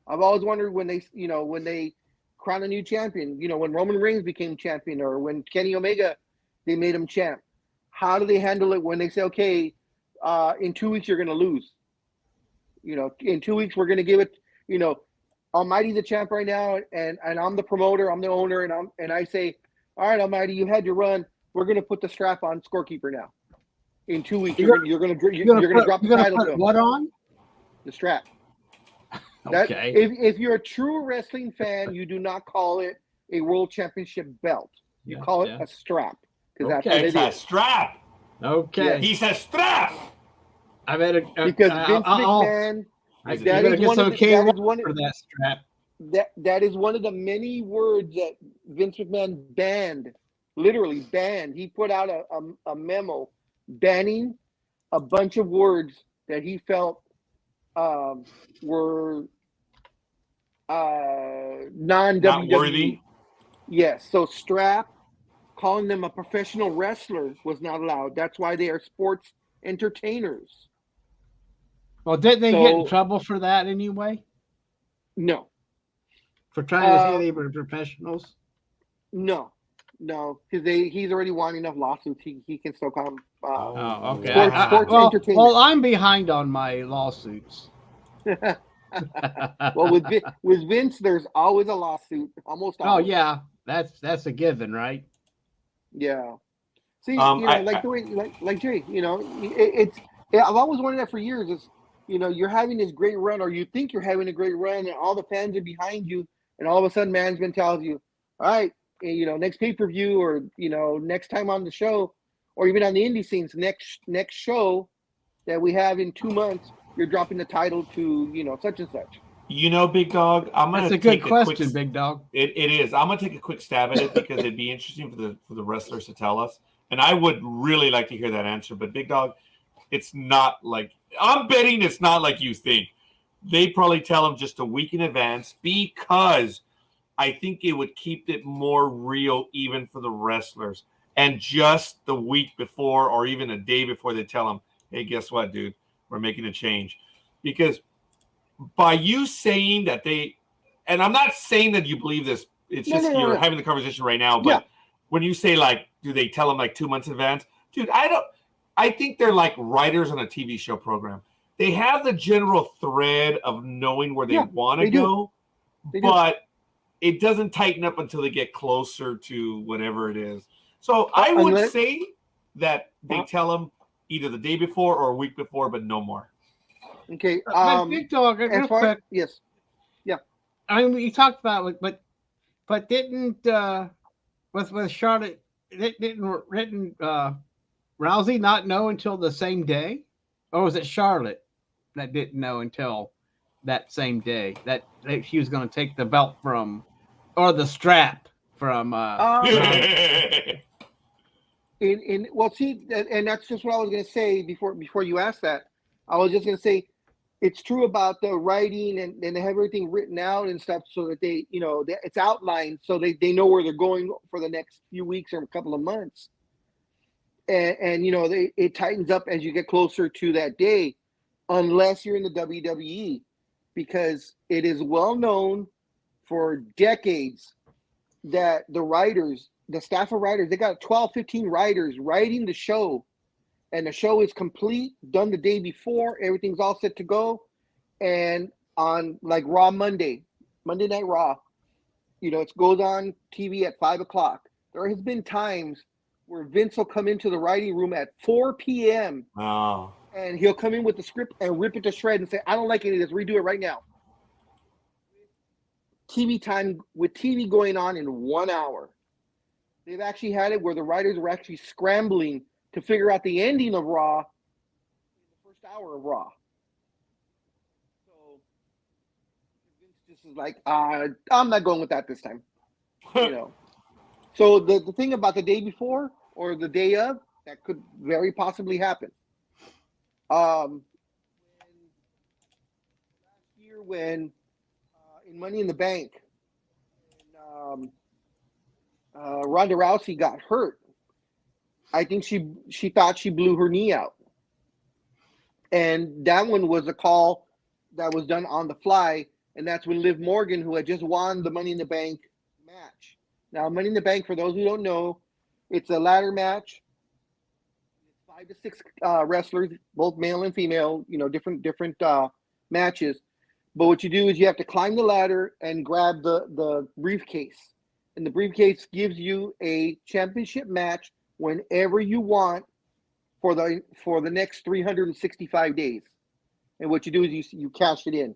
I've always wondered when they crown a new champion, when Roman Reigns became champion, or when Kenny Omega, they made him champ. How do they handle it when they say, okay, in 2 weeks you're going to lose? In 2 weeks we're going to give it, Almighty's the champ right now, and I'm the promoter, I'm the owner, and I say, all right, Almighty, you had your run. We're going to put the strap on Scorekeeper now. In 2 weeks, you're going to drop the title to him. What on? The strap. Okay. If you're a true wrestling fan, you do not call it a world championship belt. You call it a strap, because that's what it is. It's a strap. Okay. Yeah. He says strap. I bet because Vince McMahon. That is one of the many words that Vince McMahon banned. Literally banned. He put out a memo banning a bunch of words that he felt were non-WWE. Not worthy. Yes. So strap, calling them a professional wrestler was not allowed. That's why they are sports entertainers. Well, didn't they get in trouble for that anyway? No. For trying to say they were professionals? No, because he's already won enough lawsuits. He can still call them okay. Sports entertainment. Well, I'm behind on my lawsuits. Well, with Vince, there's always a lawsuit. Almost always. Oh yeah, that's a given, right? Yeah. See, like Jay, I've always wanted that for years. Is you're having this great run, or you think you're having a great run, and all the fans are behind you, and all of a sudden management tells you, all right, next pay-per-view, or next time on the show, or even on the indie scenes, next show that we have in 2 months, you're dropping the title to such and such. Big Dog, I'm gonna. That's a good question, Big Dog. It is. I'm gonna take a quick stab at it because it'd be interesting for the wrestlers to tell us, and I would really like to hear that answer. But Big Dog, it's not like I'm betting it's not like you think. They probably tell them just a week in advance because I think it would keep it more real even for the wrestlers. And just the week before or even a day before they tell them, hey, guess what, dude? We're making a change. Because by you saying that and I'm not saying that you believe this. It's just you're having the conversation right now. But when you say, do they tell them 2 months in advance? Dude, I think they're like writers on a TV show program. They have the general thread of knowing where they want to go, but it doesn't tighten up until they get closer to whatever it is. So I would say that they tell them either the day before or a week before, but no more. Okay. Big Dog, real quick. Yes. Yeah. I mean, we talked about it, but didn't with Charlotte didn't Rousey not know until the same day, or was it Charlotte that didn't know until that same day that she was going to take the belt from, or the strap from? And that's just what I was going to say before you asked that. I was just going to say it's true about the writing and they have everything written out and stuff so that they it's outlined so they know where they're going for the next few weeks or a couple of months. And it tightens up as you get closer to that day, unless you're in the WWE, because it is well known for decades that the writers, the staff of writers, they got 12, 15 writers writing the show, and the show is complete, done the day before, everything's all set to go. And on like Raw Monday Night Raw, it goes on TV at 5 o'clock. There has been times where Vince will come into the writing room at 4 p.m. Oh. And he'll come in with the script and rip it to shreds and say, I don't like any of this, redo it right now. TV time, with TV going on in 1 hour. They've actually had it where the writers were actually scrambling to figure out the ending of Raw in the first hour of Raw. So Vince just is like, I'm not going with that this time. So the thing about the day before or the day of, that could very possibly happen. Last year when in Money in the Bank, Ronda Rousey got hurt, I think she thought she blew her knee out. And that one was a call that was done on the fly, and that's when Liv Morgan, who had just won the Money in the Bank match. Now, Money in the Bank, for those who don't know, it's a ladder match. 5 to 6 wrestlers, both male and female, different matches. But what you do is you have to climb the ladder and grab the briefcase. And the briefcase gives you a championship match whenever you want for the next 365 days. And what you do is you cash it in.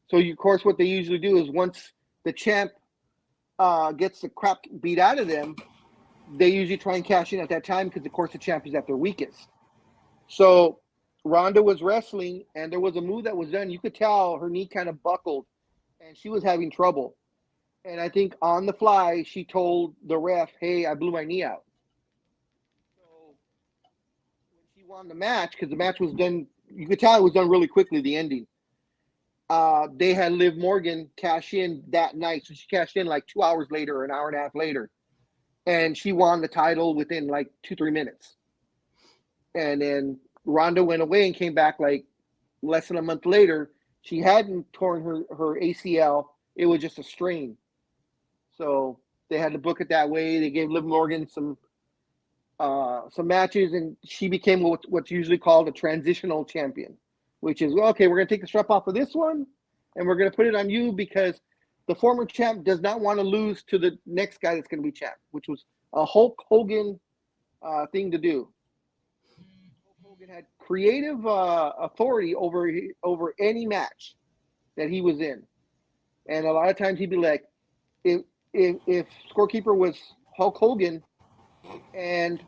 So, of course, what they usually do is once the champ gets the crap beat out of them, they usually try and cash in at that time because, of course, the champ is at their weakest. So Ronda was wrestling, and there was a move that was done. You could tell her knee kind of buckled, and she was having trouble. And I think on the fly, she told the ref, hey, I blew my knee out. So when she won the match, because the match was done, you could tell it was done really quickly, the ending. They had Liv Morgan cash in that night. So she cashed in like 2 hours later or an hour and a half later. And she won the title within like 2-3 minutes. And then Ronda went away and came back like less than a month later. She hadn't torn her ACL. It was just a strain. So they had to book it that way. They gave Liv Morgan some matches, and she became what's usually called a transitional champion, which is, well, okay, we're going to take the strap off of this one, and we're going to put it on you because the former champ does not want to lose to the next guy that's going to be champ, which was a Hulk Hogan thing to do. Hulk Hogan had creative authority over any match that he was in. And a lot of times he'd be like, if scorekeeper was Hulk Hogan, and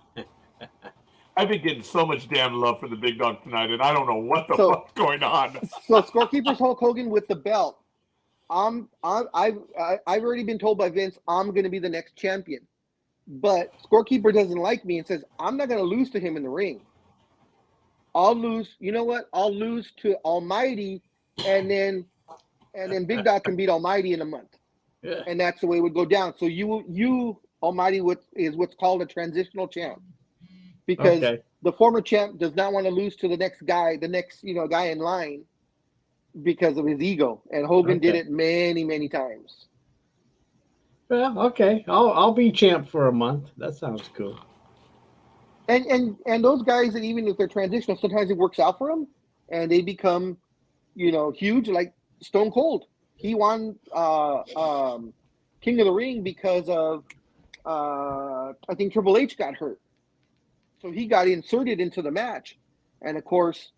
I've been getting so much damn love for the big dog tonight, and I don't know what the fuck's going on. So scorekeeper's Hulk Hogan with the belt. I've already been told by Vince I'm going to be the next champion, but scorekeeper doesn't like me and says I'm not going to lose to him in the ring. I'll lose. You know what? I'll lose to Almighty, and then Big Dog can beat Almighty in a month. Yeah. And that's the way it would go down. So you Almighty is what's called a transitional champ, because the former champ does not want to lose to the next guy in line because of his ego. And Hogan did it many, many times. Well, okay. I'll be champ for a month. That sounds cool. And those guys, that even if they're transitional, sometimes it works out for them and they become, huge, like Stone Cold. He won King of the Ring because of I think Triple H got hurt. So he got inserted into the match. And of course,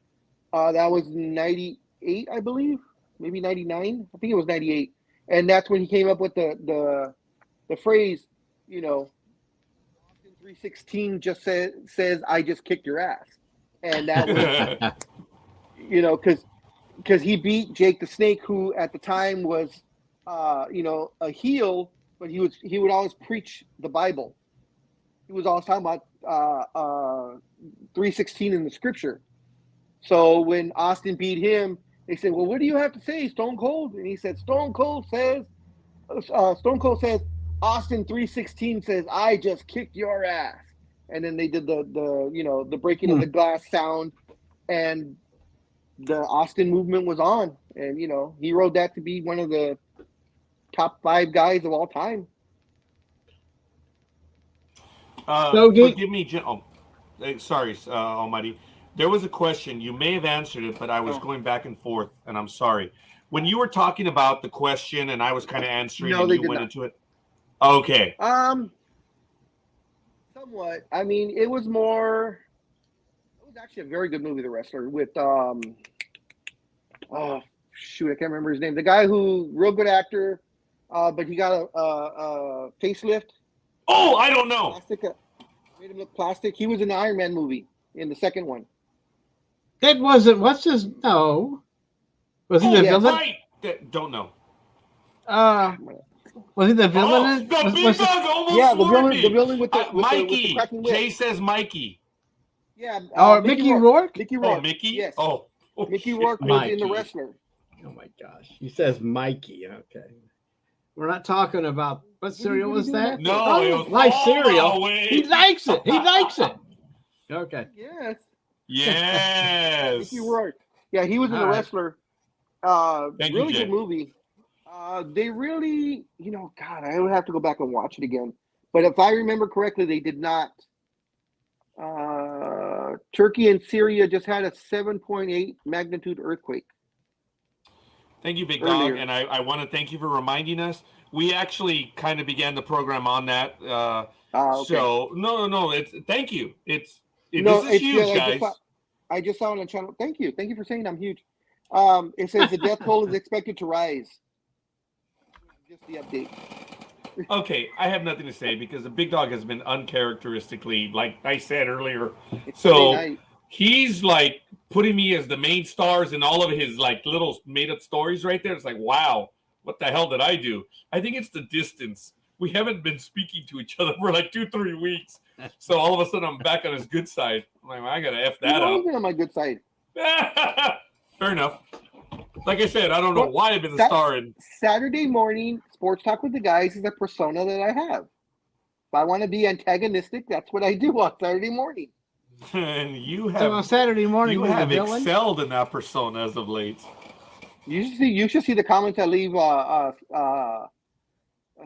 that was 98, I believe, maybe 99. I think it was 98. And that's when he came up with the phrase, Austin 316 just says, I just kicked your ass. And that was, because he beat Jake the Snake, who at the time was, a heel, but he would always preach the Bible. He was always talking about 316 in the scripture. So when Austin beat him, they said, well, what do you have to say, Stone Cold? And he said, Stone Cold says, Austin 316 says, I just kicked your ass. And then they did the breaking of the glass sound, and the Austin movement was on. And, he rode that to be one of the top 5 guys of all time. So good. Forgive me, sorry, Almighty. There was a question. You may have answered it, but I was going back and forth, and I'm sorry. When you were talking about the question, and I was kind of answering, No, and they you did went not. into it. Okay. Somewhat. I mean, it was more. It was actually a very good movie, The Wrestler, with oh shoot, I can't remember his name. The guy who real good actor, but he got a facelift. Oh, I don't know. Plastic, made him look plastic. He was in the Iron Man movie in the second one. It wasn't. What's his? No. Was he the yes. villain? Right. Don't know. Was he the villain? Oh, the big dog almost yeah, floored the me. villain with the Mikey. cracking whip. Jay says Mikey. Yeah. Mickey Rourke? Mickey Rourke. Oh, Mickey? Yes. Oh, Mickey shit. Rourke was in The Mikey. Wrestler. Oh my gosh. He says Mikey. Okay. We're not talking about what cereal was that? No, it was like cereal. away. He likes it. He likes it. Okay. Yes. Yes. Mickey Rourke. Yeah, he was in The Wrestler. Thank really you, Jay. good movie. They really, God, I would have to go back and watch it again. But if I remember correctly, they did not. Turkey and Syria just had a 7.8 magnitude earthquake. Thank you, Big Earlier. Dog. And I want to thank you for reminding us. We actually kind of began the program on that. Okay. So, no. Thank you. This is huge, yeah, guys. I just saw on the channel. Thank you. Thank you for saying I'm huge. It says the death toll is expected to rise. Just the update. Okay, I have nothing to say because the Big Dog has been uncharacteristically, like I said earlier. So he's like putting me as the main stars in all of his like little made up stories right there. It's like, wow, what the hell did I do? I think it's the distance. We haven't been speaking to each other for like 2-3 weeks. So all of a sudden I'm back on his good side. I'm like, I gotta F that up. Been on my good side. Fair enough. Like I said, I don't know why I've been the star in Saturday morning sports talk with the guys is a persona that I have. If I want to be antagonistic, that's what I do on Saturday morning. And you have so on Saturday morning you have excelled in that persona as of late. You should see the comments I leave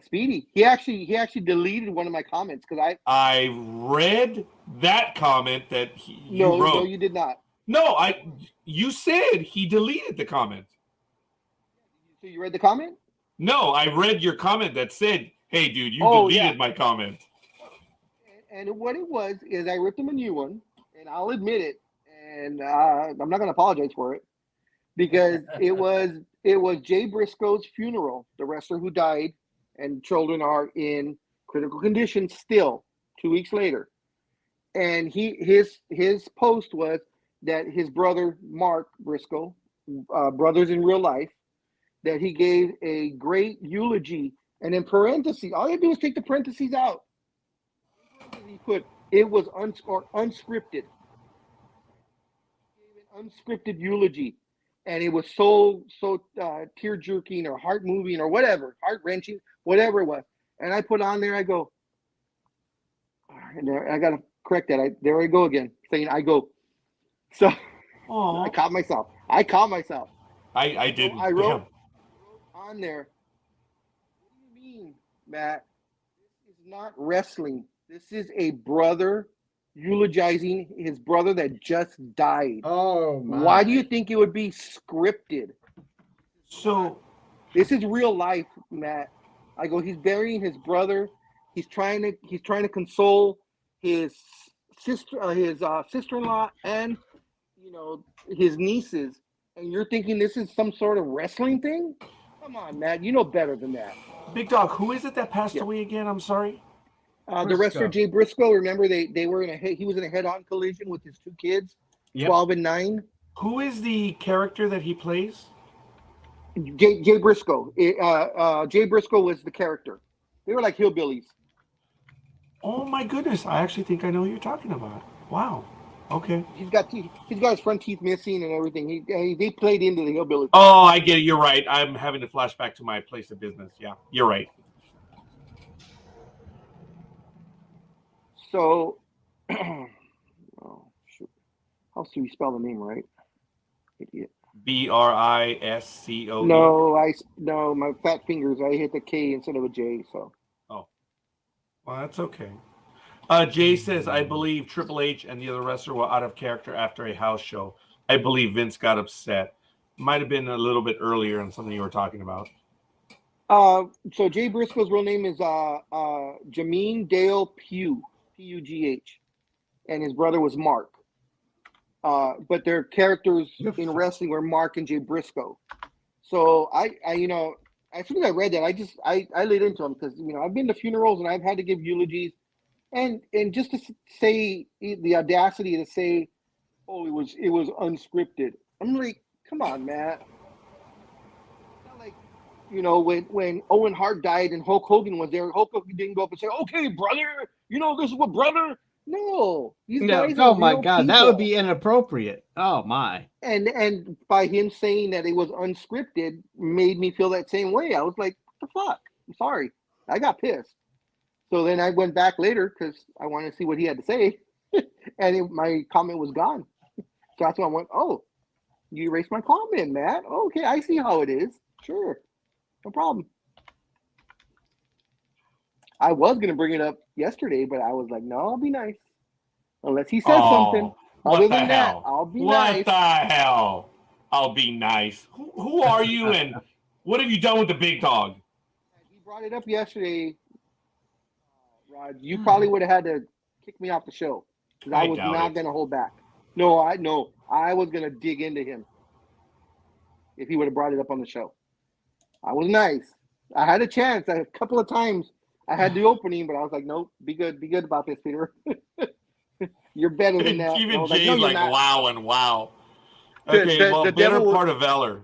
Speedy. He actually deleted one of my comments because I read that comment that you wrote. No, you did not. No, you said he deleted the comment. So you read the comment? No, I read your comment that said, "Hey, dude, you deleted my comment." And what it was is I ripped him a new one, and I'll admit it, and I'm not going to apologize for it because it was Jay Briscoe's funeral, the wrestler who died, and children are in critical condition still 2 weeks later, and his post was that his brother Mark Briscoe, brothers in real life, that he gave a great eulogy, and in parentheses, all you have to do is take the parentheses out. He put it was unscripted. He gave an unscripted eulogy, and it was so tear jerking or heart moving or whatever, heart wrenching, whatever it was. And I put on there, I go, and I got to correct that. There I go again, saying I go. So I caught myself. I didn't. So I wrote on there, what do you mean, Matt? This is not wrestling. This is a brother eulogizing his brother that just died. Oh, my. Why do you think it would be scripted? So this is real life, Matt. I go, he's burying his brother. He's trying to console his sister-in-law and his nieces, and you're thinking this is some sort of wrestling thing? Come on, Matt. You know better than that. Big Dog, who is it that passed away again? I'm sorry. The wrestler Jay Briscoe. Remember, they were he was in a head-on collision with his 2 kids, 12 and 9. Who is the character that he plays? Jay Briscoe. Jay Briscoe was the character. They were like hillbillies. Oh my goodness! I actually think I know who you're talking about. Wow. Okay. He's got his front teeth missing and everything. They played into the hillbillies. Oh, I get it. You're right. I'm having to flash back to my place of business. Yeah, you're right. So, oh shoot, how do we spell the name right? Idiot. Briscoe. No, my fat fingers. I hit the K instead of a J. So. Oh, well, that's okay. Jay says, I believe Triple H and the other wrestler were out of character after a house show. I believe Vince got upset. Might have been a little bit earlier on something you were talking about. So Jay Briscoe's real name is Jameen Dale Pugh, P-U-G-H, and his brother was Mark. But their characters in wrestling were Mark and Jay Briscoe. So I as soon as I read that, I laid into them because I've been to funerals and I've had to give eulogies, and just to say the audacity to say, oh, it was unscripted. I'm like, come on, Matt. When Owen Hart died and Hulk Hogan was there, Hulk Hogan didn't go up and say, okay, brother, this is what brother. No. Oh, my God. People. That would be inappropriate. Oh, my. And by him saying that it was unscripted made me feel that same way. I was like, what the fuck? I'm sorry. I got pissed. So then I went back later because I wanted to see what he had to say. And my comment was gone. So that's when I went, oh, you erased my comment, Matt. Okay, I see how it is. Sure. No problem. I was going to bring it up yesterday, but I was like, no, I'll be nice. Unless he says something. Other than that, I'll be nice. What the hell? I'll be nice. Who are you and what have you done with the big dog? He brought it up yesterday, Rod. You probably would have had to kick me off the show because I was not going to hold back. No, I was going to dig into him if he would have brought it up on the show. I was nice. I had a chance. A couple of times I had the opening, but I was like, nope, be good about this, Peter. You're better than that. Even Jay's like, wow and wow. Okay, the better part of Valor.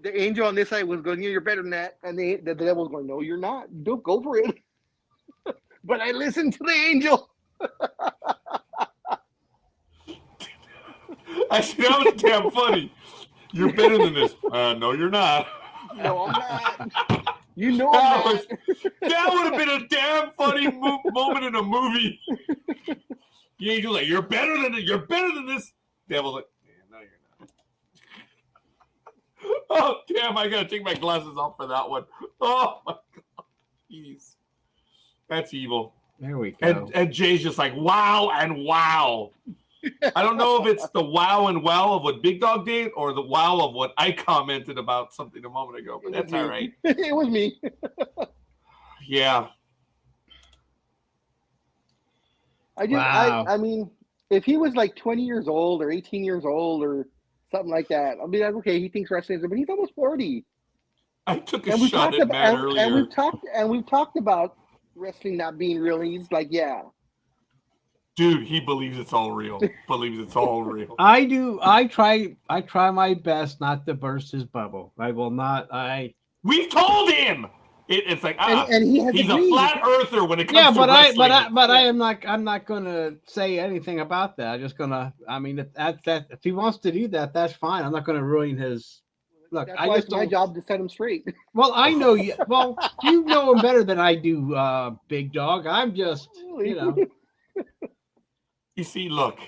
The angel on this side was going, you're better than that. And the devil was going, no, you're not. Don't go for it. But I listened to the angel. I said, that was damn funny. You're better than this. No, you're not. No, I'm not. You know I'm not. That would have been a damn funny moment in a movie. The angel like, you're better than this. Devil's like, no, you're not. Oh, damn, I gotta take my glasses off for that one. Oh my God. Jeez. That's evil. There we go. And Jay's just like, wow and wow. I don't know if it's the wow and wow of what Big Dog did or the wow of what I commented about something a moment ago, but that's all right. It was me. Yeah. I mean, if he was like 20 years old or 18 years old or something like that, I'll be like, okay, he thinks wrestling is, but he's almost 40. I took a shot at Matt earlier. And we've talked about wrestling not being real. And he's like, yeah. Dude, he believes it's all real. I do. I try my best not to burst his bubble. I will not. We've told him. It's like and he's a flat earther when it comes to wrestling. I'm not going to say anything about that. I'm just going to. I mean, if he wants to do that, that's fine. I'm not going to ruin his. Look, it's my job to set him straight. Well, I know you. Well, you know him better than I do, Big Dog. I'm just, You see, look,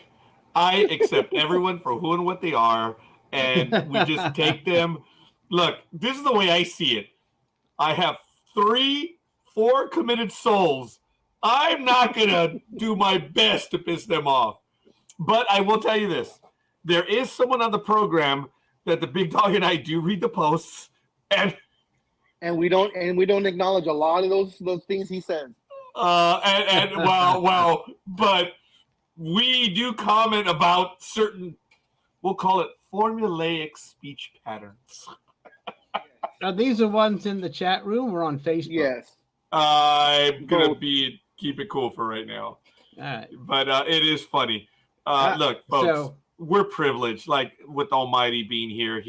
I accept everyone for who and what they are, and we just take them. Look, this is the way I see it. I have 4 committed souls. I'm not going to do my best to piss them off. But I will tell you this. There is someone on the program that the Big Dog and I do read the posts, and we don't acknowledge a lot of those things he says. But we do comment about certain, we'll call it formulaic speech patterns. Are these the ones in the chat room or on Facebook? Yes. I'm going to keep it cool for right now. All right. But it is funny. Look, folks, we're privileged, like with Almighty being here.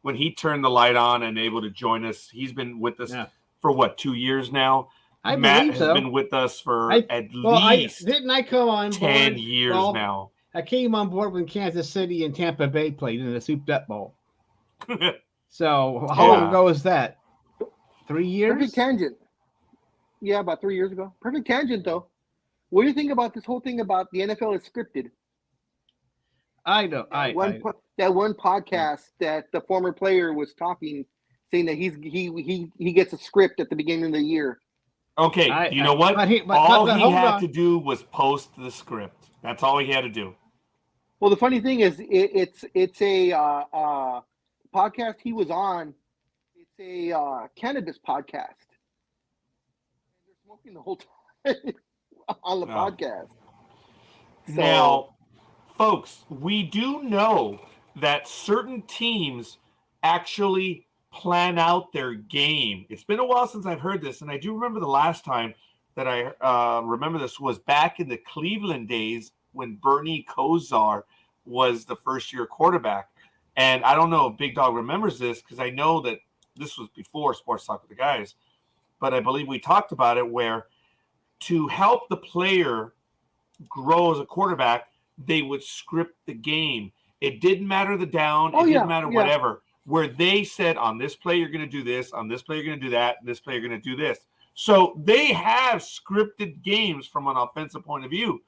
When he turned the light on and able to join us, he's been with us for what, 2 years now? Matt has been with us for at least didn't I come on 10 board? years now. I came on board when Kansas City and Tampa Bay played in the Souped Up Bowl. So how long ago was that? 3 years? Perfect tangent. Yeah, about 3 years ago. Perfect tangent, though. What do you think about this whole thing about the NFL is scripted? I know. That one podcast that the former player was talking, saying that he gets a script at the beginning of the year. Okay, you know what? All he hold had on. to do was post the script. That's all he had to do. Well, the funny thing is, it's a podcast he was on. It's a cannabis podcast. They're smoking the whole time on the podcast. So, now, folks, we do know that certain teams actually plan out their game. It's been a while since I've heard this, and I do remember the last time that I remember this was back in the Cleveland days when Bernie Kosar was the first-year quarterback. And I don't know if Big Dog remembers this because I know that this was before Sports Talk with the Guys, but I believe we talked about it where to help the player grow as a quarterback, they would script the game. It didn't matter the down. It didn't matter whatever. Where they said, on this play, you're going to do this. On this play, you're going to do that. And this play, you're going to do this. So they have scripted games from an offensive point of view.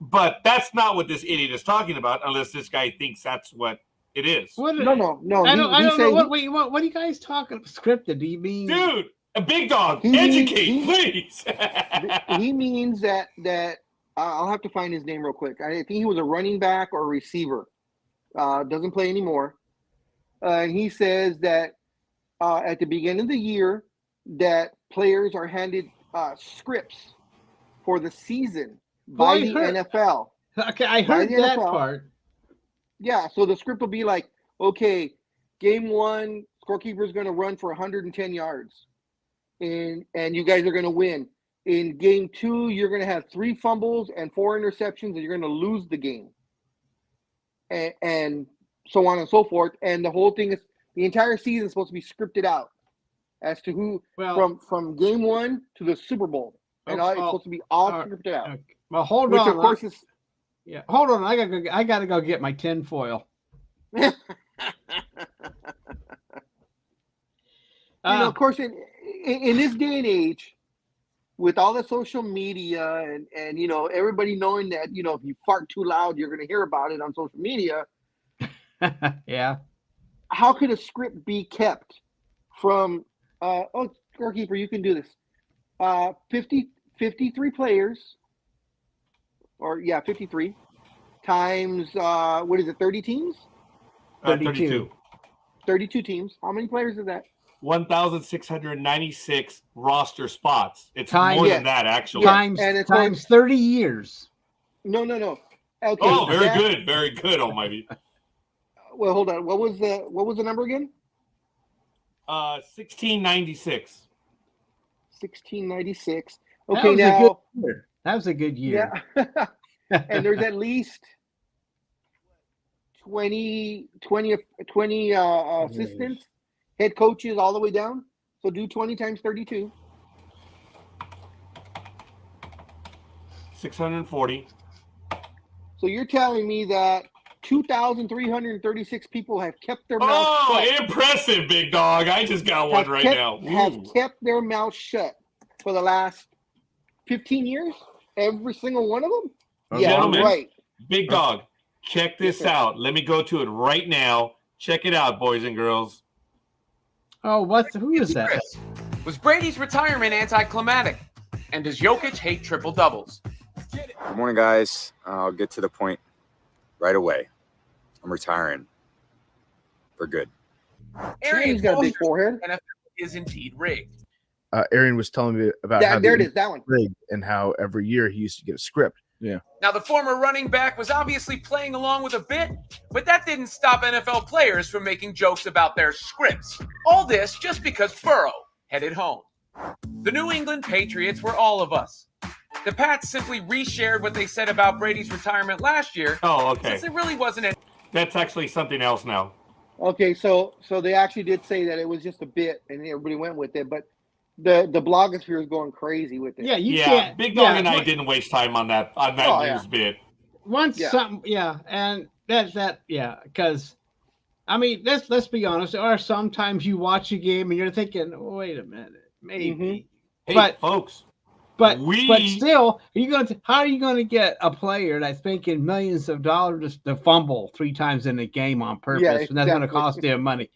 But that's not what this idiot is talking about, unless this guy thinks that's what it is. No. I don't know. What are you guys talking about? Scripted? Do you mean, dude? A Big Dog, educate, please. He means that I'll have to find his name real quick. I think he was a running back or a receiver. Doesn't play anymore. And he says that at the beginning of the year, that players are handed scripts for the season by the NFL. Okay, I heard that part. Yeah, so the script will be like, okay, game 1, scorekeeper is going to run for 110 yards, and you guys are going to win. In game 2, you're going to have 3 fumbles and 4 interceptions, and you're going to lose the game, and so on and so forth. And the whole thing is, the entire season is supposed to be scripted out as to who from game 1 to the Super Bowl, and it's supposed to be all scripted out. Okay. Well, hold on. Of course is. Yeah, hold on. I gotta go get my tinfoil. Of course, in this day and age, with all the social media and everybody knowing that if you fart too loud, you're going to hear about it on social media. Yeah. How could a script be kept from? Scorekeeper, you can do this. 53 players. 53 times, 30 teams? 32. 32 teams. How many players is that? 1,696 roster spots. It's more than that, actually. Times 30 years. No. Okay. Oh, very good, Almighty. Well, hold on. What was the number again? 1696. 1696. Okay, that was a good year. Yeah. And there's at least 20 assistants, head coaches all the way down. So do 20 times 32. 640. So you're telling me that 2,336 people have kept their mouth shut. Oh, impressive, Big Dog. I just got one right now. Have kept their mouth shut for the last 15 years? Every single one of them? Yeah, gentlemen, right. Big Dog, check this out. Let me go to it right now. Check it out, boys and girls. Oh, who is that? Was Brady's retirement anticlimactic? And does Jokic hate triple doubles? Good morning, guys. I'll get to the point right away. I'm retiring for good. Arian's got a big forehead. NFL is indeed rigged. Arian was telling me about how there it is, that one, rigged, and how every year he used to get a script. Yeah. Now, the former running back was obviously playing along with a bit, but that didn't stop NFL players from making jokes about their scripts. All this just because Burrow headed home. The New England Patriots were all of us. The Pats simply reshared what they said about Brady's retirement last year. Oh, okay. Since it really wasn't it. That's actually something else now. Okay, so they actually did say that it was just a bit, and everybody went with it, but the blogosphere is going crazy with it. Yeah, you can't. Big Dog and I didn't waste time on that news bit. And that because I mean, let's be honest. There are sometimes you watch a game and you're thinking, wait a minute, maybe. Mm-hmm. Hey, folks. But still, how are you going to get a player that's making millions of dollars to fumble 3 times in a game on purpose? Yeah, exactly. And that's going to cost them money.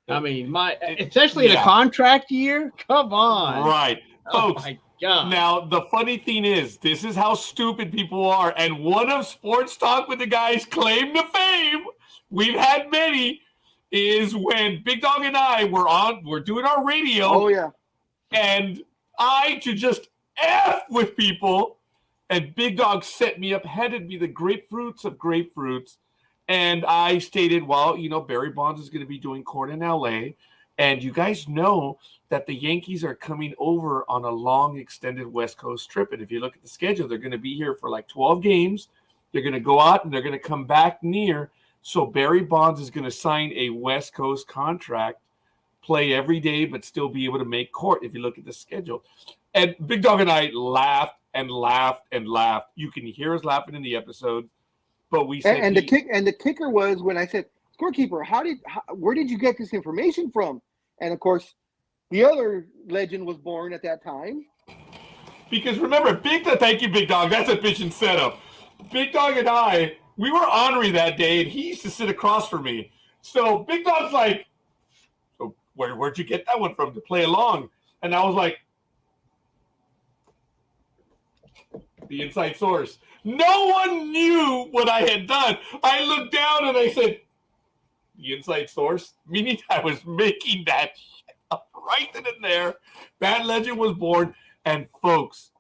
I mean, especially in a contract year. Come on, right? Folks, my God. now the funny thing is, this is how stupid people are. And one of Sports Talk with the Guys' claim to fame, we've had many, is when Big Dog and I we're doing our radio. Oh, yeah. And I, to just F with people, and Big Dog set me up, handed me the grapefruits of grapefruits. And I stated, well, Barry Bonds is going to be doing court in LA. And you guys know that the Yankees are coming over on a long, extended West Coast trip. And if you look at the schedule, they're going to be here for like 12 games. They're going to go out and they're going to come back near. So Barry Bonds is going to sign a West Coast contract, play every day, but still be able to make court if you look at the schedule. And Big Dog and I laughed and laughed and laughed. You can hear us laughing in the episode. But we said, and the kicker was when I said, "Scorekeeper, where did you get this information from?" And of course, the other legend was born at that time. Because remember, thank you, Big Dog. That's a bitchin' setup. Big Dog and I, we were ornery that day, and he used to sit across from me. So Big Dog's like, "So where'd you get that one from to play along?" And I was like, "The inside source." No one knew what I had done. I looked down and I said, "The inside source?" Meaning I was making that shit up right then and there. That legend was born. And folks,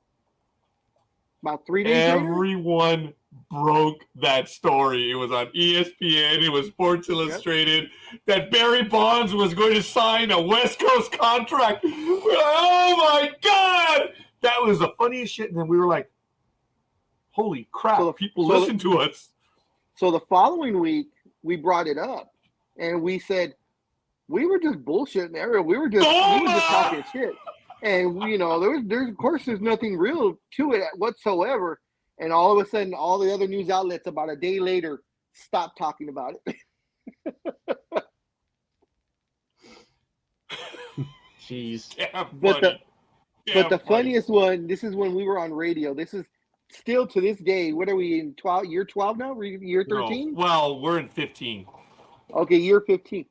about 3 days later, everyone broke that story. It was on ESPN. It was Sports Illustrated. That Barry Bonds was going to sign a West Coast contract. Oh, my God. That was the funniest shit. And then we were like, holy crap, people listen to us. So the following week, we brought it up. And we said, we were just bullshitting there. We were just talking shit. And, there's nothing real to it whatsoever. And all of a sudden, all the other news outlets about a day later stopped talking about it. Jeez. But the funniest one, this is when we were on radio. This is still to this day. What are we in year 12 now? Year 13? No. Well, we're in 15. Okay, year 15.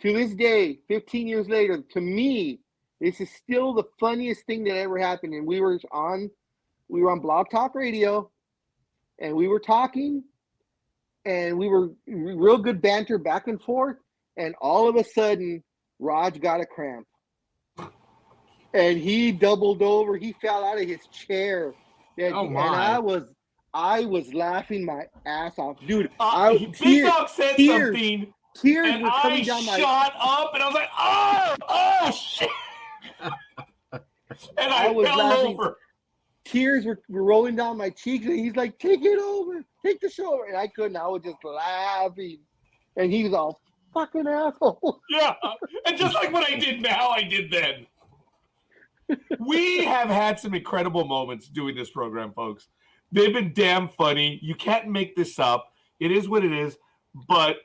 To this day, 15 years later, to me, this is still the funniest thing that ever happened. And we were on Blog Talk Radio, and we were talking, and we were real good banter back and forth. And all of a sudden, Raj got a cramp, and he doubled over. He fell out of his chair. And I was laughing my ass off, dude. Big Dog said something. Tears and were coming down my. Shot up, and I was like, "Oh shit!" And I was fell laughing. over. Tears were rolling down my cheeks, and he's like, "Take it over, take the show over." And I couldn't. I was just laughing, and he was all fucking asshole. Yeah, and just like what I did now, I did then. We have had some incredible moments doing this program, folks. They've been damn funny. You can't make this up. It is what it is. But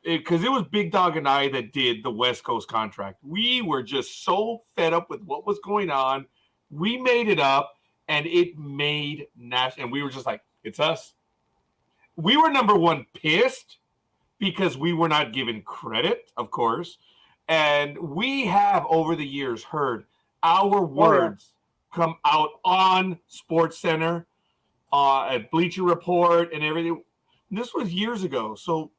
because it was Big Dog and I that did the West Coast contract, we were just so fed up with what was going on. We made it up, and it made national. And we were just like, it's us. We were number one pissed because we were not given credit, of course. And we have over the years heard our words come out on SportsCenter, at Bleacher Report, and everything. This was years ago. So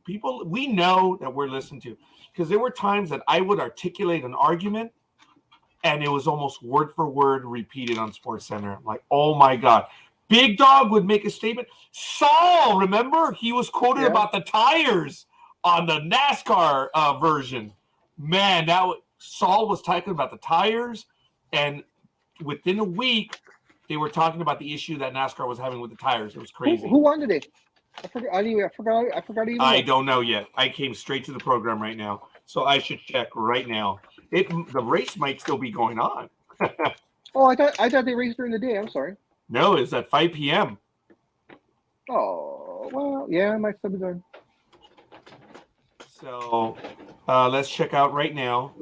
we know that we're listened to, because there were times that I would articulate an argument and it was almost word for word repeated on SportsCenter. I'm like, oh my God. Big Dog would make a statement. Saul, remember? He was quoted about the tires on the NASCAR version. Man, Saul was talking about the tires, and within a week, they were talking about the issue that NASCAR was having with the tires. It was crazy. Who won today? I forgot even. I don't know yet. I came straight to the program right now, so I should check right now. The race might still be going on. Oh, I thought they raced during the day. I'm sorry. No, it's at 5 p.m. Oh, well, yeah, I might still be going. So let's check out right now.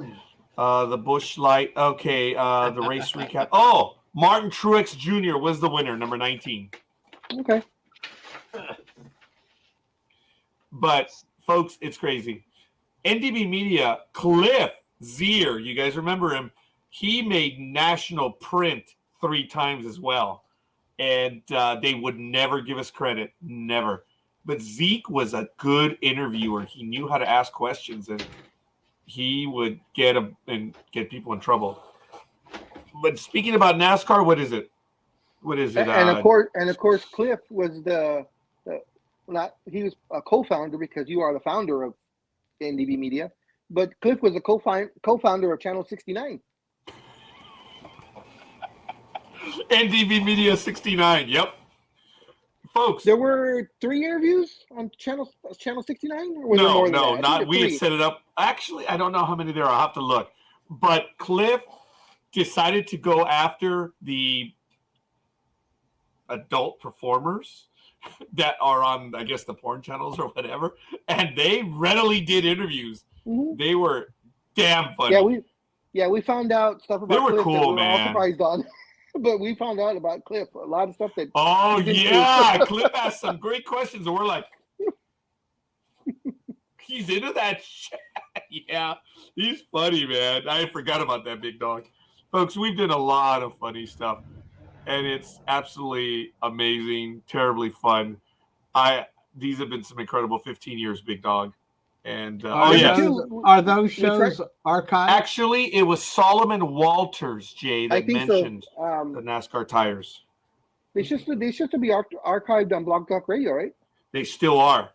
The Busch Light. Okay, the race recap. Oh, Martin Truex Jr. was the winner, number 19. Okay. But, folks, it's crazy. NDB Media, Cliff Zier, you guys remember him. he made national print 3 times as well. And they would never give us credit. Never. But Zeke was a good interviewer. He knew how to ask questions, and he would get people in trouble. But speaking about NASCAR, what is it? What is it? And of course, Cliff was he was a co-founder, because you are the founder of NDB Media, but Cliff was a co-founder of Channel 69. NDB Media 69. Yep. Folks, there were 3 interviews on Channel 69? Or was there more than that? Not we had set it up. Actually, I don't know how many there are. I'll have to look. But Cliff decided to go after the adult performers that are on, I guess, the porn channels or whatever, and they readily did interviews. Mm-hmm. They were damn funny. We found out stuff about they were Cliff cool, that we were man. all surprised on. But we found out about Cliff a lot of stuff that. Oh yeah, Cliff asked some great questions, and we're like, he's into that shit. Yeah, he's funny, man. I forgot about that big dog, folks. We've done a lot of funny stuff, and it's absolutely amazing, terribly fun. These have been some incredible 15 years, big dog. And are those shows archived? Actually, it was Solomon Walters, Jay, that mentioned so. The NASCAR tires. They should be archived on Blog Talk Radio, right? They still are.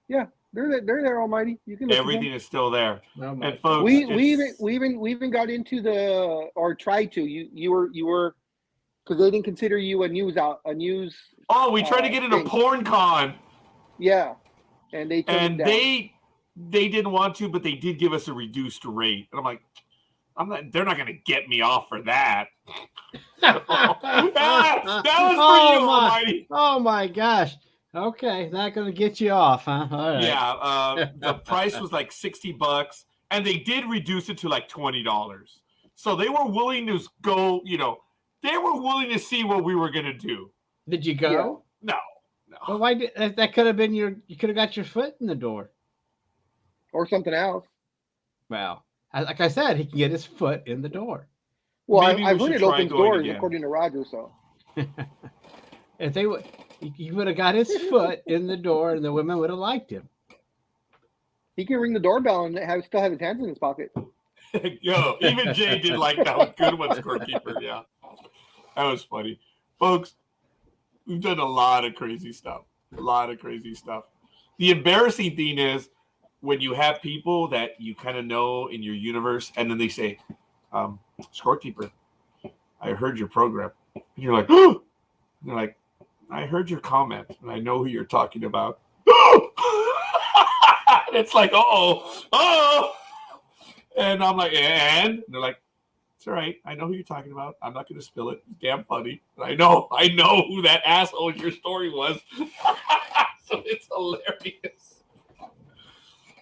Yeah, they're there, Almighty. You can everything is still there. Oh, and folks, we even got into or tried to. You were because they didn't consider you a news. Oh, we tried to get into PornCon. Yeah, and they didn't want to, but they did give us a reduced rate. And I'm like, they're not going to get me off for that. that was for you, Almighty. Oh my gosh. Okay, not going to get you off, huh? All right. Yeah, the price was like $60, and they did reduce it to like $20. So they were willing to go, they were willing to see what we were going to do. Did you go? Yeah. No. Well, why that could have been you could have got your foot in the door. Or something else. Well, like I said, he can get his foot in the door. Well, I've heard it opens doors, according to Roger. So, if he would have got his foot in the door, and the women would have liked him. He can ring the doorbell and still have his hands in his pocket. Yo, even Jay did like that one. Good one, scorekeeper. Yeah, that was funny, folks. We've done a lot of crazy stuff. The embarrassing thing is, when you have people that you kind of know in your universe, and then they say, scorekeeper, I heard your program. And you're like, oh! They're like, I heard your comment, and I know who you're talking about. It's like, oh. And I'm like, and they're like, it's all right. I know who you're talking about. I'm not going to spill it. It's damn funny. And I know who that asshole in your story was. So it's hilarious.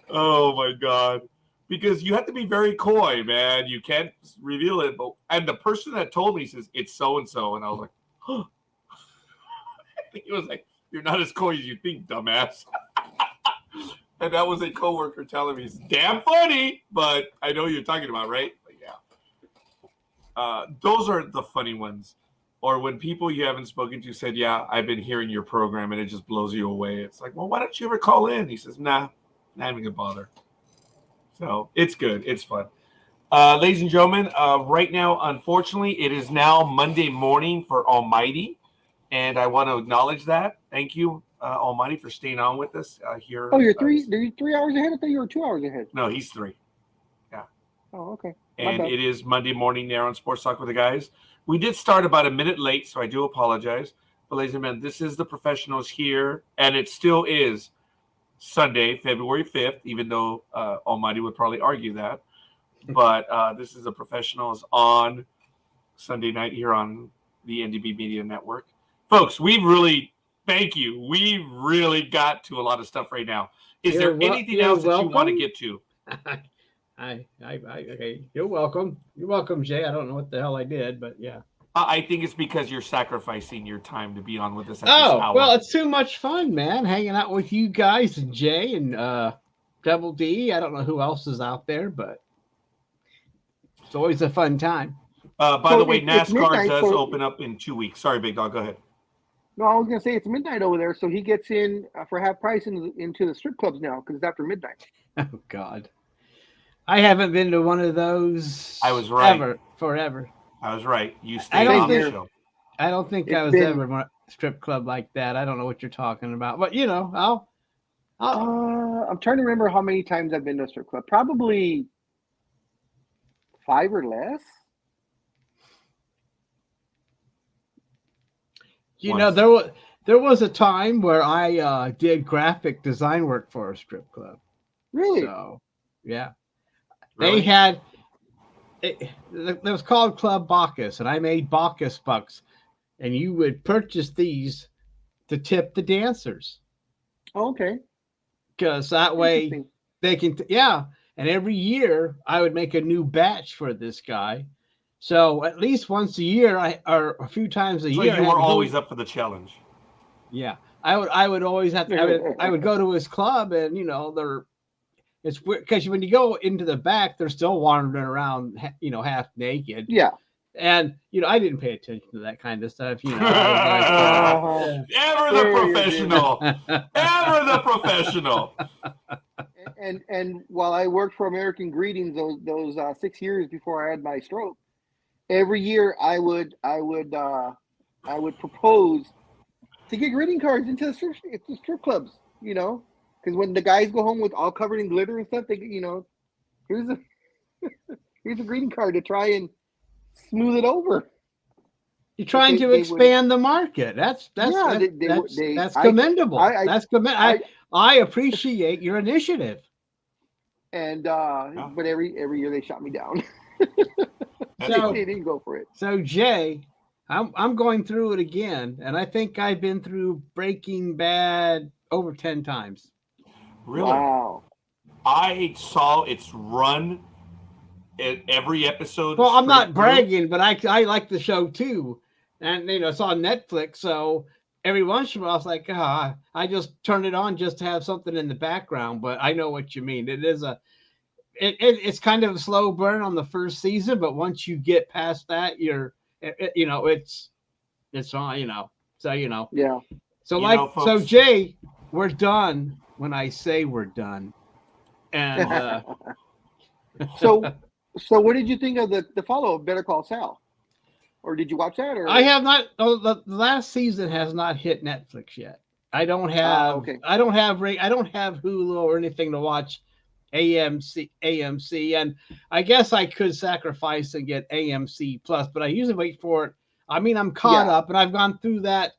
Oh my God. Because you have to be very coy, man. You can't reveal it. And the person that told me says, it's so-and-so. And I was like, huh. He was like, you're not as coy as you think, dumbass. And that was a coworker telling me, it's damn funny, but I know who you're talking about, right? But yeah. Those are the funny ones. Or when people you haven't spoken to said, yeah, I've been hearing your program, and it just blows you away. It's like, well, why don't you ever call in? He says, nah. Not even gonna bother. So it's good. It's fun. Ladies and gentlemen, right now, unfortunately, it is now Monday morning for Almighty. And I want to acknowledge that. Thank you, Almighty, for staying on with us here. Oh, you're 3 hours ahead? I thought you were 2 hours ahead. No, he's 3. Yeah. Oh, okay. And it is Monday morning there on Sports Talk with the Guys. We did start about a minute late, so I do apologize. But ladies and gentlemen, this is the professionals here, and it still is Sunday, February 5th, even though Almighty would probably argue that. But this is the professionals on Sunday night here on the NDB Media Network. Folks, thank you. We really got to a lot of stuff right now. Is there anything else that you want to get to? Okay. You're welcome. You're welcome, Jay. I don't know what the hell I did, but yeah. I think it's because you're sacrificing your time to be on with us at this hour. Well, it's too much fun, man, hanging out with you guys and Jay and Double D. I don't know who else is out there, but It's always a fun time. By So the way, it's NASCAR midnight, does so- open up in 2 weeks. Sorry, Big Dog. Go ahead. No, I was gonna say it's midnight over there, so he gets in for half price into the strip clubs now because it's after midnight. Oh God, I haven't been to one of those. I was right. Forever. I was right. You I stayed don't on the think- show. I don't think I It's was been- ever in a strip club like that. I don't know what you're talking about, but you know, I'll I'm trying to remember how many times I've been to a strip club. Probably 5 or less. you know, Once. there was a time where I did graphic design work for a strip club. Really? So, yeah, Really? they had it was called Club Bacchus, and I made Bacchus bucks, and you would purchase these to tip the dancers Oh, okay. because that way Interesting. they can and every year I would make a new batch for this guy. So at least once a year, or a few times a So year, you I had were to go- always up for the challenge. Yeah, I would always have to, I would go to his club, and you know it's weird because when you go into the back, they're still wandering around, you know, half naked, Yeah. and you know I didn't pay attention to that kind of stuff. You know, I was like, Ever the There you professional. Ever the professional. And while I worked for American Greetings those 6 years before I had my stroke, every year I would propose to get greeting cards into the strip clubs. You know, because when the guys go home with all covered in glitter and stuff, they here's a here's a greeting card to try and smooth it over. You're trying They- to they would- expand the market. That's Yeah, that's commendable. I- I appreciate your initiative. And but every year they shot me down. That's So- They didn't go for it. So Jay, I'm going through it again, and I think I've been through Breaking Bad over 10 times. Really? Wow. I saw its run at every episode. Well, I'm straight not through. bragging, but I like the show too, and you know it's on Netflix. So every once in a while, I was like, I just turn it on just to have something in the background. But I know what you mean. It is it's kind of a slow burn on the first season, but once you get past that, you know it's on. You know, so you know. Yeah. So You know, so folks- Jay, we're done when I say we're done, and. So what did you think of the follow-up Better Call Saul? Or did you watch that? Or I have not. Oh, the last season has not hit Netflix yet. I don't have. okay. I don't have Hulu or anything to watch. AMC, and I guess I could sacrifice and get AMC Plus, but I usually wait for it. I mean, I'm caught Yeah. up, and I've gone through that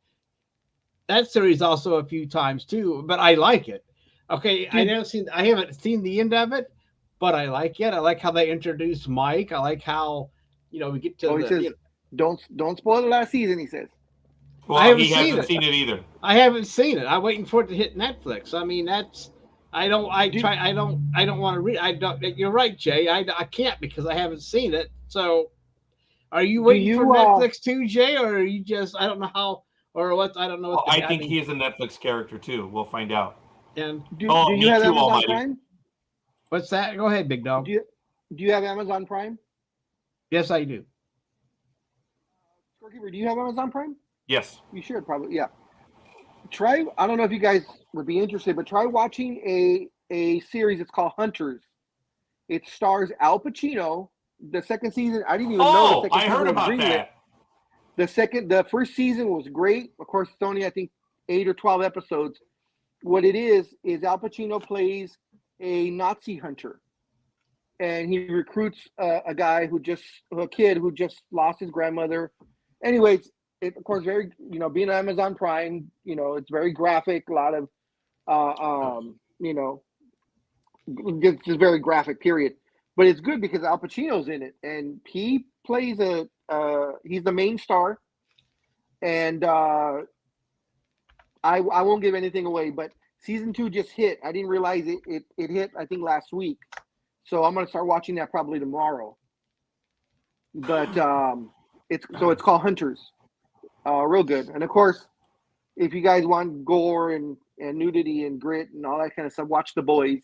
series also a few times too. But I like it. Okay, I haven't seen the end of it, but I like it. I like how they introduce Mike. I like how we get to he the. says, don't spoil the last season, he says. Well, I haven't he seen hasn't it. seen it either. I haven't seen it. I'm waiting for it to hit Netflix. I mean, I don't want to read. I don't. You're right, Jay. I can't because I haven't seen it. So, are you waiting for Netflix too, Jay, or are you just? I don't know how or what. I don't know. Well, I think he is a Netflix character too. We'll find out. And Do me you have too, Amazon Almighty. Prime? what's that? Go ahead, big dog. Do you have Amazon Prime? Yes, I do. Scorekeeper, do you have Amazon Prime? Yes. You should probably, yeah. I don't know if you guys would be interested, but try watching a series. It's called Hunters. It stars Al Pacino. The second season, I didn't even know the second I season heard was about greenlit. that. The first season was great. Of course, it's only, I think, 8 or 12 episodes. What it is Al Pacino plays a Nazi hunter. And he recruits a kid who just lost his grandmother. Anyways, it, of course, very, being on Amazon Prime, it's very graphic, a lot of, just very graphic, period. But it's good because Al Pacino's in it, and he plays he's the main star. And I won't give anything away, but season 2 just hit. I didn't realize it hit, I think, last week. So I'm gonna start watching that probably tomorrow. But it's called Hunters. Real good. And of course, if you guys want gore and nudity and grit and all that kind of stuff, watch The Boys.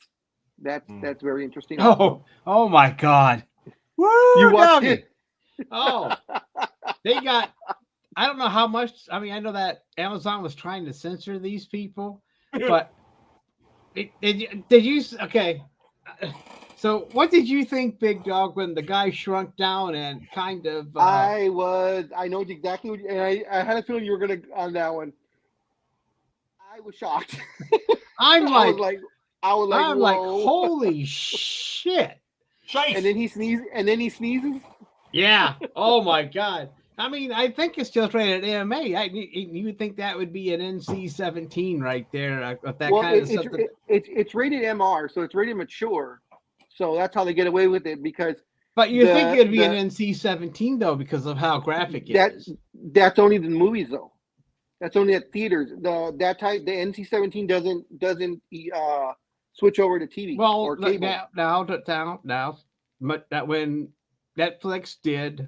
That's very interesting. Oh my God. Woo, You watched doggy. it? Oh, they got. I don't know how much. I mean, I know that Amazon was trying to censor these people, but did you? Okay. So, what did you think, Big Dog, when the guy shrunk down and kind of? I know exactly what, and I had a feeling you were gonna on that one. I was shocked. I'm like, I'm like, holy shit! Shice. And then he sneezes. Yeah. Oh my god. I mean, I think it's just rated AMA. You would think that would be an NC-17 right there. With that kind of stuff. It's rated MR, so it's rated mature. So that's how they get away with it because. But you think it'd be an NC-17 though because of how graphic it is. That's only the movies though. That's only at theaters. The NC-17 doesn't switch over to TV or cable. Now, but that when Netflix did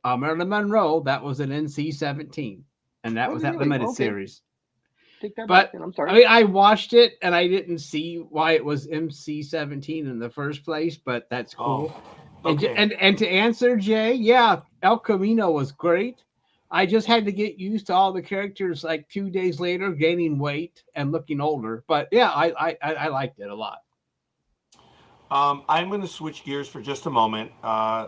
Marilyn Monroe, that was an NC-17, and that was that limited series. Take that but back, I'm sorry. I mean, I watched it and I didn't see why it was MC-17 in the first place, but that's cool. Okay. And to answer Jay, yeah, El Camino was great. I just had to get used to all the characters like 2 days later gaining weight and looking older. But yeah, I liked it a lot. I'm going to switch gears for just a moment.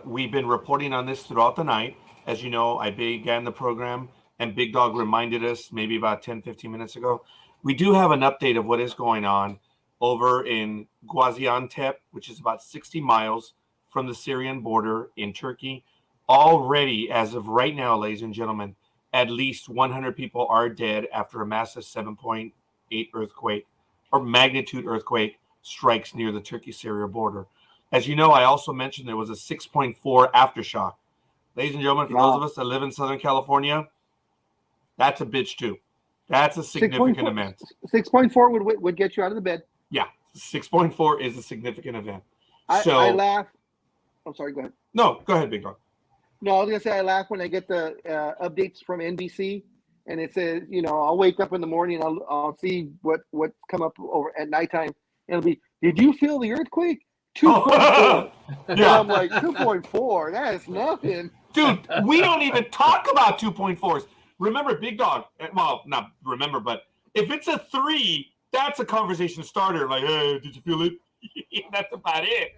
We've been reporting on this throughout the night. As you know, I began the program and Big Dog reminded us maybe about 10, 15 minutes ago. We do have an update of what is going on over in Gaziantep, which is about 60 miles from the Syrian border in Turkey. Already, as of right now, ladies and gentlemen, at least 100 people are dead after a massive 7.8 earthquake or magnitude earthquake strikes near the Turkey-Syria border. As you know, I also mentioned there was a 6.4 aftershock. Ladies and gentlemen, for those of us that live in Southern California, that's a bitch too. That's a significant event. 6.4 would get you out of the bed. Yeah, 6.4 is a significant event. I laugh. I'm sorry, go ahead. No, go ahead, Big Dog. No, I was going to say I laugh when I get the updates from NBC and it says, I'll wake up in the morning and I'll see what's come up over at nighttime. And it'll be, did you feel the earthquake? 2.4. And I'm like, 2.4? That's nothing. Dude, we don't even talk about 2.4s. Remember, Big Dog, well, not remember, but if it's a 3, that's a conversation starter. Like, hey, did you feel it? That's about it.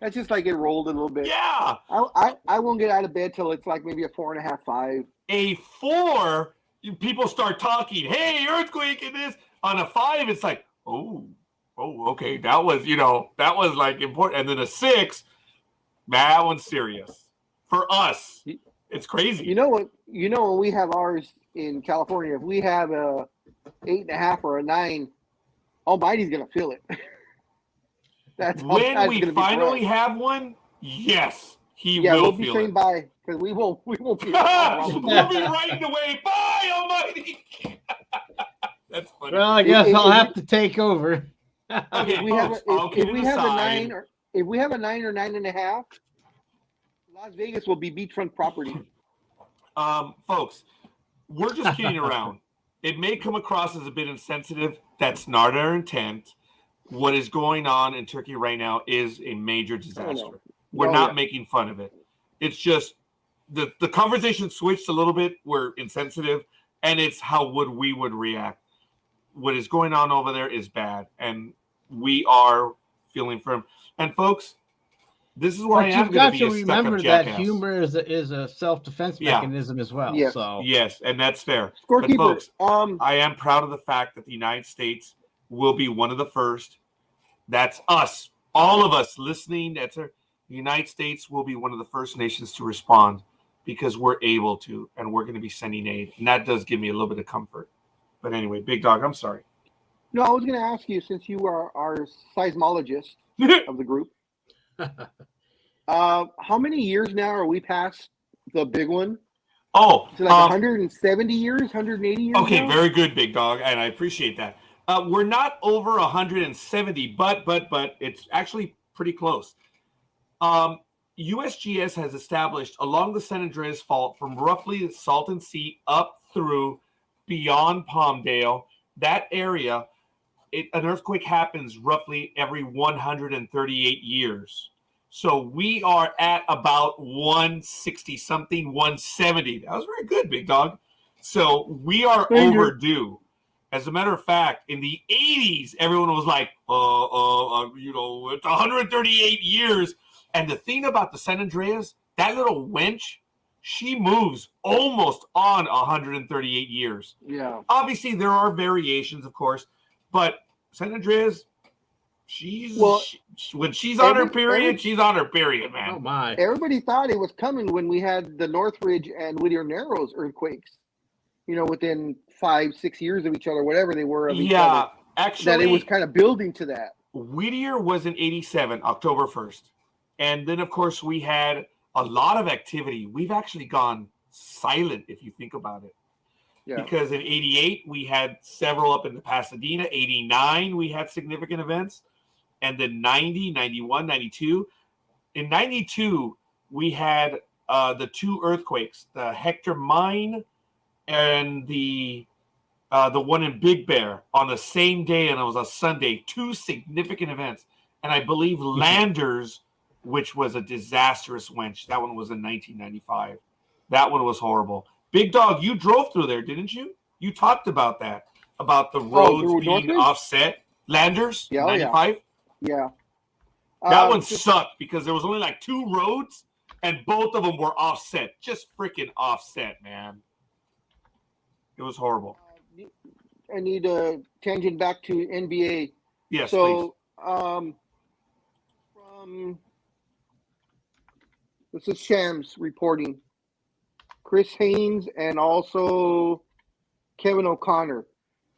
That's just like it rolled a little bit. Yeah. I won't get out of bed till it's like maybe a 4.5, 5. A 4, people start talking, hey, earthquake and this. On a 5, it's like, oh, okay. That was like important. And then a 6, that one's serious. For us, it's crazy. You know what? When we have ours in California, if we have a 8.5 or a 9, Almighty's gonna feel it. That's when we finally have one. Yes, he will we'll be feel saying it. Bye because we won't be. We'll be writing away. Bye, Almighty. That's funny. Well, I guess I'll have to take over. Okay, if we have a 9 or 9.5, Las Vegas will be beachfront property. Folks, we're just kidding around. It may come across as a bit insensitive. That's not our intent. What is going on in Turkey right now is a major disaster. We're not making fun of it. It's just the conversation switched a little bit. We're insensitive, and it's how we would react. What is going on over there is bad, and we are feeling for him. And folks, this is why I am going to be a remember that humor is a self-defense mechanism as well. Yes. So yes, and that's fair. Scorekeeper, but folks, I am proud of the fact that the United States will be one of the first. That's us, all of us listening. The United States will be one of the first nations to respond because we're able to, and we're going to be sending aid, and that does give me a little bit of comfort. But anyway, Big Dog, I'm sorry. No, I was going to ask you, since you are our seismologist of the group, how many years now are we past the big one? Oh, is it like 170 years, 180 years? Okay, now? Very good, Big Dog, and I appreciate that. We're not over 170, but it's actually pretty close. USGS has established along the San Andreas Fault from roughly the Salton Sea up through beyond Palmdale, that area, an earthquake happens roughly every 138 years. So we are at about 160 something, 170. That was very good, big dog. So we are overdue. As a matter of fact, in the 80s, everyone was like, it's 138 years. And the thing about the San Andreas, that little wench, she moves almost on 138 years. Yeah. Obviously, there are variations, of course, but San Andreas, when she's on her period, she's on her period, man. Oh my! Everybody thought it was coming when we had the Northridge and Whittier Narrows earthquakes. Within 5-6 years of each other, whatever they were of each other. Actually, that it was kind of building to that. Whittier was in 87, October 1st. And then, of course, we had a lot of activity. We've actually gone silent, if you think about it. Yeah. Because in 88, we had several up in the Pasadena. 89, we had significant events. And then 90, 91, 92. In 92, we had the two earthquakes, the Hector Mine and the one in Big Bear on the same day, and it was a Sunday. Two significant events. And I believe Landers, which was a disastrous winch. That one was in 1995. That one was horrible. Big Dog, you drove through there, didn't you? You talked about that, about the roads being offset. Landers, 95? Yeah. That one sucked because there was only like two roads, and both of them were offset. Just freaking offset, man. It was horrible. I need a tangent back to NBA. Yes, please. This is Shams reporting. Chris Haynes and also Kevin O'Connor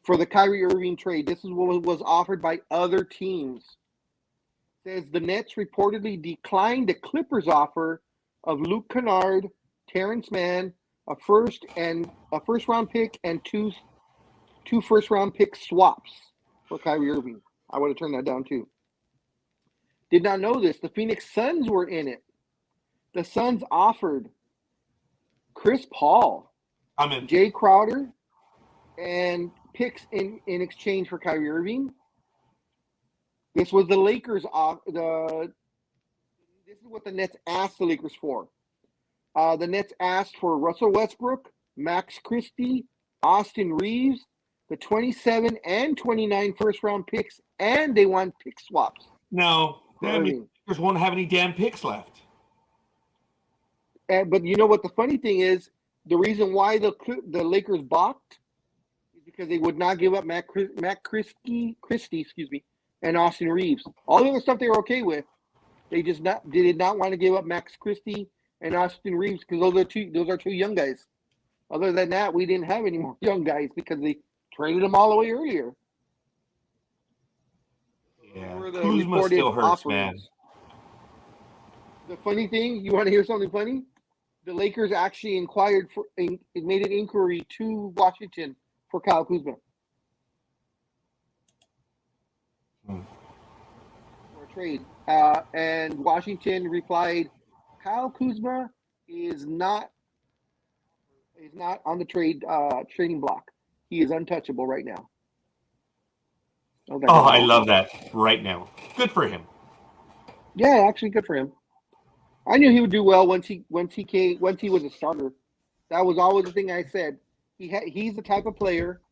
for the Kyrie Irving trade. This is what was offered by other teams. It says the Nets reportedly declined the Clippers' offer of Luke Kennard, Terrence Mann, a first round pick, and two first round pick swaps for Kyrie Irving. I would have turned that down too. Did not know this. The Phoenix Suns were in it. The Suns offered Chris Paul, Jay Crowder, and picks in exchange for Kyrie Irving. This was the Lakers. This is what the Nets asked the Lakers for. The Nets asked for Russell Westbrook, Max Christie, Austin Reeves, the 27 and 29 first-round picks, and they want pick swaps. No, the Lakers won't have any damn picks left. But you know what the funny thing is? The reason why the Lakers balked is because they would not give up Max Christie, and Austin Reeves. All the other stuff they were okay with. They did not want to give up Max Christie and Austin Reeves because those are two young guys. Other than that, we didn't have any more young guys because they traded them all away earlier. Yeah, Kuzma still hurts, man. The funny thing, you want to hear something funny? The Lakers actually made an inquiry to Washington for Kyle Kuzma. For a trade. And Washington replied, Kyle Kuzma is not on the trading block. He is untouchable right now. I love that right now. Good for him. Yeah, actually good for him. I knew he would do well once he was a starter. That was always the thing I said. He's the type of player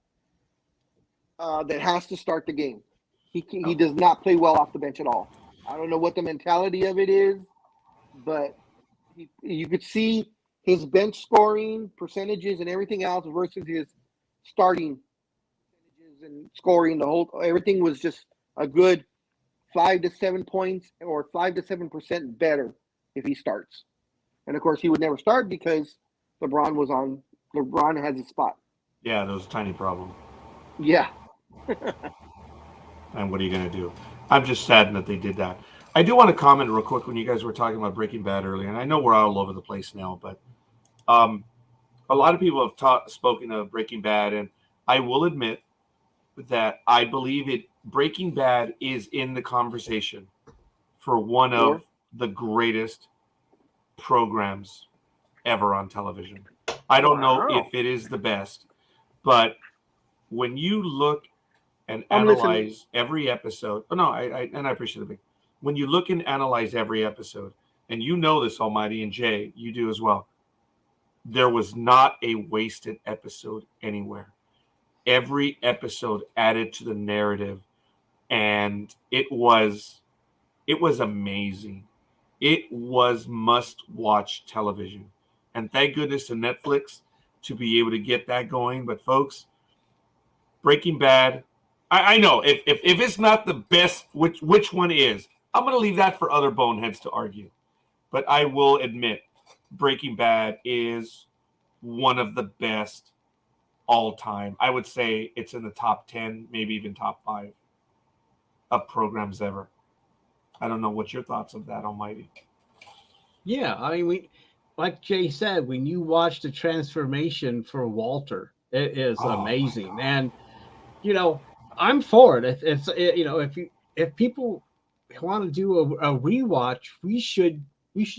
that has to start the game. He does not play well off the bench at all. I don't know what the mentality of it is, but you could see his bench scoring percentages and everything else versus his starting percentages and scoring. Everything was just a good 5 to 7 points or 5 to 7% better if he starts. And of course, he would never start because LeBron has his spot. Yeah, that was a tiny problem. Yeah. And what are you going to do? I'm just saddened that they did that. I do want to comment real quick when you guys were talking about Breaking Bad earlier, and I know we're all over the place now, but a lot of people have spoken of Breaking Bad, and I will admit that I believe Breaking Bad is in the conversation for one of the greatest programs ever on television. I don't know if it is the best, but when you look and analyze every episode, I appreciate it. when you look and analyze every episode, and you know this, Almighty, and Jay, you do as well, there was not a wasted episode anywhere. Every episode added to the narrative, and it was amazing. It was must-watch television. And thank goodness to Netflix to be able to get that going. But folks, Breaking Bad, I know if it's not the best, which one is? I'm going to leave that for other boneheads to argue. But I will admit, Breaking Bad is one of the best all time. I would say it's in the top 10, maybe even top 5 of programs ever. I don't know what your thoughts of that, Almighty. Yeah, I mean, like Jay said, when you watch the transformation for Walter, it is amazing. And I'm for it. If people want to do a rewatch, we should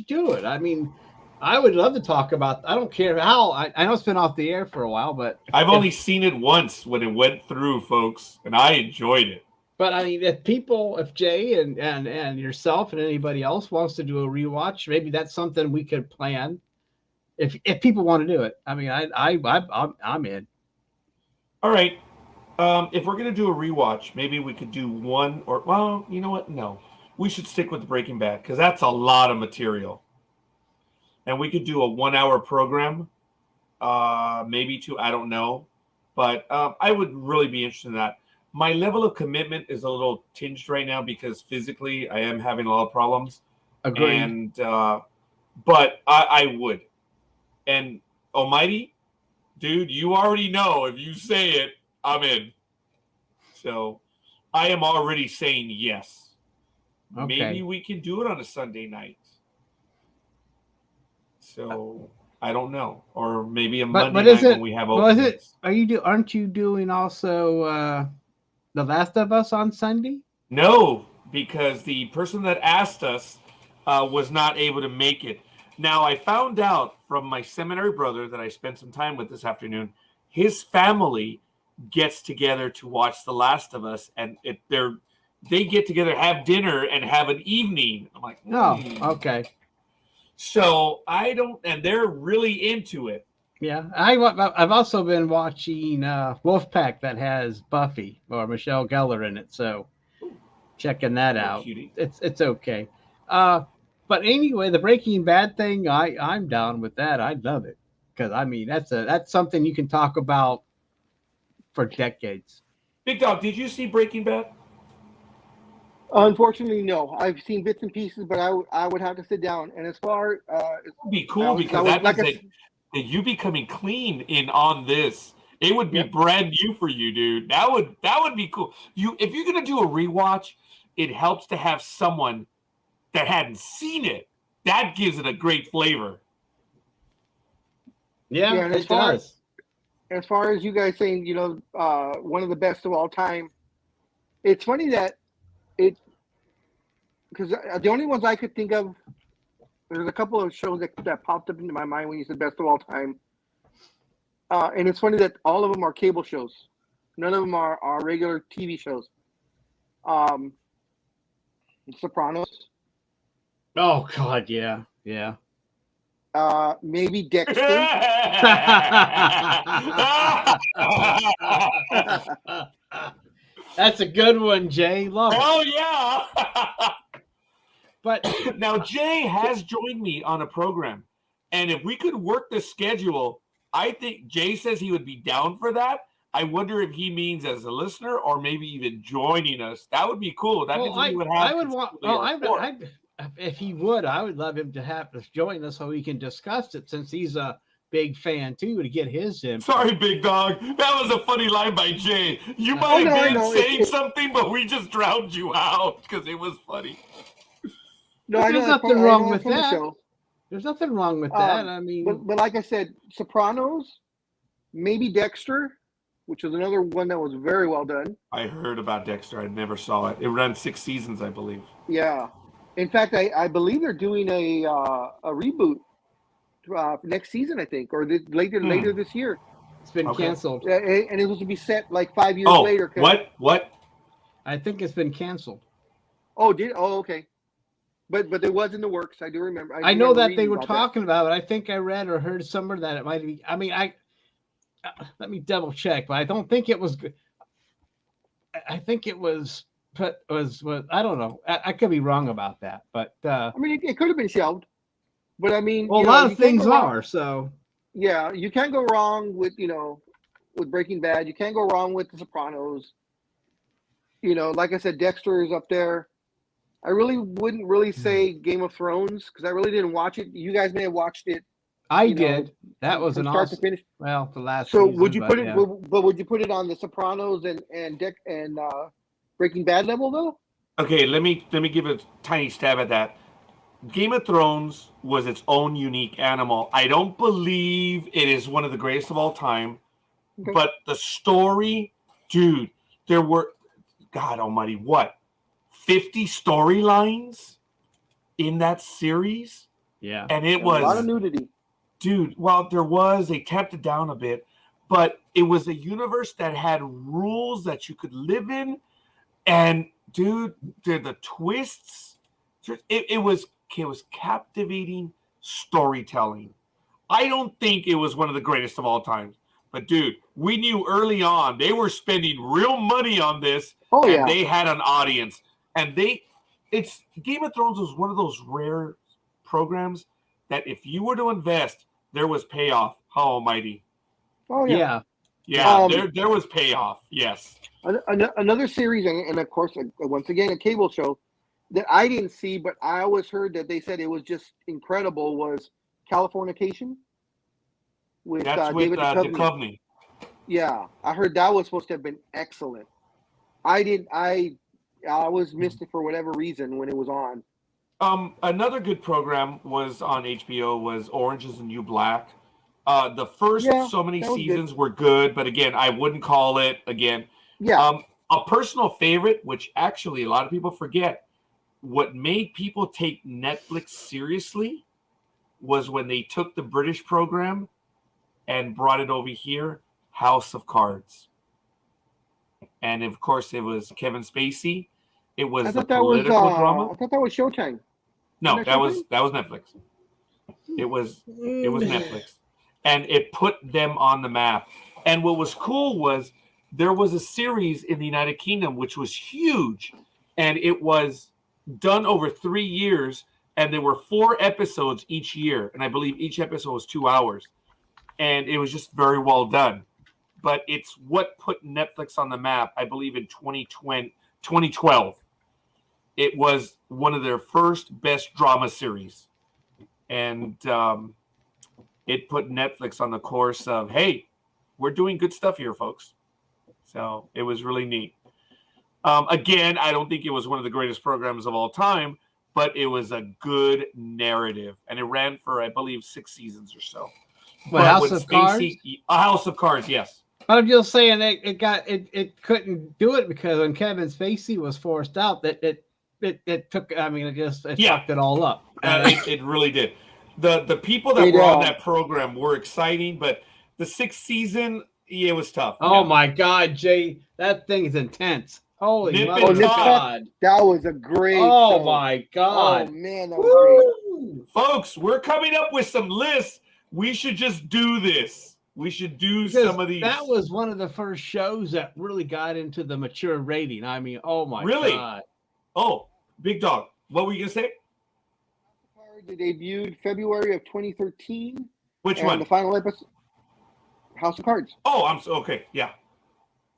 do it. I mean, I would love to talk about. I don't care how. I know it's been off the air for a while, but I've only seen it once when it went through, folks, and I enjoyed it. But I mean, if Jay and yourself and anybody else wants to do a rewatch, maybe that's something we could plan. If people want to do it, I mean, I'm in. All right. If we're gonna do a rewatch, maybe we could do one or you know what? No, we should stick with Breaking Bad because that's a lot of material, and we could do a 1-hour program, maybe 2. I don't know, but I would really be interested in that. My level of commitment is a little tinged right now because physically I am having a lot of problems. Agreed. And but I would. And Almighty, dude, you already know if you say it, I'm in. So I am already saying yes. Okay. Maybe we can do it on a Sunday night. So I don't know, or maybe a Monday night when we have openings. Aren't you doing also The Last of Us on Sunday? No, because the person that asked us was not able to make it. Now, I found out from my seminary brother that I spent some time with this afternoon, his family gets together to watch The Last of Us, and they get together, have dinner, and have an evening. I'm like, Oh, okay. So I don't, and they're really into it. Yeah, I've also been watching Wolfpack that has Buffy or Michelle Gellar in it, so checking that out. Cutie. It's okay. But anyway, the Breaking Bad thing, I'm down with that. I love it because I mean that's something you can talk about for decades. Big Dog, did you see Breaking Bad? Unfortunately, no. I've seen bits and pieces, but I would have to sit down. And as far it would be cool because that means that you becoming clean in on this. It would be brand new for you, dude. That would be cool. If you're gonna do a rewatch, it helps to have someone that hadn't seen it. That gives it a great flavor. Yeah, and it does. As far as you guys saying, one of the best of all time, it's funny that because the only ones I could think of, there's a couple of shows that popped up into my mind when you said best of all time. And it's funny that all of them are cable shows. None of them are regular TV shows. Sopranos. Oh, God, yeah. Maybe Dexter. That's a good one, Jay. Love it. Oh, yeah. But now Jay has joined me on a program. And if we could work the schedule, I think Jay says he would be down for that. I wonder if he means as a listener or maybe even joining us. That would be cool. That means we would have. If he would, I would love him to have us join us so we can discuss it since he's a big fan too to get his input. Sorry, Big Dog. That was a funny line by Jay. You might have been saying something, but we just drowned you out because it was funny. No, there's nothing wrong with that. There's nothing wrong with that. I mean, but like I said, Sopranos, maybe Dexter, which is another one that was very well done. I heard about Dexter. I never saw it. It ran 6 seasons, I believe. Yeah. In fact, I believe they're doing a reboot next season, I think, or later this year. It's been canceled. And it was to be set like 5 years later. What? I think it's been canceled. Oh, okay. But there was in the works. I do remember. I know remember that they reading were about talking about it. I think I read or heard somewhere that it might be. I mean, let me double check, but I don't think it was good. I think it was I don't know. I could be wrong about that, but I mean, it could have been shelved. But I mean, well, a you know, lot you of can't things go wrong- are. So Yeah, you can't go wrong with with Breaking Bad. You can't go wrong with The Sopranos. You know, like I said, Dexter is up there. I really wouldn't really say Game of Thrones because I really didn't watch it. You guys may have watched it. I did. That was from an start to awesome. finish. Well, the last. So season, would you put it? yeah. But would you put it on The Sopranos and Breaking Bad level though? Okay, let me give a tiny stab at that. Game of Thrones was its own unique animal. I don't believe it is one of the greatest of all time, Okay. but the story, dude, there were, God Almighty, what, 50 storylines in that series, Yeah. and it A lot of was, nudity. dude. Well, there was. They tapped it down a bit, but it was a universe that had rules that you could live in, and dude, the twists. It was captivating storytelling. I don't think it was one of the greatest of all time, but dude, we knew early on they were spending real money on this, Oh and yeah. they had an audience. And it's Game of Thrones was one of those rare programs that if you were to invest, there was payoff. How almighty! Oh yeah. Yeah. There was payoff. Yes. Another series, and of course, once again, a cable show that I didn't see, but I always heard that they said it was just incredible. Was Californication with That's with David Duchovny. Duchovny. Yeah, I heard that was supposed to have been excellent. I always missed it for whatever reason when it was on. Another good program was on HBO was Orange is the New Black. The first so many that was seasons were good, but again, I wouldn't call it again. Yeah. A personal favorite, which actually a lot of people forget, what made people take Netflix seriously was when they took the British program and brought it over here, House of Cards. And of course, it was Kevin Spacey. It was the political drama. I thought that was Showtime. No, that was Netflix. It was Netflix, and it put them on the map. And what was cool was there was a series in the United Kingdom which was huge, and it was done over 3 years, and there were 4 episodes each year, and I believe each episode was 2 hours, and it was just very well done. But it's what put Netflix on the map, I believe, in 2012. It was one of their first best drama series. And it put Netflix on the course of, hey, we're doing good stuff here, folks. So it was really neat. Again, I don't think it was one of the greatest programs of all time, but it was a good narrative. And it ran for, I believe, 6 seasons or so. What, House of Cards? A House of Cards, yes. I'm just saying it couldn't do it because when Kevin Spacey was forced out, that it took. I mean, it fucked it all up. It really did. The people that were on that program were exciting, but the 6th season, it was tough. Oh my God, Jay, that thing is intense. Holy God, that was a great. Oh show. My God, oh man, that was great. Folks, we're coming up with some lists. We should just do this. We should do some of these. That was one of the first shows that really got into the mature rating. I mean, oh my God. Oh, Big Dog. What were you going to say? It debuted February of 2013. Which one? The final episode, House of Cards. Oh, okay. Yeah.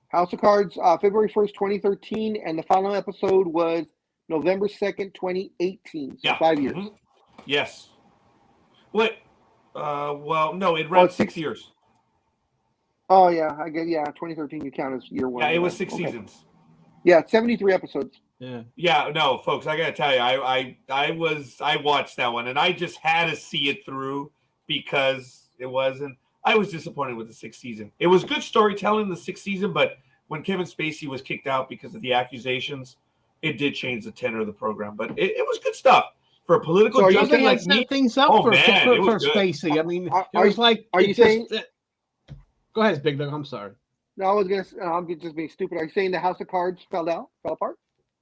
House of Cards, February 1st, 2013. And the final episode was November 2nd, 2018. So 5 years. Mm-hmm. Yes. What? Well, no, it ran 6 years. Oh, yeah. I get, 2013 you count as year 1. Yeah, it was 6 seasons. Yeah, 73 episodes. Yeah, no, folks, I gotta tell you, I watched that one, and I just had to see it through because it wasn't. I was disappointed with the 6th season. It was good storytelling in the 6th season, but when Kevin Spacey was kicked out because of the accusations, it did change the tenor of the program. But it was good stuff for a political junkie like me. Things up for Spacey. I mean, it was like. Are you saying? Go ahead, Big Dog. I'm sorry. No, I was gonna. I'm just being stupid. Are you saying the House of Cards fell apart?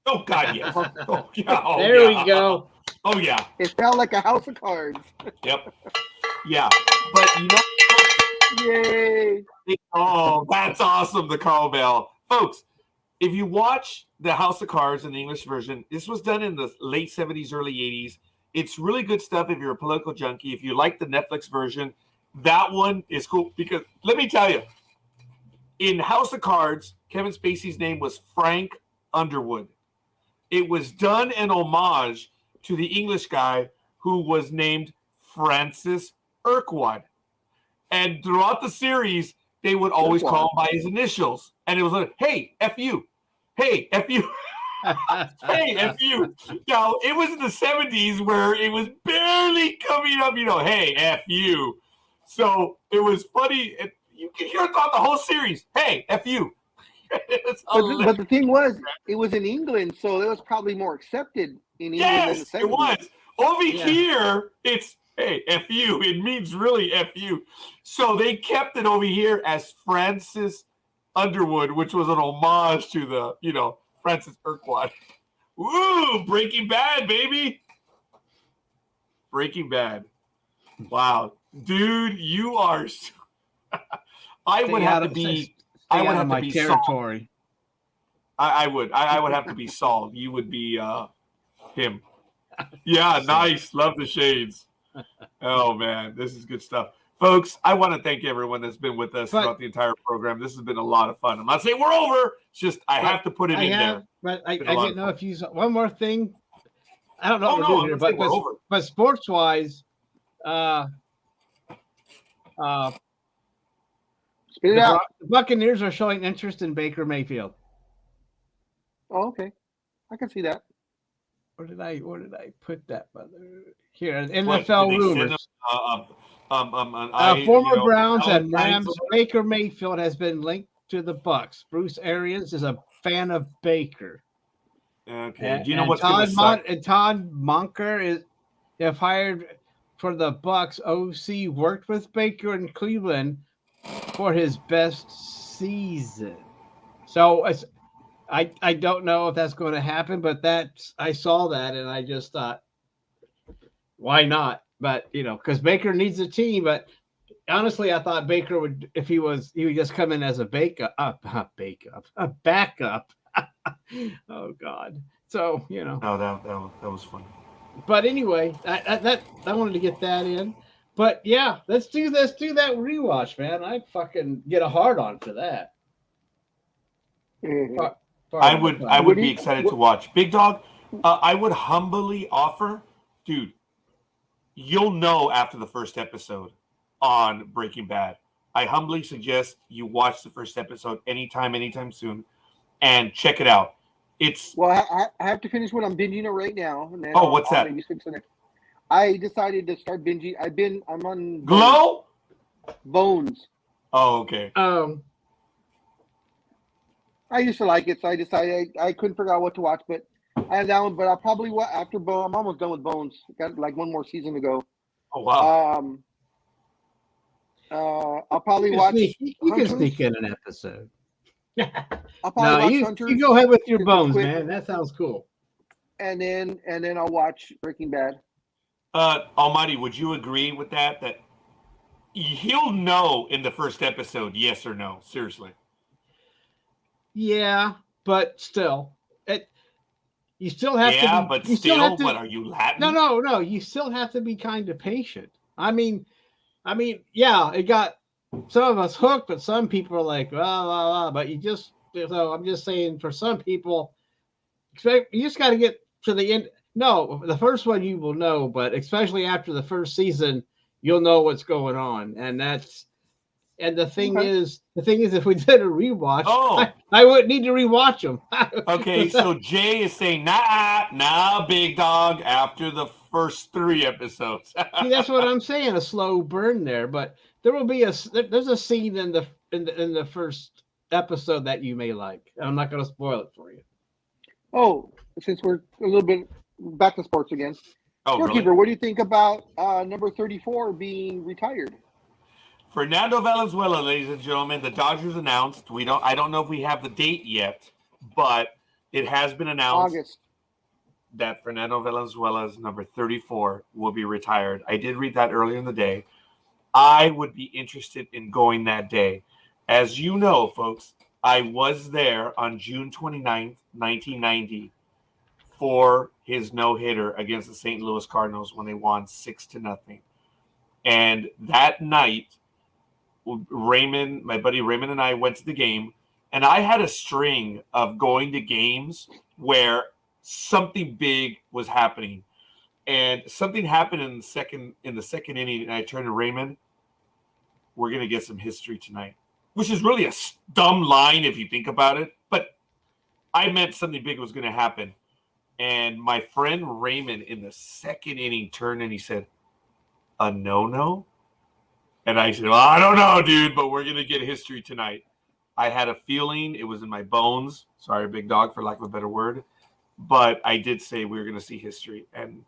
Oh God, yes. Oh yeah. Oh, There yeah. we go. Oh yeah. It felt like a house of cards. Yep. Yeah. But you know. Yay! Oh, that's awesome, the Carl Bell. Folks, if you watch the House of Cards in the English version, this was done in the late 70s, early 80s. It's really good stuff if you're a political junkie. If you like the Netflix version, that one is cool because let me tell you, in House of Cards, Kevin Spacey's name was Frank Underwood. It was done in homage to the English guy who was named Francis Urquhart. And throughout the series, they would always call him by his initials. And it was like, hey, F you. Hey, F you. Hey, F you. Now, it was in the 70s where it was barely coming up, hey, F you. So it was funny. You can hear it throughout the whole series. Hey, F you. But the thing was, it was in England, so it was probably more accepted in England than the 70s. It was. Over here, it's, hey, F you. It means really F you. So they kept it over here as Francis Underwood, which was an homage to the, Francis Urquhart. Woo! Breaking Bad, baby. Breaking Bad. Wow. Dude, you are... I would have to be... I would have to be territory. I would have to be Saul. You would be him. Yeah, nice. Love the shades. Oh man, this is good stuff, folks. I want to thank everyone that's been with us throughout the entire program. This has been a lot of fun. I'm not saying we're over. It's just I have to put it in there. But I didn't know if you saw one more thing. I don't know what we're doing here, but sports wise, Spit it out. The Buccaneers are showing interest in Baker Mayfield. Oh, okay. I can see that. Where did I put that, brother? Here, NFL rumors. Former Browns and Rams Baker Mayfield has been linked to the Bucs. Bruce Arians is a fan of Baker. Okay. Do you know what's Todd Monker is if hired for the Bucs. OC worked with Baker in Cleveland for his best season. So I don't know if that's going to happen, but I saw that and I just thought, why not? But because Baker needs a team. But honestly, I thought Baker would, if he would just come in as a backup. Oh God. So No, that was funny. But anyway, I wanted to get that in. But yeah, let's do that rewatch, man. I fucking get a hard on for that. I would be excited to watch. Big Dog, I would humbly offer, dude, you'll know after the first episode on Breaking Bad. I humbly suggest you watch the first episode anytime soon and check it out. I have to finish what I'm binging it right now. And then what's that? I decided to start binging. I'm on Glow? Bones. Oh, okay. I used to like it, so I decided I couldn't figure out what to watch, but I have that one. But I'll probably after Bones. I'm almost done with Bones. Got like one more season to go. Oh wow. I'll probably watch. You can sneak in an episode. I'll probably watch Hunters. You go ahead with your Bones, man. That sounds cool. And then I'll watch Breaking Bad. Almighty, would you agree with that? That he'll know in the first episode, yes or no? Seriously. Yeah, but still, you still have to. Yeah, but still, what are you Latin? No. You still have to be kind of patient. I mean, yeah, it got some of us hooked, but some people are like, but you just. So I'm just saying, for some people, you just got to get to the end. No, the first one you will know, but especially after the first season, you'll know what's going on, and the thing is, if we did a rewatch, I wouldn't need to rewatch them. Okay, so Jay is saying, nah, Big Dog, after the first 3 episodes. See, that's what I'm saying, a slow burn there, but there will be there's a scene in the first episode that you may like. I'm not going to spoil it for you. Oh, since we're a little bit back to sports again. Scorekeeper, really? What do you think about number 34 being retired? Fernando Valenzuela, ladies and gentlemen, the Dodgers announced. I don't know if we have the date yet, but It has been announced August. that Fernando Valenzuela's number 34 will be retired. I did read that earlier in the day. I would be interested in going that day. As you know, folks, I was there on June 29th, 1990 for his no-hitter against the St. Louis Cardinals when they won 6-0. And that night, Raymond, my buddy Raymond, and I went to the game, and I had a string of going to games where something big was happening. And something happened in the second inning, and I turned to Raymond, we're going to get some history tonight, which is really a dumb line if you think about it, but I meant something big was going to happen. And my friend Raymond in the second inning turned and he said, a no-no? And I said, well, I don't know, dude, but we're going to get history tonight. I had a feeling, it was in my bones. Sorry, big dog, for lack of a better word. But I did say we were going to see history. And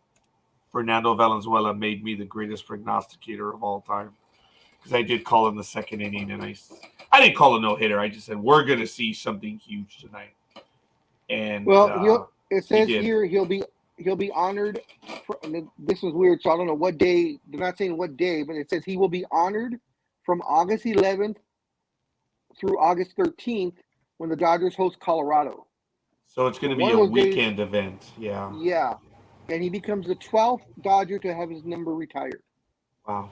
Fernando Valenzuela made me the greatest prognosticator of all time. Because I did call in the second inning, and I didn't call a no-hitter. I just said, we're going to see something huge tonight. And it says here he'll be honored. This was weird, so I don't know what day. They're not saying what day, but it says he will be honored from August 11th through August 13th when the Dodgers host Colorado. So it's going to be a weekend event. Yeah. Yeah. And he becomes the 12th Dodger to have his number retired. Wow.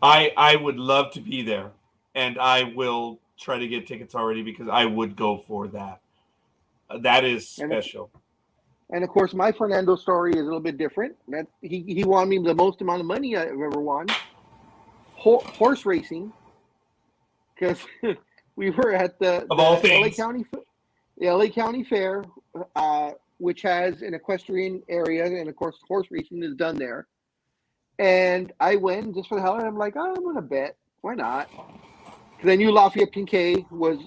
I would love to be there, and I will try to get tickets already because I would go for that. That is special. And of course, my Fernando story is a little bit different. That he won me the most amount of money I've ever won. Horse racing, because we were at the LA County Fair, which has an equestrian area, and of course, horse racing is done there. And I went just for the hell of it. I'm like, oh, I'm gonna bet. Why not? Because I knew Lafayette Piquet was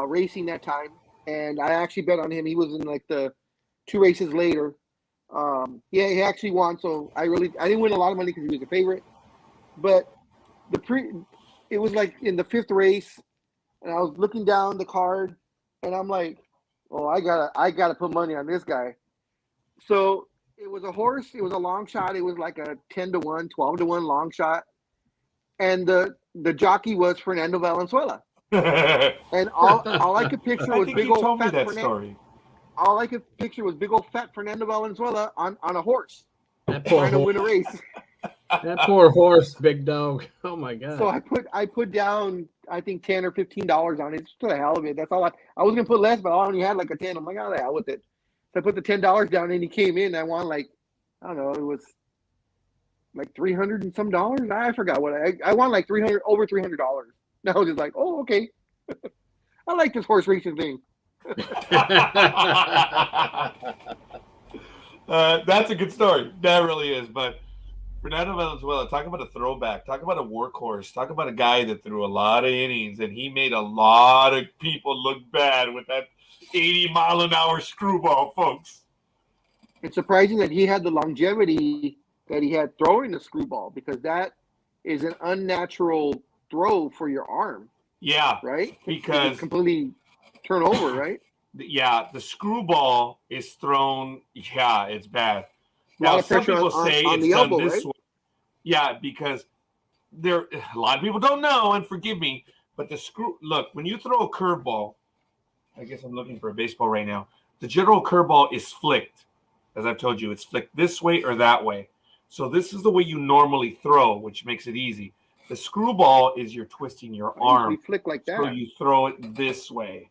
racing that time, and I actually bet on him. He was in like the 2 races later. He actually won. So I didn't win a lot of money because he was a favorite. But it was like in the 5th race, and I was looking down the card, and I'm like, oh, I gotta put money on this guy. So it was a horse. It was a long shot. It was like a 10-1, 12-1 long shot, and the jockey was Fernando Valenzuela. And all I could picture was big old fat Fernando. All I could picture was big old fat Fernando Valenzuela on a horse trying to win a race. That poor horse, big dog. Oh my god! So I put down I think $10 or $15 on it just for the hell of it. That's all I was gonna put less, but I only had like a 10. I'm like, oh, the hell with it. So I put the $10 down, and he came in. And I won like, I don't know, it was like $300 and some dollars. I forgot what I won like over $300. And I was just like, oh, okay. I like this horse racing thing. That's a good story. That really is. But Fernando Valenzuela, talk about a throwback. Talk about a workhorse. Talk about a guy that threw a lot of innings, and he made a lot of people look bad with that 80-mile-an-hour screwball, folks. It's surprising that he had the longevity that he had throwing the screwball, because that is an unnatural throw for your arm. Yeah. Right? Because completely turn over, right? Yeah, the screwball is thrown. Yeah, it's bad. Now, some people say it's done this way. Yeah, because a lot of people don't know, and forgive me, but look, when you throw a curveball, I guess I'm looking for a baseball right now. The general curveball is flicked. As I've told you, it's flicked this way or that way. So this is the way you normally throw, which makes it easy. The screwball is you're twisting your arm. You flick like that. So you throw it this way.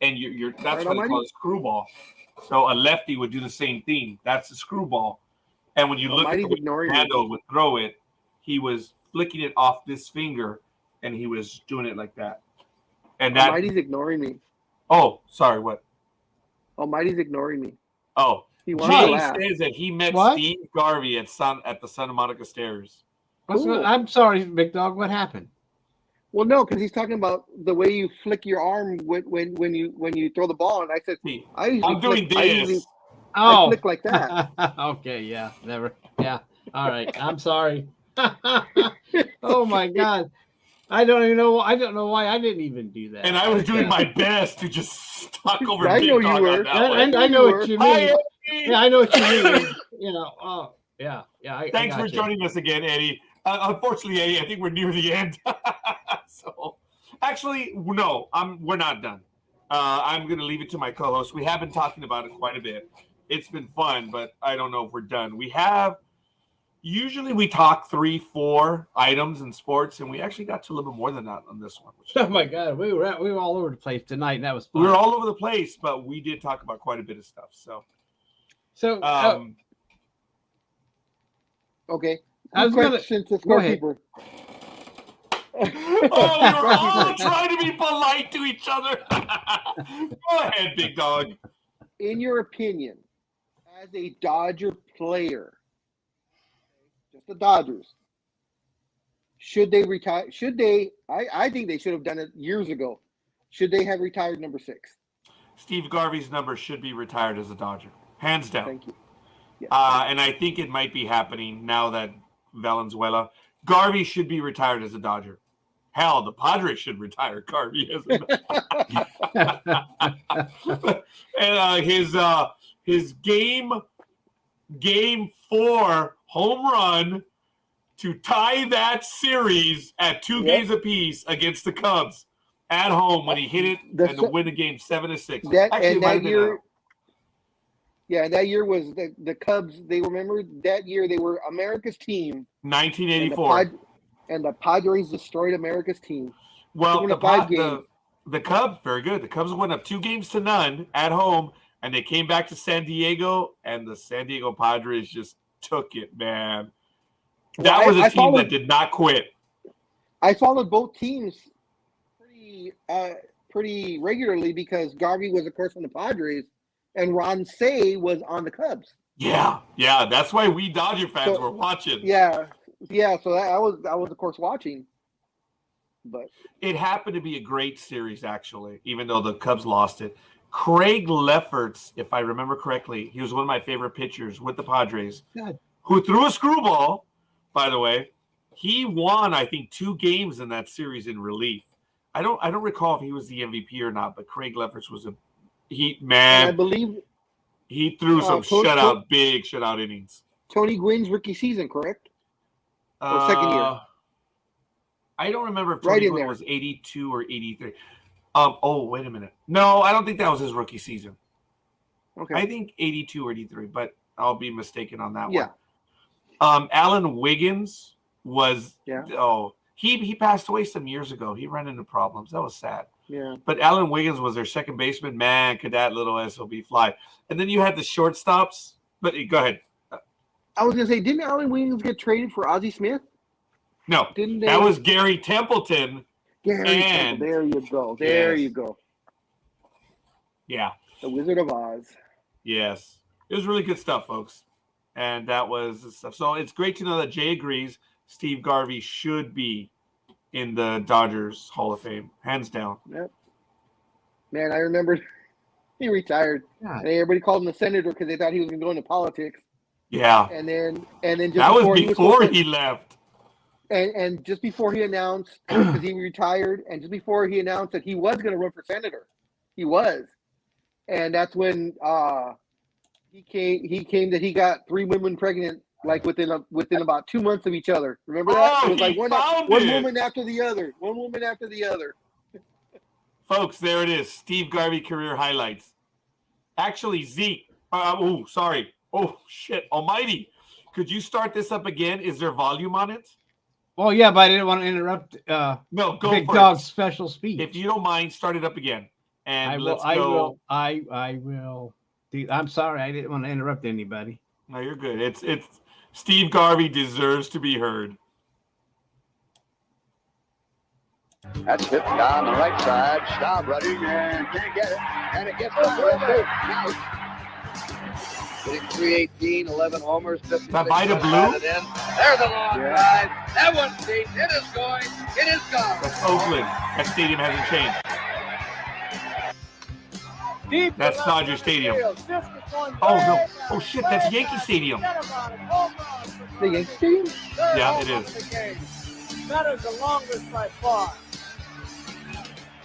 And that's what they call a screwball. So a lefty would do the same thing. That's a screwball. And when you look at the way Fernando would throw it, he was flicking it off this finger, and he was doing it like that. And that Almighty's ignoring me. Oh, sorry, what? Almighty's ignoring me. Oh, he says that he met Steve Garvey at the Santa Monica Stairs. I'm sorry, big dog. What happened? Well, no, because he's talking about the way you flick your arm when you throw the ball, and I said, I'm doing this. I flick like that. Okay, yeah, never. Yeah, all right. I'm sorry. Oh my god. I don't even know. I don't know why I didn't even do that. And I was doing my best to just talk over I Big know you Dog were. on that one. I know what you Hi, mean. Eddie. Yeah, I know what you mean. Oh, yeah. Thanks I for got you. joining us again, Eddie. Unfortunately, Eddie, I think we're near the end. So, actually, no, we're not done. I'm going to leave it to my co-host. We have been talking about it quite a bit. It's been fun, but I don't know if we're done. Usually we talk 3-4 items in sports, and we actually got to a little bit more than that on this one. Oh my God, we were all over the place tonight, and that was fun. We were all over the place, but we did talk about quite a bit of stuff. So, okay. I was Question to scorekeeper. we were all trying to be polite to each other. Go ahead, Big Dog. In your opinion, as a Dodger player, just the Dodgers, should they retire? I think they should have done it years ago. Should they have retired number 6? Steve Garvey's number should be retired as a Dodger. Hands down. Thank you. Yes. And I think it might be happening now that Valenzuela. Garvey should be retired as a Dodger. Hell, the Padres should retire Garvey as a Dodger. And his game 4 home run to tie that series at 2 games apiece against the Cubs at home when he hit it and to win the game 7-6. That year was the Cubs. They remember that year they were America's team. 1984. And the Padres destroyed America's team. Well, the Cubs, very good. The Cubs went up 2-0 at home, and they came back to San Diego, and the San Diego Padres just took it, man. That was a team that did not quit. I followed both teams pretty regularly because Garvey was, of course, on the Padres, and Ron Cey was on the Cubs. Yeah. That's why we Dodger fans were watching. Yeah. So I was, of course, watching. But it happened to be a great series, actually, even though the Cubs lost it. Craig Lefferts, if I remember correctly, he was one of my favorite pitchers with the Padres, who threw a screwball, by the way. He won, I think, 2 games in that series in relief. I don't recall if he was the MVP or not, but Craig Lefferts was I believe he threw some big shutout innings. Tony Gwynn's rookie season, correct? Or second year? I don't remember if Tony Gwynn was 82 or 83. Wait a minute. No, I don't think that was his rookie season. Okay. I think 82 or 83, but I'll be mistaken on that one. Alan Wiggins was he passed away some years ago. He ran into problems. That was sad. Yeah. But Alan Wiggins was their second baseman. Man, could that little SOB fly. And then you had the shortstops. But go ahead. I was going to say, didn't Alan Wiggins get traded for Ozzie Smith? No. Didn't they? That was Gary Templeton. There you go. You go. Yeah. The Wizard of Oz. Yes. It was really good stuff, folks. And that was the stuff. So it's great to know that Jay agrees Steve Garvey should be in the Dodgers Hall of Fame, hands down. Yep. Man, I remember he retired, and everybody called him the senator because they thought he was going to go into politics. Yeah. And then just that was before he left. And just before he announced, because he retired, and just before he announced that he was going to run for senator, he was, and that's when he came that he got 3 women pregnant. Like within about 2 months of each other. Remember that? It was like one woman after the other. One woman after the other. Folks, there it is. Steve Garvey career highlights. Actually, Zeke. Sorry. Oh, shit. Almighty. Could you start this up again? Is there volume on it? Well, yeah, but I didn't want to interrupt no, go Big for Dog's it. special speech. If you don't mind, start it up again. And I will. I'm sorry. I didn't want to interrupt anybody. No, you're good. It's Steve Garvey deserves to be heard. That's hit down the right side. Staub running and can't get it. And it gets over the boot. Hitting 318, 11 homers, 56. Vida Blue? There's a long drive. That one's deep. It is going. It is gone. That's Oakland. That stadium hasn't changed. Deep. That's Dodger Stadium. Oh, no. Oh, shit. That's Yankee Stadium. The Yankee Stadium? Yeah, it is. That is the longest by far.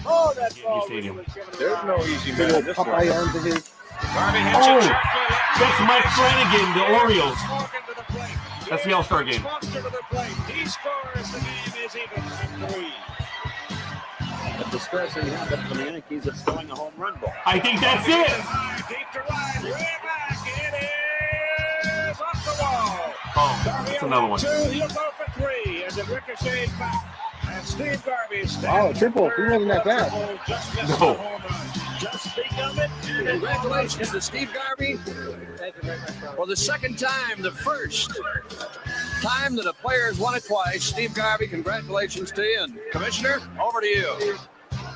Oh, that Yankee ball Stadium. was given to There's Ryan. no easy Big man in old this Popeye one. arms of his. Garvey hits Oh, it sharply left. that's Mike Flanagan, the Orioles. Morgan to the plate. That's the All-Star game. Foster to the plate. He scores. The game is even at 3. The distressing habit for the Yankees of throwing a home run ball. I think that's it. High, deep to right, way back. It is off the wall. Oh, Garvey that's another one. 2, he'll go for 3 as it ricochets back. And Steve Garvey stands Wow, triple. He wasn't that bad. triple, just missed No. the home run. Just think of it. Congratulations to Steve Garvey for the second time, the first time that a player has won it twice. Steve Garvey, congratulations to you. And Commissioner, over to you.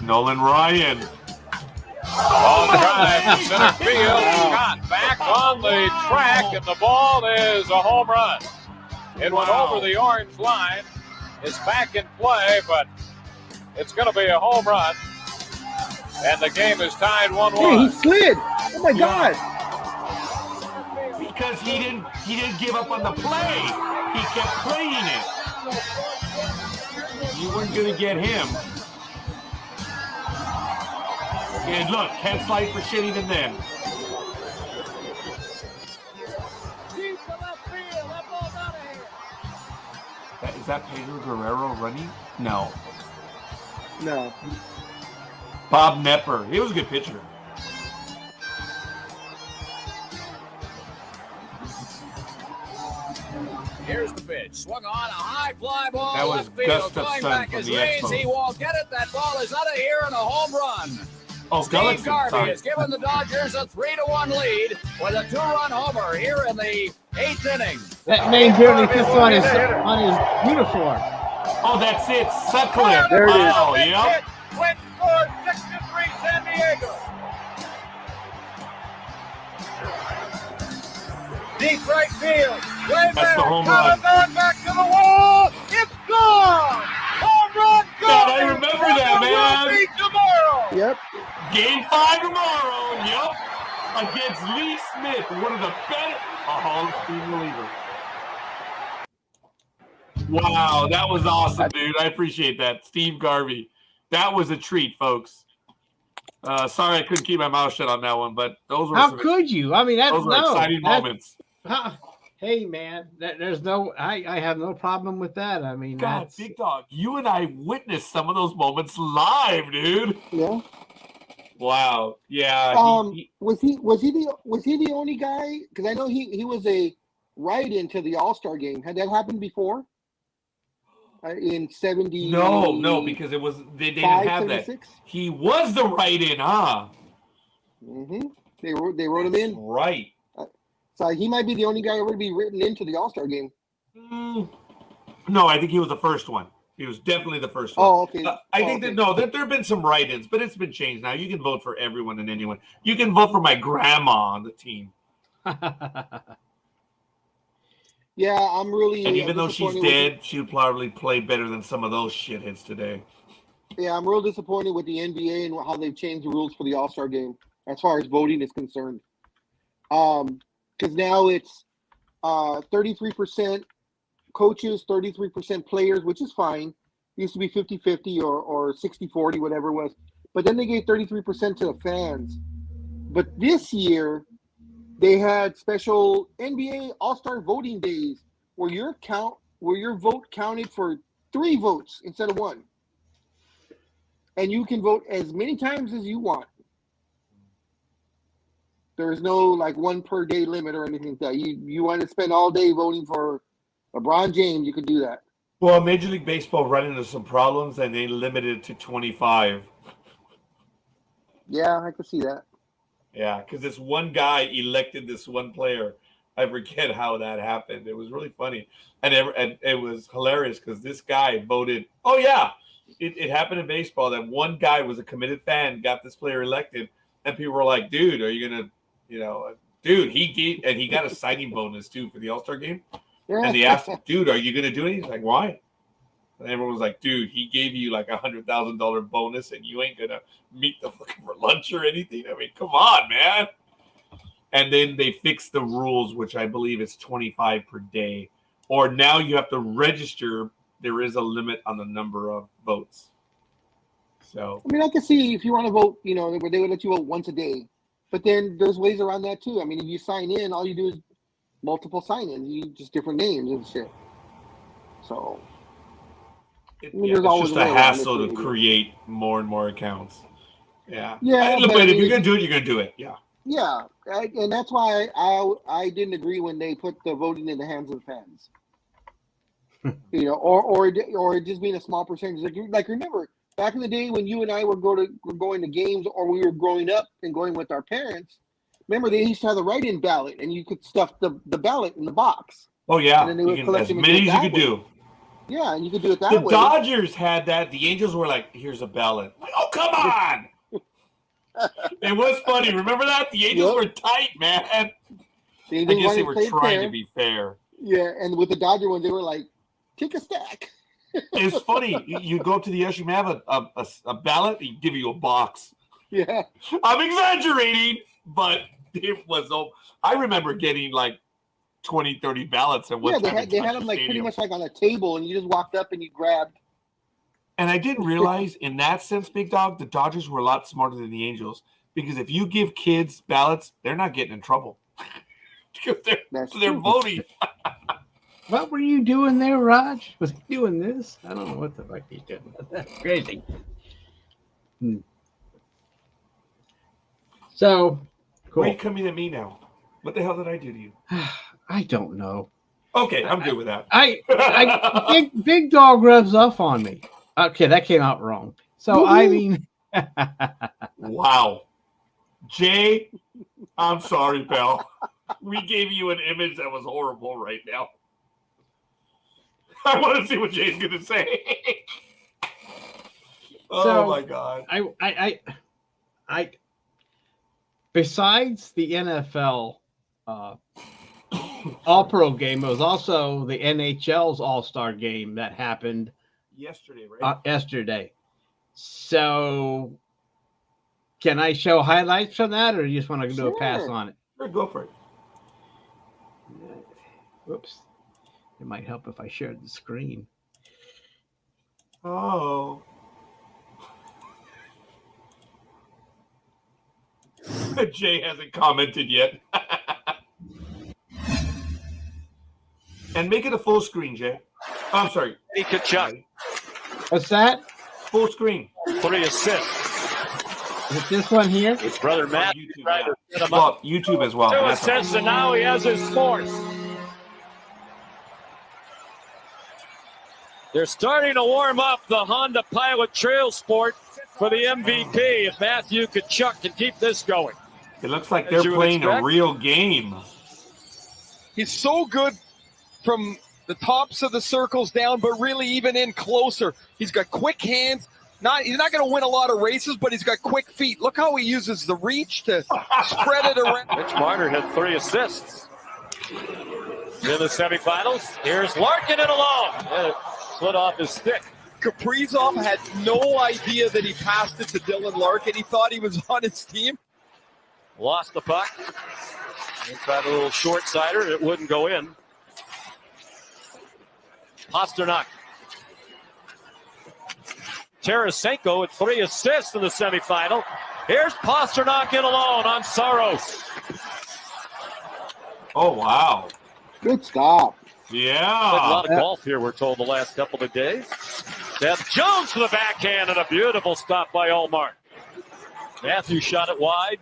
Nolan Ryan. On drive, center field. Scott back on the track, and the ball is a home run. It went Wow. over the orange line. It's back in play, but it's going to be a home run. And the game is tied Hey, he 1-1. slid. Oh my God. Because he didn't give up on the play. He kept playing it. You weren't gonna get him. And look, can't slide for shit even then. Deep to left field. That ball's out of here. Is that Pedro Guerrero running? No. No. Bob Nepper. He was a good pitcher. Here's the pitch. Swung on a high fly ball. That was left field. Gustafson Going back from his the reins. Expos. He won't get it. That ball is out of here and a home run. Oh, Steve Gullickson. Garvey Sorry. has given the Dodgers a 3-1 lead with a 2-run homer here in the 8th inning. That name barely fits on his uniform. Oh, that's it. Sutcliffe. There it is. Wow, yep. Twins scored 6-3 San Diego. Deep right field. Way That's back. the home Got run. it going back to the wall. It's gone. Home run. God, I remember that, man. Will be tomorrow. Yep. Game 5 tomorrow. Yep. Against Lee Smith, one of the better Hall of Fame reliever. Wow, that was awesome, dude. I appreciate that. Steve Garvey. That was a treat, folks. Sorry I couldn't keep my mouth shut on that one, but those were How could you? I mean, that's those were exciting moments. Hey, man, there's no. I have no problem with that. I mean, God, that's, Big Dog, you and I witnessed some of those moments live, dude. Yeah. Wow. Yeah. Was he the only guy? Because I know he was a write-in to the All-Star game. Had that happened before? In 70? No, because it was they didn't have that. 76? He was the write-in, huh? Mm-hmm. They wrote him in. Right. So he might be the only guy ever to be written into the All-Star game. No, I think he was the first one. He was definitely the first one. Oh, okay. I think that there have been some write-ins, but it's been changed now. You can vote for everyone and anyone. You can vote for my grandma on the team. Yeah, I'm really. And even though she's disappointed dead, she would probably play better than some of those shitheads today. Yeah, I'm real disappointed with the NBA and how they've changed the rules for the All-Star game as far as voting is concerned. Because now it's 33% coaches, 33% players, which is fine. It used to be 50-50 or 60-40, whatever it was. But then they gave 33% to the fans. But this year, they had special NBA All-Star voting days where your vote counted for 3 votes instead of 1. And you can vote as many times as you want. There's no like 1 per day limit or anything like that. You want to spend all day voting for LeBron James, you could do that. Well, Major League Baseball ran into some problems and they limited it to 25. Yeah, I could see that. Yeah, because this one guy elected this one player. I forget how that happened. It was really funny. And it was hilarious because this guy voted. Oh, yeah. It happened in baseball that one guy was a committed fan, got this player elected. And people were like, dude, are you going to, dude, he got a signing bonus too for the All-Star game. Yeah. And they asked him, dude, are you going to do anything? He's like, why? And everyone was like, dude, he gave you like $100,000 bonus and you ain't going to meet the fucking for lunch or anything. I mean, come on, man. And then they fixed the rules, which I believe is 25 per day. Or now you have to register there is a limit on the number of votes. So I mean, I can see if you want to vote, where they would let you vote once a day. But then there's ways around that too. I mean, if you sign in, all you do is multiple sign-ins. You just different names and shit. So it's there's just a hassle to create more and more accounts. Yeah. Yeah. But if you're gonna do it, you're gonna do it. Yeah. Yeah, and that's why I didn't agree when they put the voting in the hands of the fans. Or it just being a small percentage. Like remember back in the day when you and I were going to games, or we were growing up and going with our parents. Remember they used to have the write-in ballot, and you could stuff the ballot in the box. Oh yeah, And then they would collect as many as you could do. Yeah, and you could do it that way. way. The Dodgers had that. The Angels were like, "Here's a ballot." Like, oh come on! It was funny. Remember that? The Angels were tight, man. I guess they were trying to be fair. Yeah, and with the Dodger one, they were like, "Take a stack." It's funny. You go up to the usher, you have a ballot, they give you a box. Yeah. I'm exaggerating, but it was. I remember getting like 20, 30 ballots at one time. They had them like pretty much like on a table, and you just walked up and you grabbed. And I didn't realize in that sense, Big Dog, the Dodgers were a lot smarter than the Angels, because if you give kids ballots, they're not getting in trouble. Because they're voting. What were you doing there, Raj? Was he doing this? I don't know what the fuck he's doing. That's crazy. So, cool. Why are you coming at me now? What the hell did I do to you? I don't know. Okay, I'm good with that. Big Dog rubs off on me. Okay, that came out wrong. So, woo-hoo. I mean... Wow. Jay, I'm sorry, pal. We gave you an image that was horrible right now. I want to see what Jay's going to say. Oh, my God. I besides the NFL All-Pro game, it was also the NHL's All-Star game that happened yesterday, right? Yesterday. So, can I show highlights from that, or you just want to do a pass on it? Sure, go for it. Whoops. It might help if I shared the screen. Oh. Jay hasn't commented yet. And make it a full screen, Jay. Oh, I'm sorry. Tkachuk. What's that? Full screen. 3 assists. Is it this one here? His brother Matt. YouTube as well. 2 assists, and now he has his 4th. They're starting to warm up the Honda Pilot Trail Sport for the MVP. If Matthew Tkachuk can keep this going. It looks like they're playing a real game. He's so good from the tops of the circles down, but really even in closer. He's got quick hands. He's not going to win a lot of races, but he's got quick feet. Look how he uses the reach to spread it around. Mitch Marner had 3 assists in the semifinals. Here's Larkin in alone. Slid off his stick. Kaprizov had no idea that he passed it to Dylan Larkin. He thought he was on his team. Lost the puck. Inside a little short-sider. It wouldn't go in. Pasternak. Tarasenko with 3 assists in the semifinal. Here's Pasternak in alone on Saros. Oh, wow. Good stop. Yeah. A lot of golf here, we're told, the last couple of days. Seth Jones to the backhand, and a beautiful stop by Ullmark. Matthew shot it wide.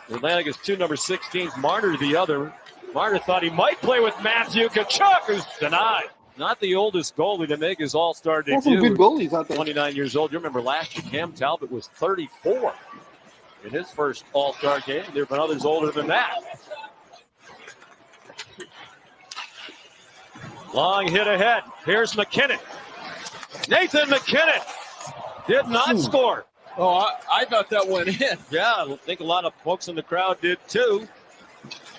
Atlantic is 2 number 16s. Marner the other. Marner thought he might play with Matthew Tkachuk, who's denied. Not the oldest goalie to make his All-Star debut. Some good goalies out there. 29 years old. You remember last year, Cam Talbot was 34 in his first All-Star game. There have been others older than that. Long hit ahead. Here's McKinnon. Nathan McKinnon did not score. Oh, I thought that went in. Yeah, I think a lot of folks in the crowd did too.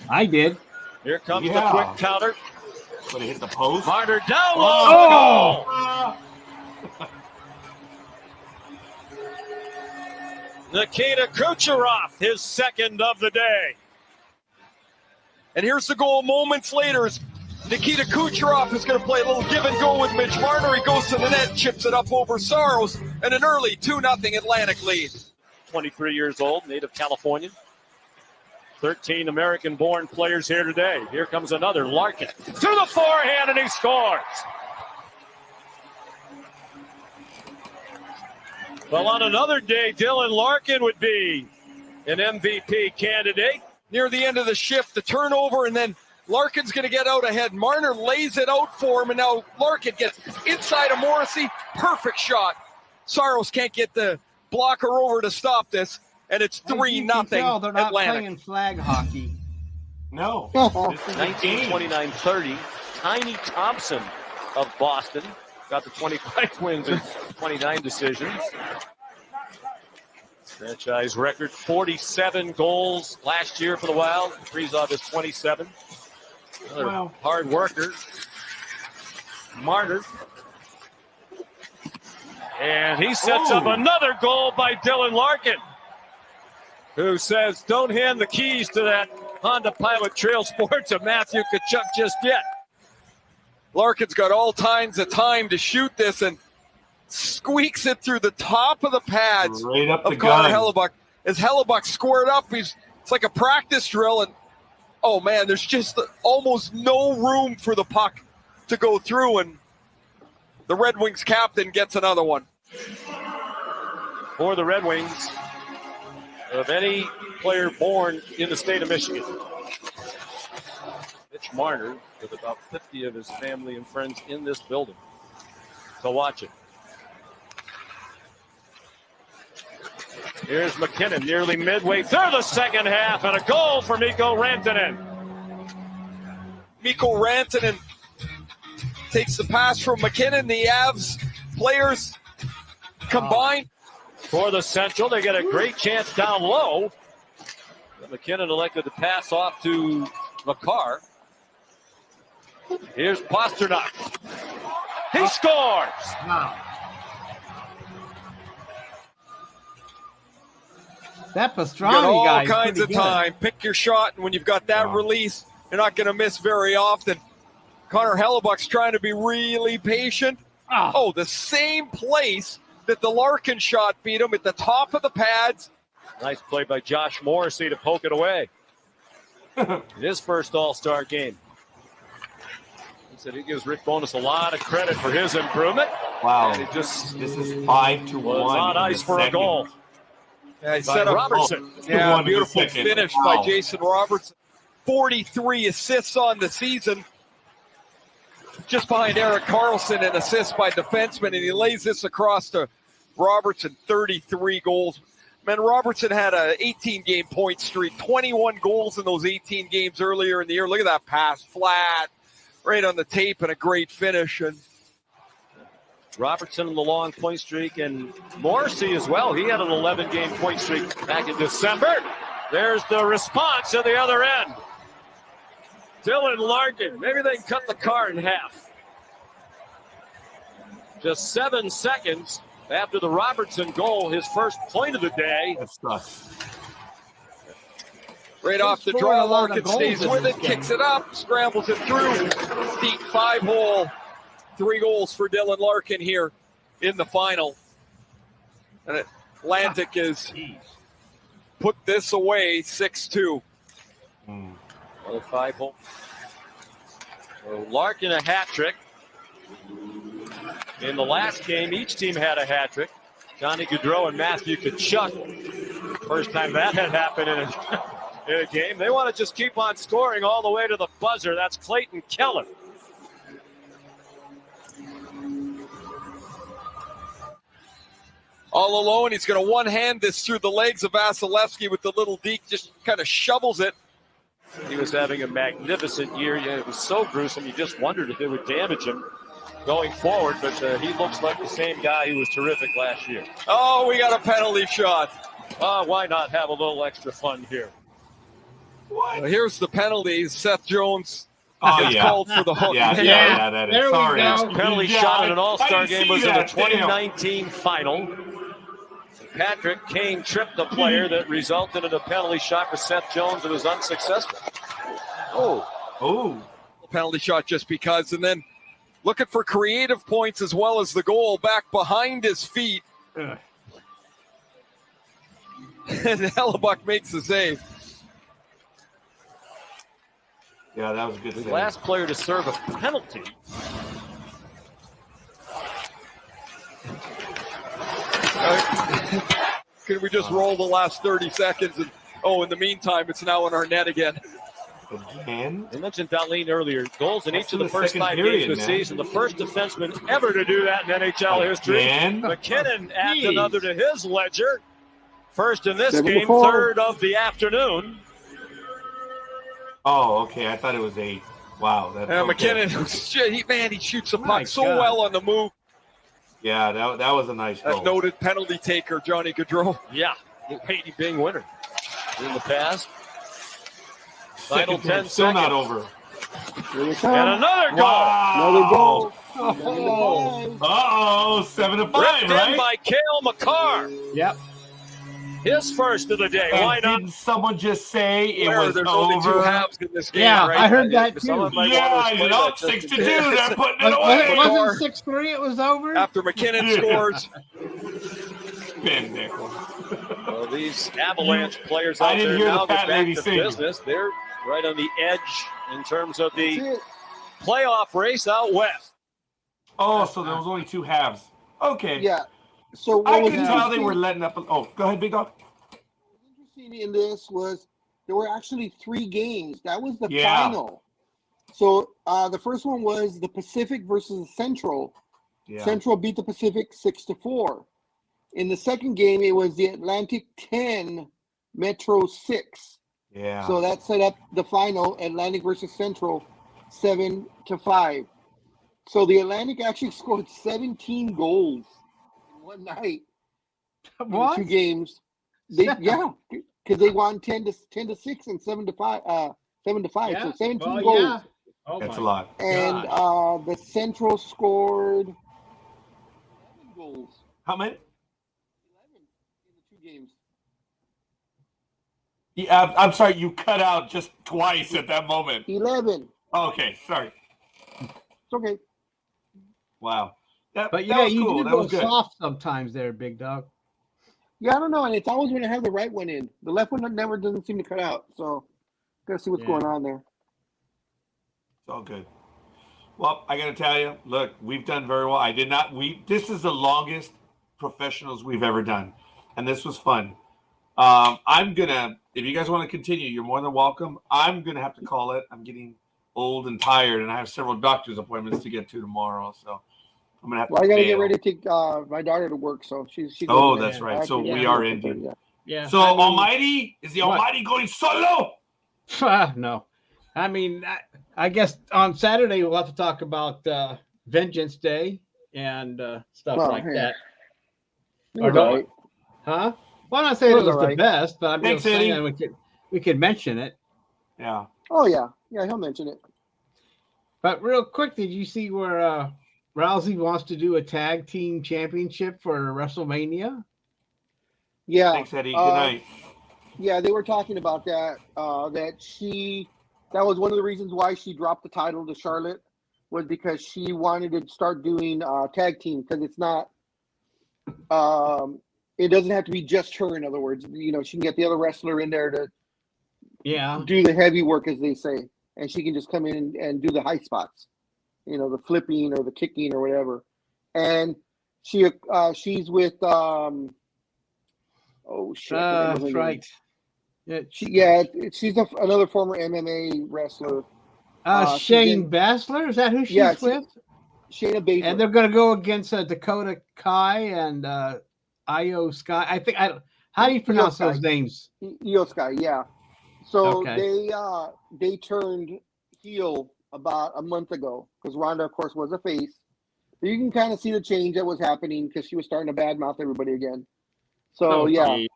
I did. Here comes the quick counter. But he hit the post. Marner down low. Nikita Kucherov, his 2nd of the day. And here's the goal moments later. Nikita Kucherov is going to play a little give and go with Mitch Marner. He goes to the net, chips it up over Saros, and an early 2-0 Atlantic lead. 23 years old, native Californian. 13 American-born players here today. Here comes another Larkin to the forehand, and he scores. Well, on another day, Dylan Larkin would be an MVP candidate. Near the end of the shift, the turnover, and then Larkin's going to get out ahead. Marner lays it out for him, and now Larkin gets inside of Morrissey. Perfect shot. Saros can't get the blocker over to stop this, and it's 3-0 They're not Atlantic. playing flag hockey. No. This is 19-29-30. Tiny Thompson of Boston got the 25 wins and 29 decisions. Franchise record 47 goals last year for the Wild. Kaprizov is 27. Another hard worker. Marner. And he sets up another goal by Dylan Larkin, who says, don't hand the keys to that Honda Pilot Trail Sport to Matthew Tkachuk just yet. Larkin's got all kinds of time to shoot this and squeaks it through the top of the pads right up of Connor Hellebuck. As Hellebuck squared up, it's like a practice drill, and oh man, there's just almost no room for the puck to go through, and the Red Wings captain gets another one. For the Red Wings, of any player born in the state of Michigan, Mitch Marner, with about 50 of his family and friends in this building to watch it. Here's McKinnon, nearly midway through the second half, and a goal for Mikko Rantanen. Mikko Rantanen takes the pass from McKinnon. The Avs players combine. For the Central, they get a great chance down low. But McKinnon elected to pass off to Makar. Here's Pasternak. He scores! Wow. That You got Pastrami all guy. kinds of time. Pick your shot, and when you've got that release, you're not going to miss very often. Connor Hellebuck's trying to be really patient. Oh, the same place that the Larkin shot beat him, at the top of the pads. Nice play by Josh Morrissey to poke it away. His first All-Star game. He said he gives Rick Bowness a lot of credit for his improvement. Wow. And This is 5-1. was on ice for a goal. Yeah, he By set up Robertson. Yeah, beautiful finish by Jason Robertson. 43 assists on the season. Just behind Erik Karlsson in assists by defensemen, and he lays this across to Robertson, 33 goals. Man, Robertson had an 18-game point streak, 21 goals in those 18 games earlier in the year. Look at that pass, flat, right on the tape, and a great finish. And Robertson in the long point streak, and Morrissey as well. He had an 11-game point streak back in December. There's the response at the other end. Dylan Larkin, maybe they can cut the car in half. Just 7 seconds after the Robertson goal, his first point of the day. right off the draw, Larkin stays with it, kicks it up, scrambles it through. Deep 5-hole. 3 goals for Dylan Larkin here in the final. And Atlantic has put this away 6-2. Another 5-hole. So Larkin a hat trick. In the last game, each team had a hat trick. Johnny Gaudreau and Matthew Tkachuk. First time that had happened in a game. They want to just keep on scoring all the way to the buzzer. That's Clayton Keller. All alone, he's going to one-hand this through the legs of Vasilevsky with the little deke, just kind of shovels it. He was having a magnificent year. Yeah, it was so gruesome, you just wondered if it would damage him going forward, but he looks like the same guy who was terrific last year. Oh, we got a penalty shot. Why not have a little extra fun here? Well, here's the penalty. Seth Jones gets called for the hook. Yeah, that is. Sorry. Penalty shot in an All-Star game was in the 2019 final. Patrick Kane tripped the player that resulted in a penalty shot for Seth Jones and was unsuccessful. Oh. the penalty shot just because, and then looking for creative points as well as the goal back behind his feet. Ugh. And Hellebuck makes the save. Yeah, that was a good The save. last player to serve a penalty. Can we just roll the last 30 seconds? And in the meantime, it's now in our net again. Again? I mentioned Dahlin earlier. Goals in That's each of in the the first second 5 period, games of the man. season. The first defenseman ever to do that in NHL history. Again? McKinnon adds Jeez. another to his ledger. First in this 7 to game, 4. third of the afternoon. Oh, okay. I thought it was 8. Wow. That's okay. McKinnon, shit, he shoots the My puck so God. well on the move. Yeah, that was a nice That goal. noted penalty taker, Johnny Gaudreau. Yeah, the Haiti Bing winner in the past. Final Second 10 period, still not seconds. over. Here we And come. another goal. Wow. Another goal. Oh. Uh-oh, 7 to 5, Ripped in right? by Cale Makar. Yep. His first of the day. And Why not? didn't someone just say it Where was there's only 2 over? halves in this game, Yeah, right? I heard that Some too. of my Yeah, waters you play know, that just 6 to to 2. do. They're putting it Was it away. wasn't 6-3? It was over. After McKinnon scores, Pendejo. Well, these Avalanche players I out didn't there hear the now fat get back lady to sing. business. They're right on the edge in terms of That's the it. playoff race out west. Oh, so there was only 2 halves. Okay. Yeah. So what I was could tell they interesting- were letting up. Oh, go ahead, Big Dog. interesting in this was there were actually 3 games. That was the Yeah. final. So the first one was the Pacific versus the Central. Yeah. Central beat the Pacific 6-4. In the second game, it was the Atlantic 10, Metro 6. Yeah. So that set up the final, Atlantic versus Central, 7-5. So the Atlantic actually scored 17 goals in one night. In What? 2 games. Yeah, because they won 10-6 and 7-5. 7-5. Yeah. So 17 Well, goals. yeah. Oh That's my a lot. And gosh. the Central scored 11 goals. How many? 11 in the 2 games. Yeah, I'm sorry, you cut out just twice at that moment. 11. Okay, sorry. It's okay. Wow. That, But that yeah, was you cool. do That go was good. soft sometimes there, Big Dog. Yeah, I don't know, and it's always when I have the right one in. The left one never doesn't seem to cut out. So, gotta see what's Yeah. going on there. It's all good. Well, I got to tell you, look, we've done very well. This is the longest professionals we've ever done, and this was fun. If you guys want to continue, you're more than welcome. I'm going to have to call it. I'm getting old and tired, and I have several doctor's appointments to get to tomorrow, so I'm going to have Well, to I gotta bail. get ready to take my daughter to work, so she's. Oh, goes that's in. right. I have So to we get are her ending. yeah. Yeah. So I mean, Almighty, is the What? Almighty going solo? No. I mean, I guess on Saturday we'll have to talk about Vengeance Day and stuff Well, like yeah. that. It Or was no? all right. Huh? Well, I'm not saying it It was was the alright. best, but I'm Thanks, just saying Eddie. we could mention it. Yeah. Oh yeah, he'll mention it. But real quick, did you see where Rousey wants to do a tag team championship for WrestleMania? Yeah. Thanks, Eddie. Good night. Yeah, they were talking about that. That was one of the reasons why she dropped the title to Charlotte, was because she wanted to start doing tag team, because it's not. It doesn't have to be just her. In other words, she can get the other wrestler in there to do the heavy work, as they say, and she can just come in and do the high spots, the flipping or the kicking or whatever. And she's with oh shit, I can't remember her That's name. right. She's another former MMA wrestler. Shane Baszler, is that who she's with? Shayna Baszler. And they're going to go against Dakota Kai and Io Sky. How do you pronounce those names? Io Sky, yeah. So Okay. they turned heel about a month ago, because Ronda, of course, was a face. So you can kind of see the change that was happening, because she was starting to badmouth everybody again. So yeah. Geez.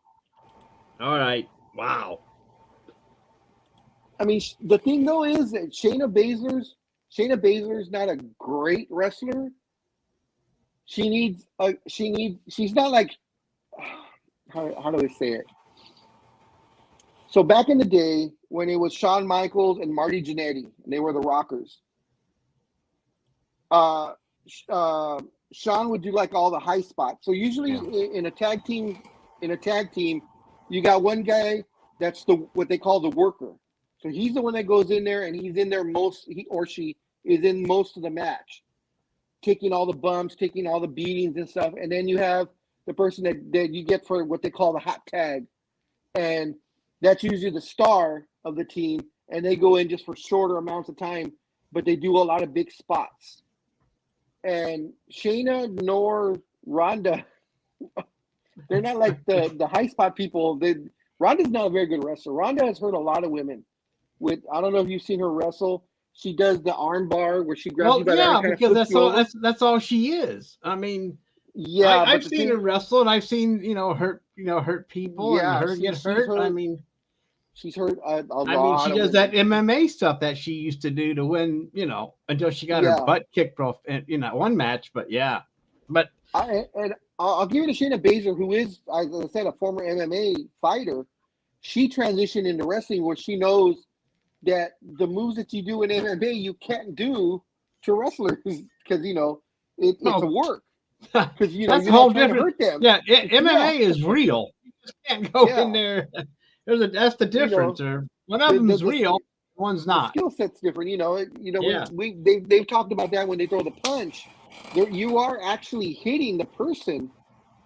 All right. Wow. I mean, the thing though is that Shayna Baszler's not a great wrestler. She's not like, how do I say it? So back in the day when it was Shawn Michaels and Marty Jannetty, and they were the Rockers, Shawn would do like all the high spots. So usually in a tag team, you got one guy that's what they call the worker. So he's the one that goes in there and he's in there he or she is in most of the match, taking all the bumps, taking all the beatings and stuff. And then you have the person that you get for what they call the hot tag. And that's usually the star of the team. And they go in just for shorter amounts of time, but they do a lot of big spots. And Shayna nor Ronda, they're not like the high spot people. Ronda's not a very good wrestler. Ronda has hurt a lot of women. I don't know if you've seen her wrestle. She does the arm bar where she grabs you by the arm, because that's all she is. I mean, I've seen her wrestle, and I've seen hurt people and her get hurt. I mean, she's hurt a lot. I mean, she does that MMA stuff that she used to do to win, until she got her butt kicked off in one match. But I'll give it to Shayna Baszler, who is, as I said, a former MMA fighter. She transitioned into wrestling where she knows that the moves that you do in MMA you can't do to wrestlers because it's a work. Because that's a whole different. Yeah, MMA is real. You just can't go in there. That's the difference. One of them is real, one's not. The skill set's different. They've talked about that when they throw the punch. You are actually hitting the person,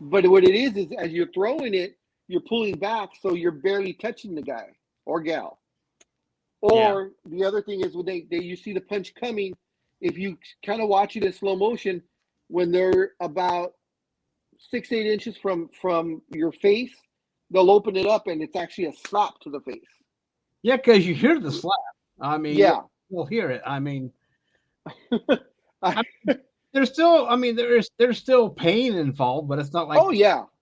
but what it is as you're throwing it, you're pulling back, so you're barely touching the guy or gal. Or the other thing is when you see the punch coming, if you kind of watch it in slow motion, when they're about 6-8 inches from your face, they'll open it up and it's actually a slap to the face. Yeah, because you hear the slap. I mean, you'll hear it. I mean, there's still, there's still pain involved, but it's not like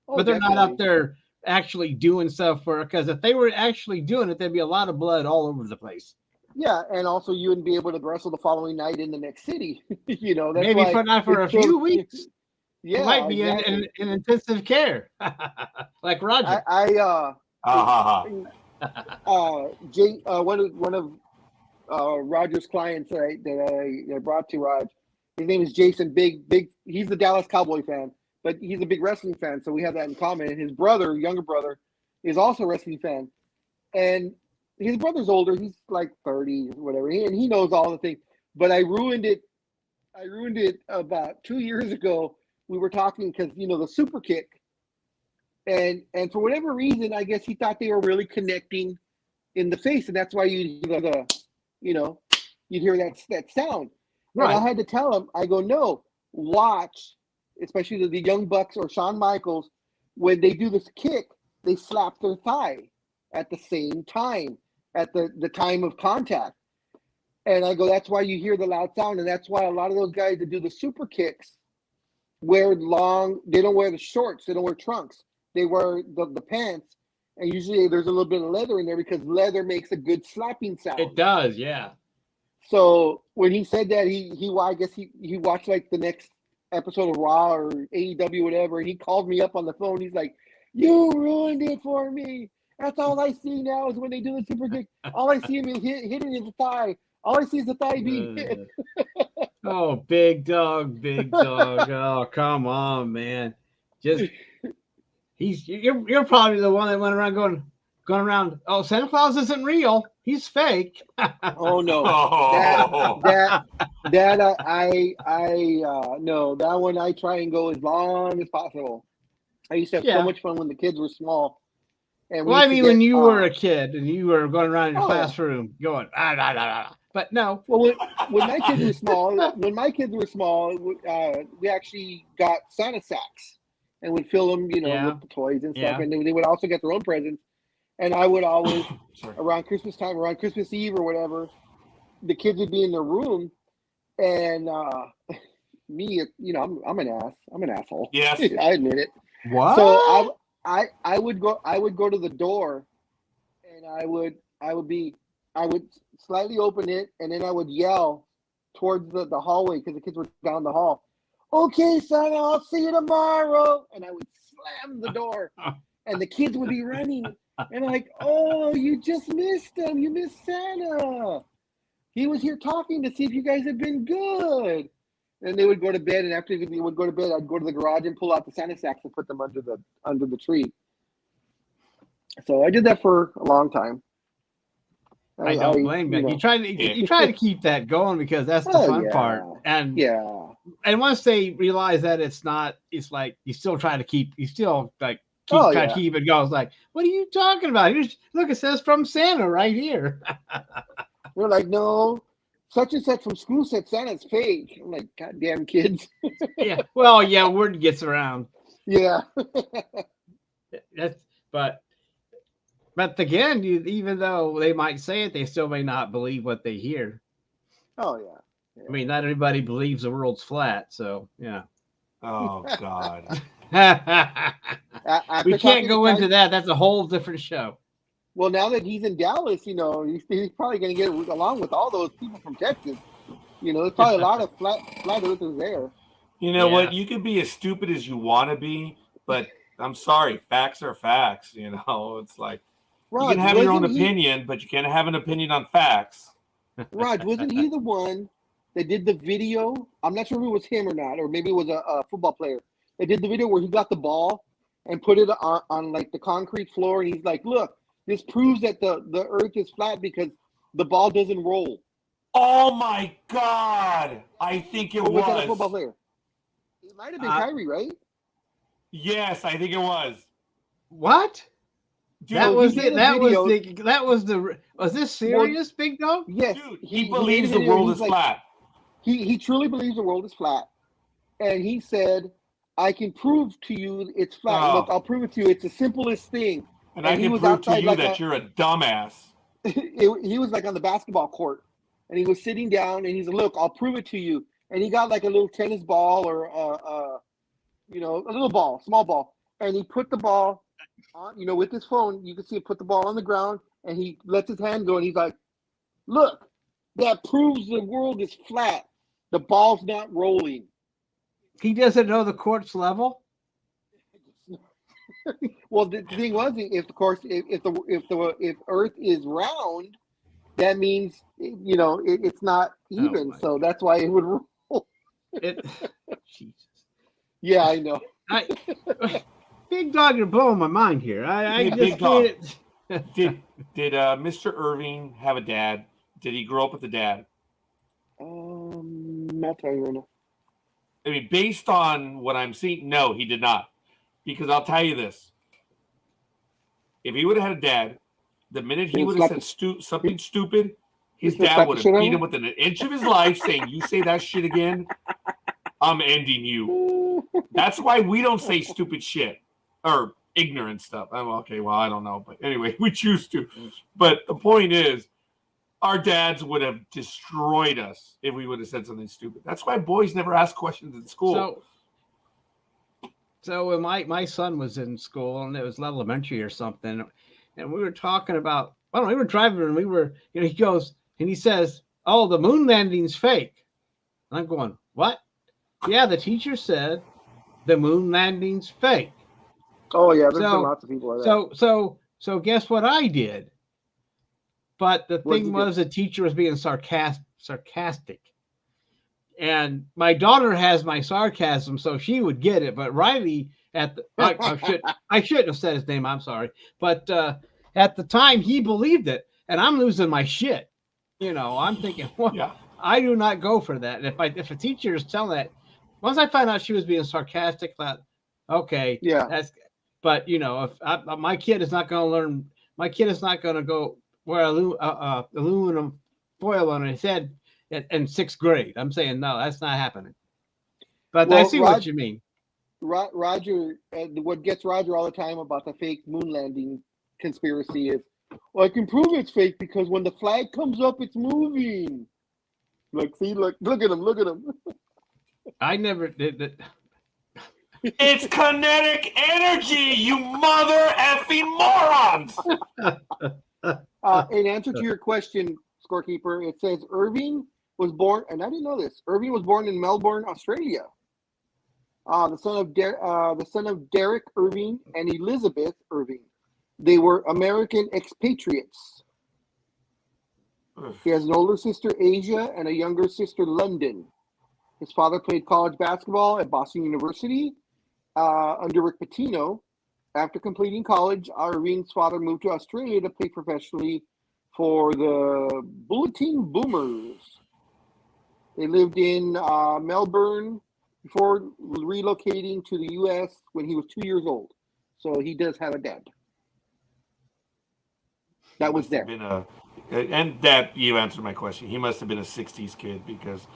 but they're not out there actually doing stuff because if they were actually doing it, there'd be a lot of blood all over the place. Yeah, and also you wouldn't be able to wrestle the following night in the next city. That's maybe not for a few weeks. Yeah, it might be in intensive care, like Roger. One of Roger's clients that I brought to Raj, his name is Jason. Big. He's the Dallas Cowboy fan, but he's a big wrestling fan, so we have that in common. And his younger brother, is also a wrestling fan, and his brother's older. He's like 30 or whatever, and he knows all the things. But I ruined it about 2 years ago. We were talking because the super kick, and for whatever reason, I guess he thought they were really connecting in the face, and that's why you'd hear that sound. Right. And I had to tell him, I go, no, watch, especially the Young Bucks or Shawn Michaels, when they do this kick, they slap their thigh at the same time, at the time of contact. And I go, that's why you hear the loud sound, and that's why a lot of those guys that do the super kicks they don't wear the shorts, they don't wear trunks, they wear the pants, and usually there's a little bit of leather in there because leather makes a good slapping sound. It does, yeah. So when he said that, I guess he watched like the next episode of Raw or AEW, whatever, and he called me up on the phone. He's like, "You ruined it for me. That's all I see now is when they do the super kick. All I see him is hitting his thigh. All I see is the thigh being hit." Oh, big dog. Oh, come on, man. You're probably the one that went around going around. Oh, Santa Claus isn't real. He's fake. Oh no, no, that one I try and go as long as possible. I used to have so much fun when the kids were small. And when you were a kid and you were going around your classroom going but no. Well, when my kids were small, we actually got Santa sacks and would fill them, with the toys and stuff, and they would also get their own presents. And I would always, around Christmas time, around Christmas Eve or whatever, the kids would be in their room, and me, I'm an ass. I'm an asshole. Yes, I admit it. What? So I would go to the door, and I would slightly open it, and then I would yell towards the hallway because the kids were down the hall. "Okay, son, I'll see you tomorrow." And I would slam the door. and the kids would be running, and I'm like, oh, you just missed him. You missed Santa. He was here talking to see if you guys have been good. And they would go to bed, and after they would go to bed, I'd go to the garage and pull out the Santa sacks and put them under the tree. So I did that for a long time. I don't blame you. You try to keep that going because that's the fun part. And once they realize that it's like you still try to keep keep it going. It's like, what are you talking about? Look, it says from Santa right here. They're like, no, such and such from school said Santa's fake. I'm like, goddamn kids. Yeah. Well, yeah, word gets around. Yeah. But again, even though they might say it, they still may not believe what they hear. Oh yeah. I mean, not everybody believes the world's flat, so yeah. Oh God. We can't go into that. That's a whole different show. Well, now that he's in Dallas, he's probably going to get along with all those people from Texas. There's probably a lot of flat earthers there. You know what? You can be as stupid as you want to be, but I'm sorry, facts are facts. It's like you can have your own opinion, but you can't have an opinion on facts. Raj, wasn't he the one that did the video? I'm not sure if it was him or not, or maybe it was a football player. They did the video where he got the ball and put it on like the concrete floor, and he's like, look, this proves that the earth is flat because the ball doesn't roll. Oh my God. I think it was. Was that a football player? It might have been Kyrie, right? Yes, I think it was. What? Dude, was this serious, Big Dog? Yes. Dude, he believes the world is flat. He truly believes the world is flat. And he said, I can prove to you it's flat. Oh. Look, I'll prove it to you. It's the simplest thing. And I can prove to you that you're a dumbass. He was like on the basketball court, and he was sitting down, and he's like, look, I'll prove it to you. And he got like a little tennis ball or a little ball, small ball. And he put the ball on, with his phone. You can see him put the ball on the ground, and he lets his hand go, and he's like, look, that proves the world is flat. The ball's not rolling. He doesn't know the court's level? Well, the thing was, if Earth is round, that means it's not even. So that's why it would roll. Jesus. Yeah, I know. Big Dog, you're blowing my mind here. I just Big Dog. Did Mr. Irving have a dad? Did he grow up with a dad? Not telling you right now. I mean, based on what I'm seeing, no, he did not. Because I'll tell you this. If he would have had a dad, the minute he would have said something stupid, his dad would have beat him within an inch of his life saying, you say that shit again, I'm ending you. That's why we don't say stupid shit or ignorant stuff. Okay, well, I don't know. But anyway, we choose to. But the point is, our dads would have destroyed us if we would have said something stupid. That's why boys never ask questions in school. So when my son was in school, and it was elementary or something, and we were talking about, we were driving, and we were, he goes, and he says, oh, the moon landing's fake. And I'm going, what? Yeah, the teacher said the moon landing's fake. Oh, yeah, there's been lots of people like that. So guess what I did? But the thing was, the teacher was being sarcastic. And my daughter has my sarcasm, so she would get it. But Riley, I shouldn't have said his name. I'm sorry. But at the time, he believed it, and I'm losing my shit. I'm thinking, I do not go for that. And if a teacher is telling that, once I found out she was being sarcastic, I thought, okay, But if my kid is not going to learn, my kid is not going to go wear aluminum foil on his head in sixth grade. I'm saying no, that's not happening. But I see what you mean. Roger, what gets Roger all the time about the fake moon landing conspiracy is, well, I can prove it's fake because when the flag comes up, it's moving. Look at him. I never did that. It's kinetic energy, you mother effing morons. In answer to your question, Scorekeeper, it says Irving was born, and I didn't know this. Irving was born in Melbourne, Australia. the son of Derek Irving and Elizabeth Irving. They were American expatriates. He has an older sister, Asia, and a younger sister, London. His father played college basketball at Boston University under Rick Pitino. After completing college, Irving's father moved to Australia to play professionally for the Bulletin Boomers. They lived in Melbourne before relocating to the U.S. when he was 2 years old. So he does have a dad. That was there. And that you answered my question. He must have been a 60s kid because,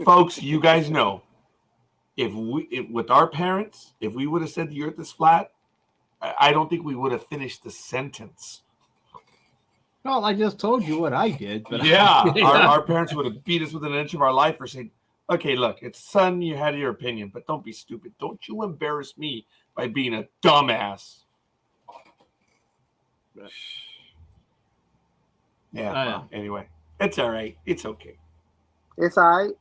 folks, you guys know, if with our parents, if we would have said the earth is flat, I don't think we would have finished the sentence. Well, I just told you what I did. But yeah, our parents would have beat us within an inch of our life for saying, okay, look, it's son, you had your opinion, but don't be stupid. Don't you embarrass me by being a dumbass. Yeah. Well, anyway, it's all right. It's okay. It's all right.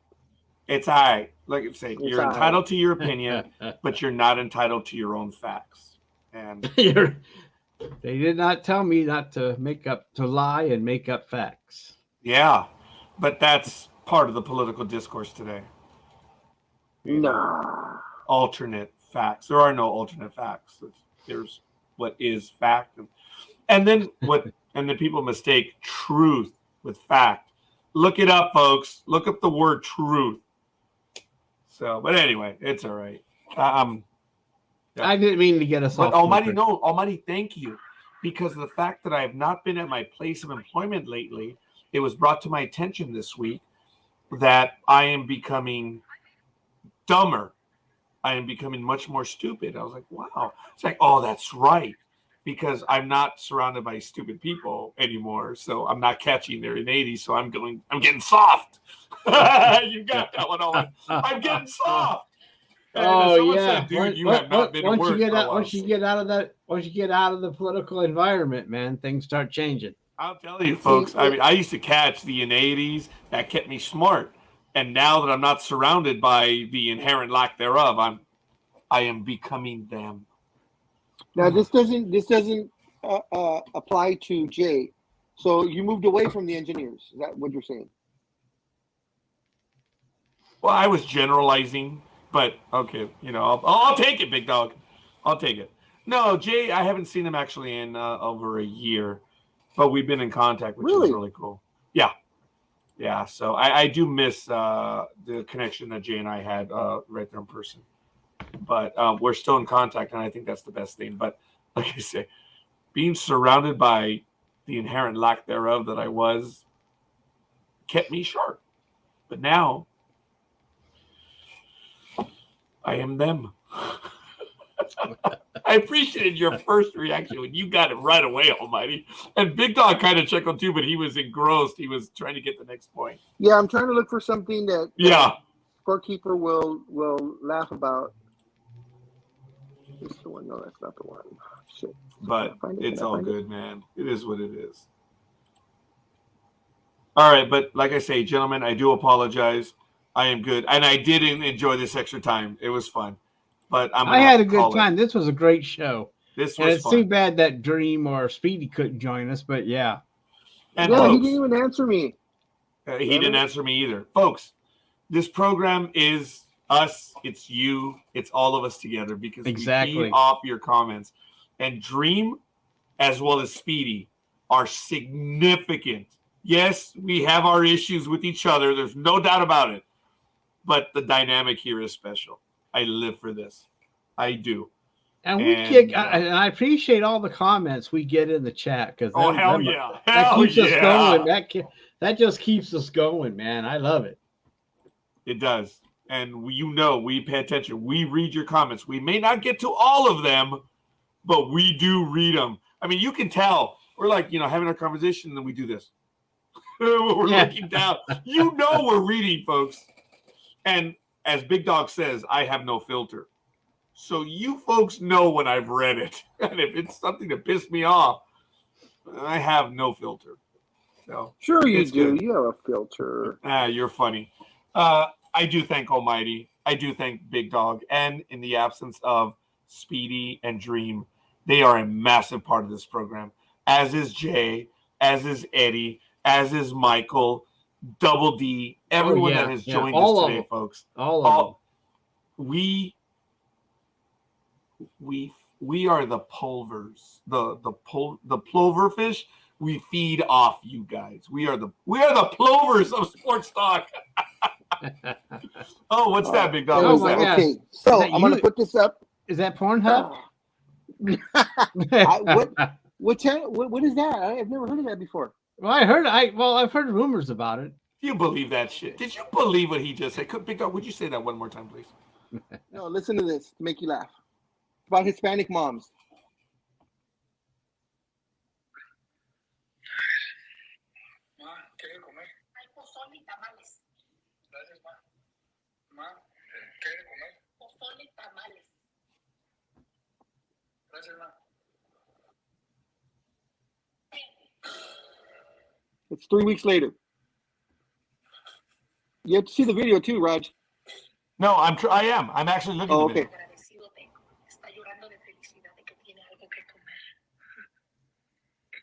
It's all right. Like I say, you're entitled to your opinion, but you're not entitled to your own facts. And they did not tell me not to lie and make up facts. Yeah, but that's part of the political discourse today. Nah. Alternate facts. There are no alternate facts. There's what is fact, and then people mistake truth with fact. Look it up, folks. Look up the word truth. So, but anyway, it's all right. Yeah. I didn't mean to get us off. Almighty, thank you. Because of the fact that I have not been at my place of employment lately, it was brought to my attention this week that I am becoming dumber. I am becoming much more stupid. I was like, wow. It's like, oh, that's right. Because I'm not surrounded by stupid people anymore. So I'm not catching their innate. So I'm getting soft. You got that one, Owen. I'm getting soft. Oh yeah, said, dude, you have not been to work. Once you get out of the political environment, man, things start changing. I'll tell you, folks. I mean, I used to catch the innatives that kept me smart, and now that I'm not surrounded by the inherent lack thereof, I am becoming them. Now this doesn't apply to Jay. So you moved away from the engineers. Is that what you're saying? Well, I was generalizing. But okay, I'll take it, big dog. I'll take it. No, Jay, I haven't seen him actually in over a year, but we've been in contact, which is really cool. Yeah. So I do miss the connection that Jay and I had right there in person, but we're still in contact, and I think that's the best thing. But like I say, being surrounded by the inherent lack thereof that I was kept me sharp, but now I am them. I appreciated your first reaction when you got it right away, Almighty. And Big Dog kind of chuckled too, but he was engrossed. He was trying to get the next point. Yeah, I'm trying to look for something that Scorekeeper will laugh about. This is the one. No, that's not the one. Shit. But it's all good, man. It is what it is. All right, but like I say, gentlemen, I do apologize. I am good, and I did enjoy this extra time. It was fun, but I had a good time. This was a great show. This was it's too bad that Dream or Speedy couldn't join us, but yeah. And folks, he didn't even answer me. He didn't answer me either, folks. This program is us. It's you. It's all of us together because we feed off your comments. And Dream, as well as Speedy, are significant. Yes, we have our issues with each other. There's no doubt about it. But the dynamic here is special. I live for this. I do. And I appreciate all the comments we get in the chat because that keeps us going. That just keeps us going, man. I love it. It does. And we pay attention. We read your comments. We may not get to all of them, but we do read them. I mean, you can tell. We're like, having a conversation, and then we do this. We're looking down. We're reading, folks. And as Big Dog says, I have no filter. So you folks know when I've read it. And if it's something that pissed me off, I have no filter. So sure you do. Good. You have a filter. You're funny. I do thank Almighty. I do think Big Dog, and in the absence of Speedy and Dream, they are a massive part of this program, as is Jay, as is Eddie, as is Michael, Double D, everyone that has joined us today, folks. All of them. We are the pulvers, the plover fish. We feed off you guys. We are the plovers of sports talk. Oh, what's that, Big Dog? What's that? Okay, so I'm going to put this up. Is that Pornhub? What channel? What is that? I've never heard of that before. Well, I've heard rumors about it. Do you believe that shit? Did you believe what he just said? Big Dog, would you say that one more time, please? No, listen to this to make you laugh. It's about Hispanic moms. It's 3 weeks later. You have to see the video too, Raj. No, I am. I'm actually looking at the video.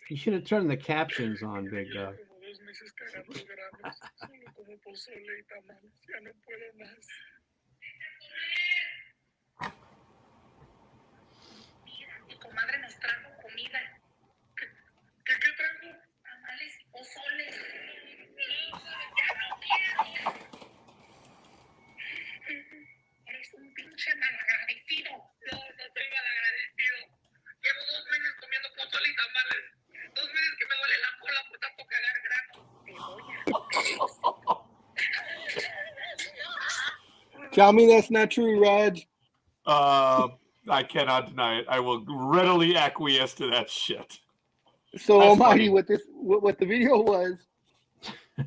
You should have turned the captions on, Big Dog. Tell me that's not true, Raj. I cannot deny it. I will readily acquiesce to that shit. So, Almighty, what the video was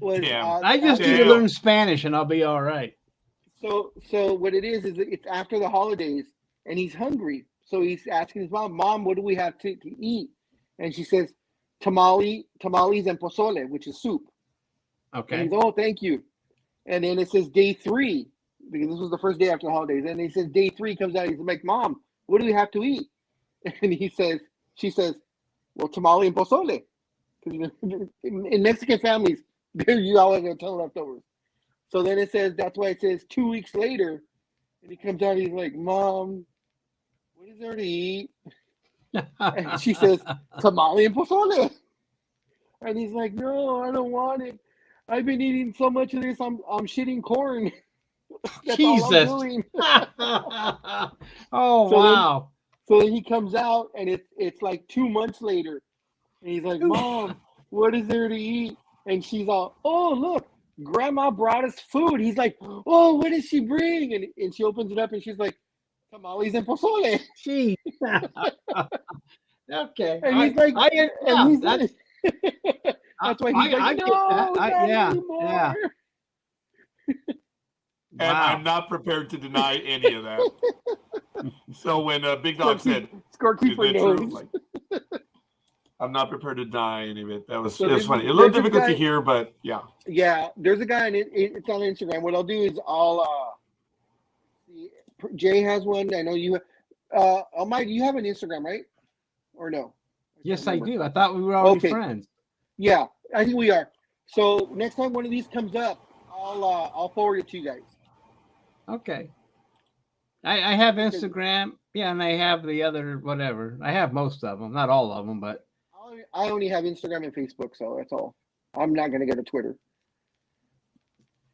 I just need to learn Spanish and I'll be all right. So what it is it's after the holidays and he's hungry. So he's asking his mom, what do we have to eat? And she says, tamales and pozole, which is soup. Okay. And he's, oh, thank you. And then it says day 3, because this was the first day after the holidays. And he says day 3 comes out. He's like, Mom, what do we have to eat? And she says, well, tamale and pozole. Because in Mexican families, you always have a ton of leftovers. So then it says, that's why it says 2 weeks later, and he comes out, he's like, Mom, what is there to eat? And she says, tamale and pozole. And he's like, no, I don't want it. I've been eating so much of this, I'm shitting corn. That's Jesus. all I'm doing. Oh, wow. So then he comes out, and it's like 2 months later. And he's like, Mom, what is there to eat? And she's all, oh, look, Grandma brought us food. He's like, oh, what did she bring? And she opens it up, and she's like, tamales and pozole. Gee. Okay. And he's like, that's why he's like, no, not anymore. Yeah. And I'm not prepared to deny any of that. So when Big Dog said, Scorekeeper knows. Like, I'm not prepared to deny any of it. It was funny. A little difficult to hear, but yeah. Yeah, there's a guy, and it's on Instagram. What I'll do is Jay has one. I know you. Mike, you have an Instagram, right? Or no? Yes, I do. I thought we were already friends. Yeah, I think we are. So next time one of these comes up, I'll forward it to you guys. Okay. I have Instagram. Yeah, and I have the other whatever. I have most of them, not all of them, but I only have Instagram and Facebook, so that's all. I'm not gonna get a Twitter.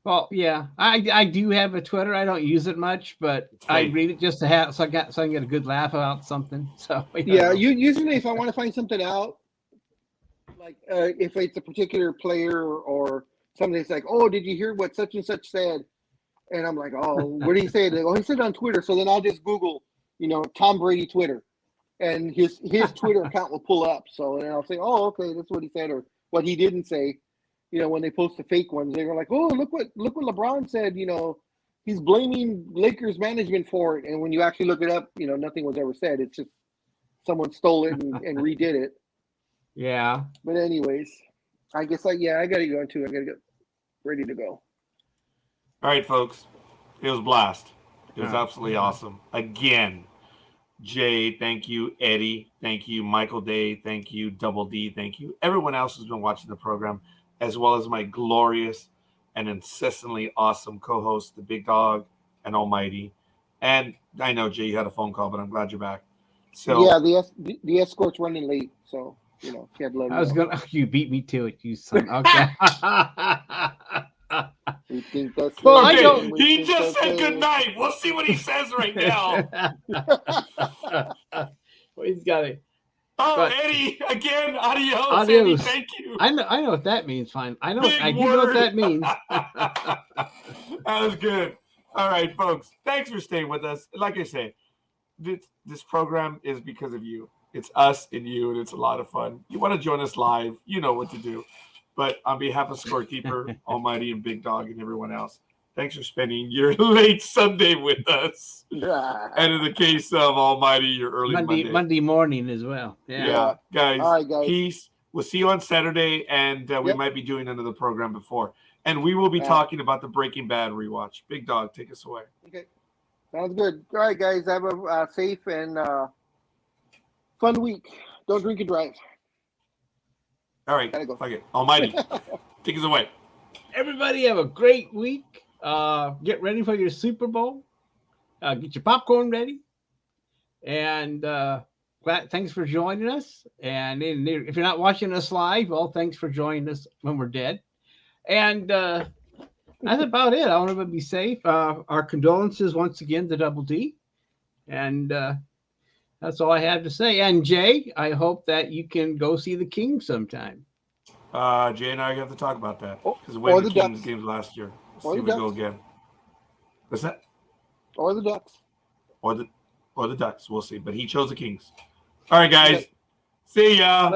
Well, yeah, I do have a Twitter. I don't use it much, but I read it just to have so I can get a good laugh about something. So yeah, usually if I want to find something out, like if it's a particular player or something that's like, oh, did you hear what such and such said? And I'm like, oh, what did he say? They go, he said on Twitter. So then I'll just Google, Tom Brady Twitter, and his Twitter account will pull up. So then I'll say, oh, okay, that's what he said, or what he didn't say. When they post the fake ones, they were like, oh, look what LeBron said. He's blaming Lakers management for it. And when you actually look it up, nothing was ever said. It's just someone stole it and redid it. Yeah. But anyways, I guess I got to go too. I got to get ready to go. All right, folks. It was a blast. It was absolutely awesome. Again, Jay, thank you. Eddie, thank you. Michael Day, thank you. Double D, thank you. Everyone else who's been watching the program, as well as my glorious and incessantly awesome co-host, the Big Dog and Almighty. And I know, Jay, you had a phone call, but I'm glad you're back. So yeah, the escort's running late, so you know he had to let me know. You beat me to it, you son. Okay. We think that's Well, it. I don't- He just said good night. We'll see what he says right now. Well, he's got it. Oh, But- Eddie, again, adios. Adios. Eddie, thank you. I know what that means. Fine. I know. Big I do know what word. that means. That was good. All right, folks. Thanks for staying with us. Like I say, this program is because of you. It's us and you, and it's a lot of fun. You want to join us live, you know what to do. But on behalf of Scorekeeper, Almighty, and Big Dog, and everyone else, thanks for spending your late Sunday with us. And in the case of Almighty, your early Monday morning as well. Yeah. Guys, All right, guys. peace. We'll see you on Saturday, and we might be doing another program before. And we will be talking about the Breaking Bad rewatch. Big Dog, take us away. Okay, sounds good. All right, guys, have a safe and fun week. Don't drink and drive. All right, Gotta go. fuck it. Almighty, take us away. Everybody have a great week. Get ready for your Super Bowl. Get your popcorn ready. And thanks for joining us. And if you're not watching us live, well, thanks for joining us when we're dead. And that's about it. I want everybody to be safe. Our condolences once again to Double D. And that's all I have to say. And Jay, I hope that you can go see the Kings sometime. Jay and I have to talk about that. Because or we the the Kings Ducks. games last year. Or See the if we go Ducks. again. What's that? Or the Ducks. Or the Ducks. We'll see. But he chose the Kings. All right, guys. See ya.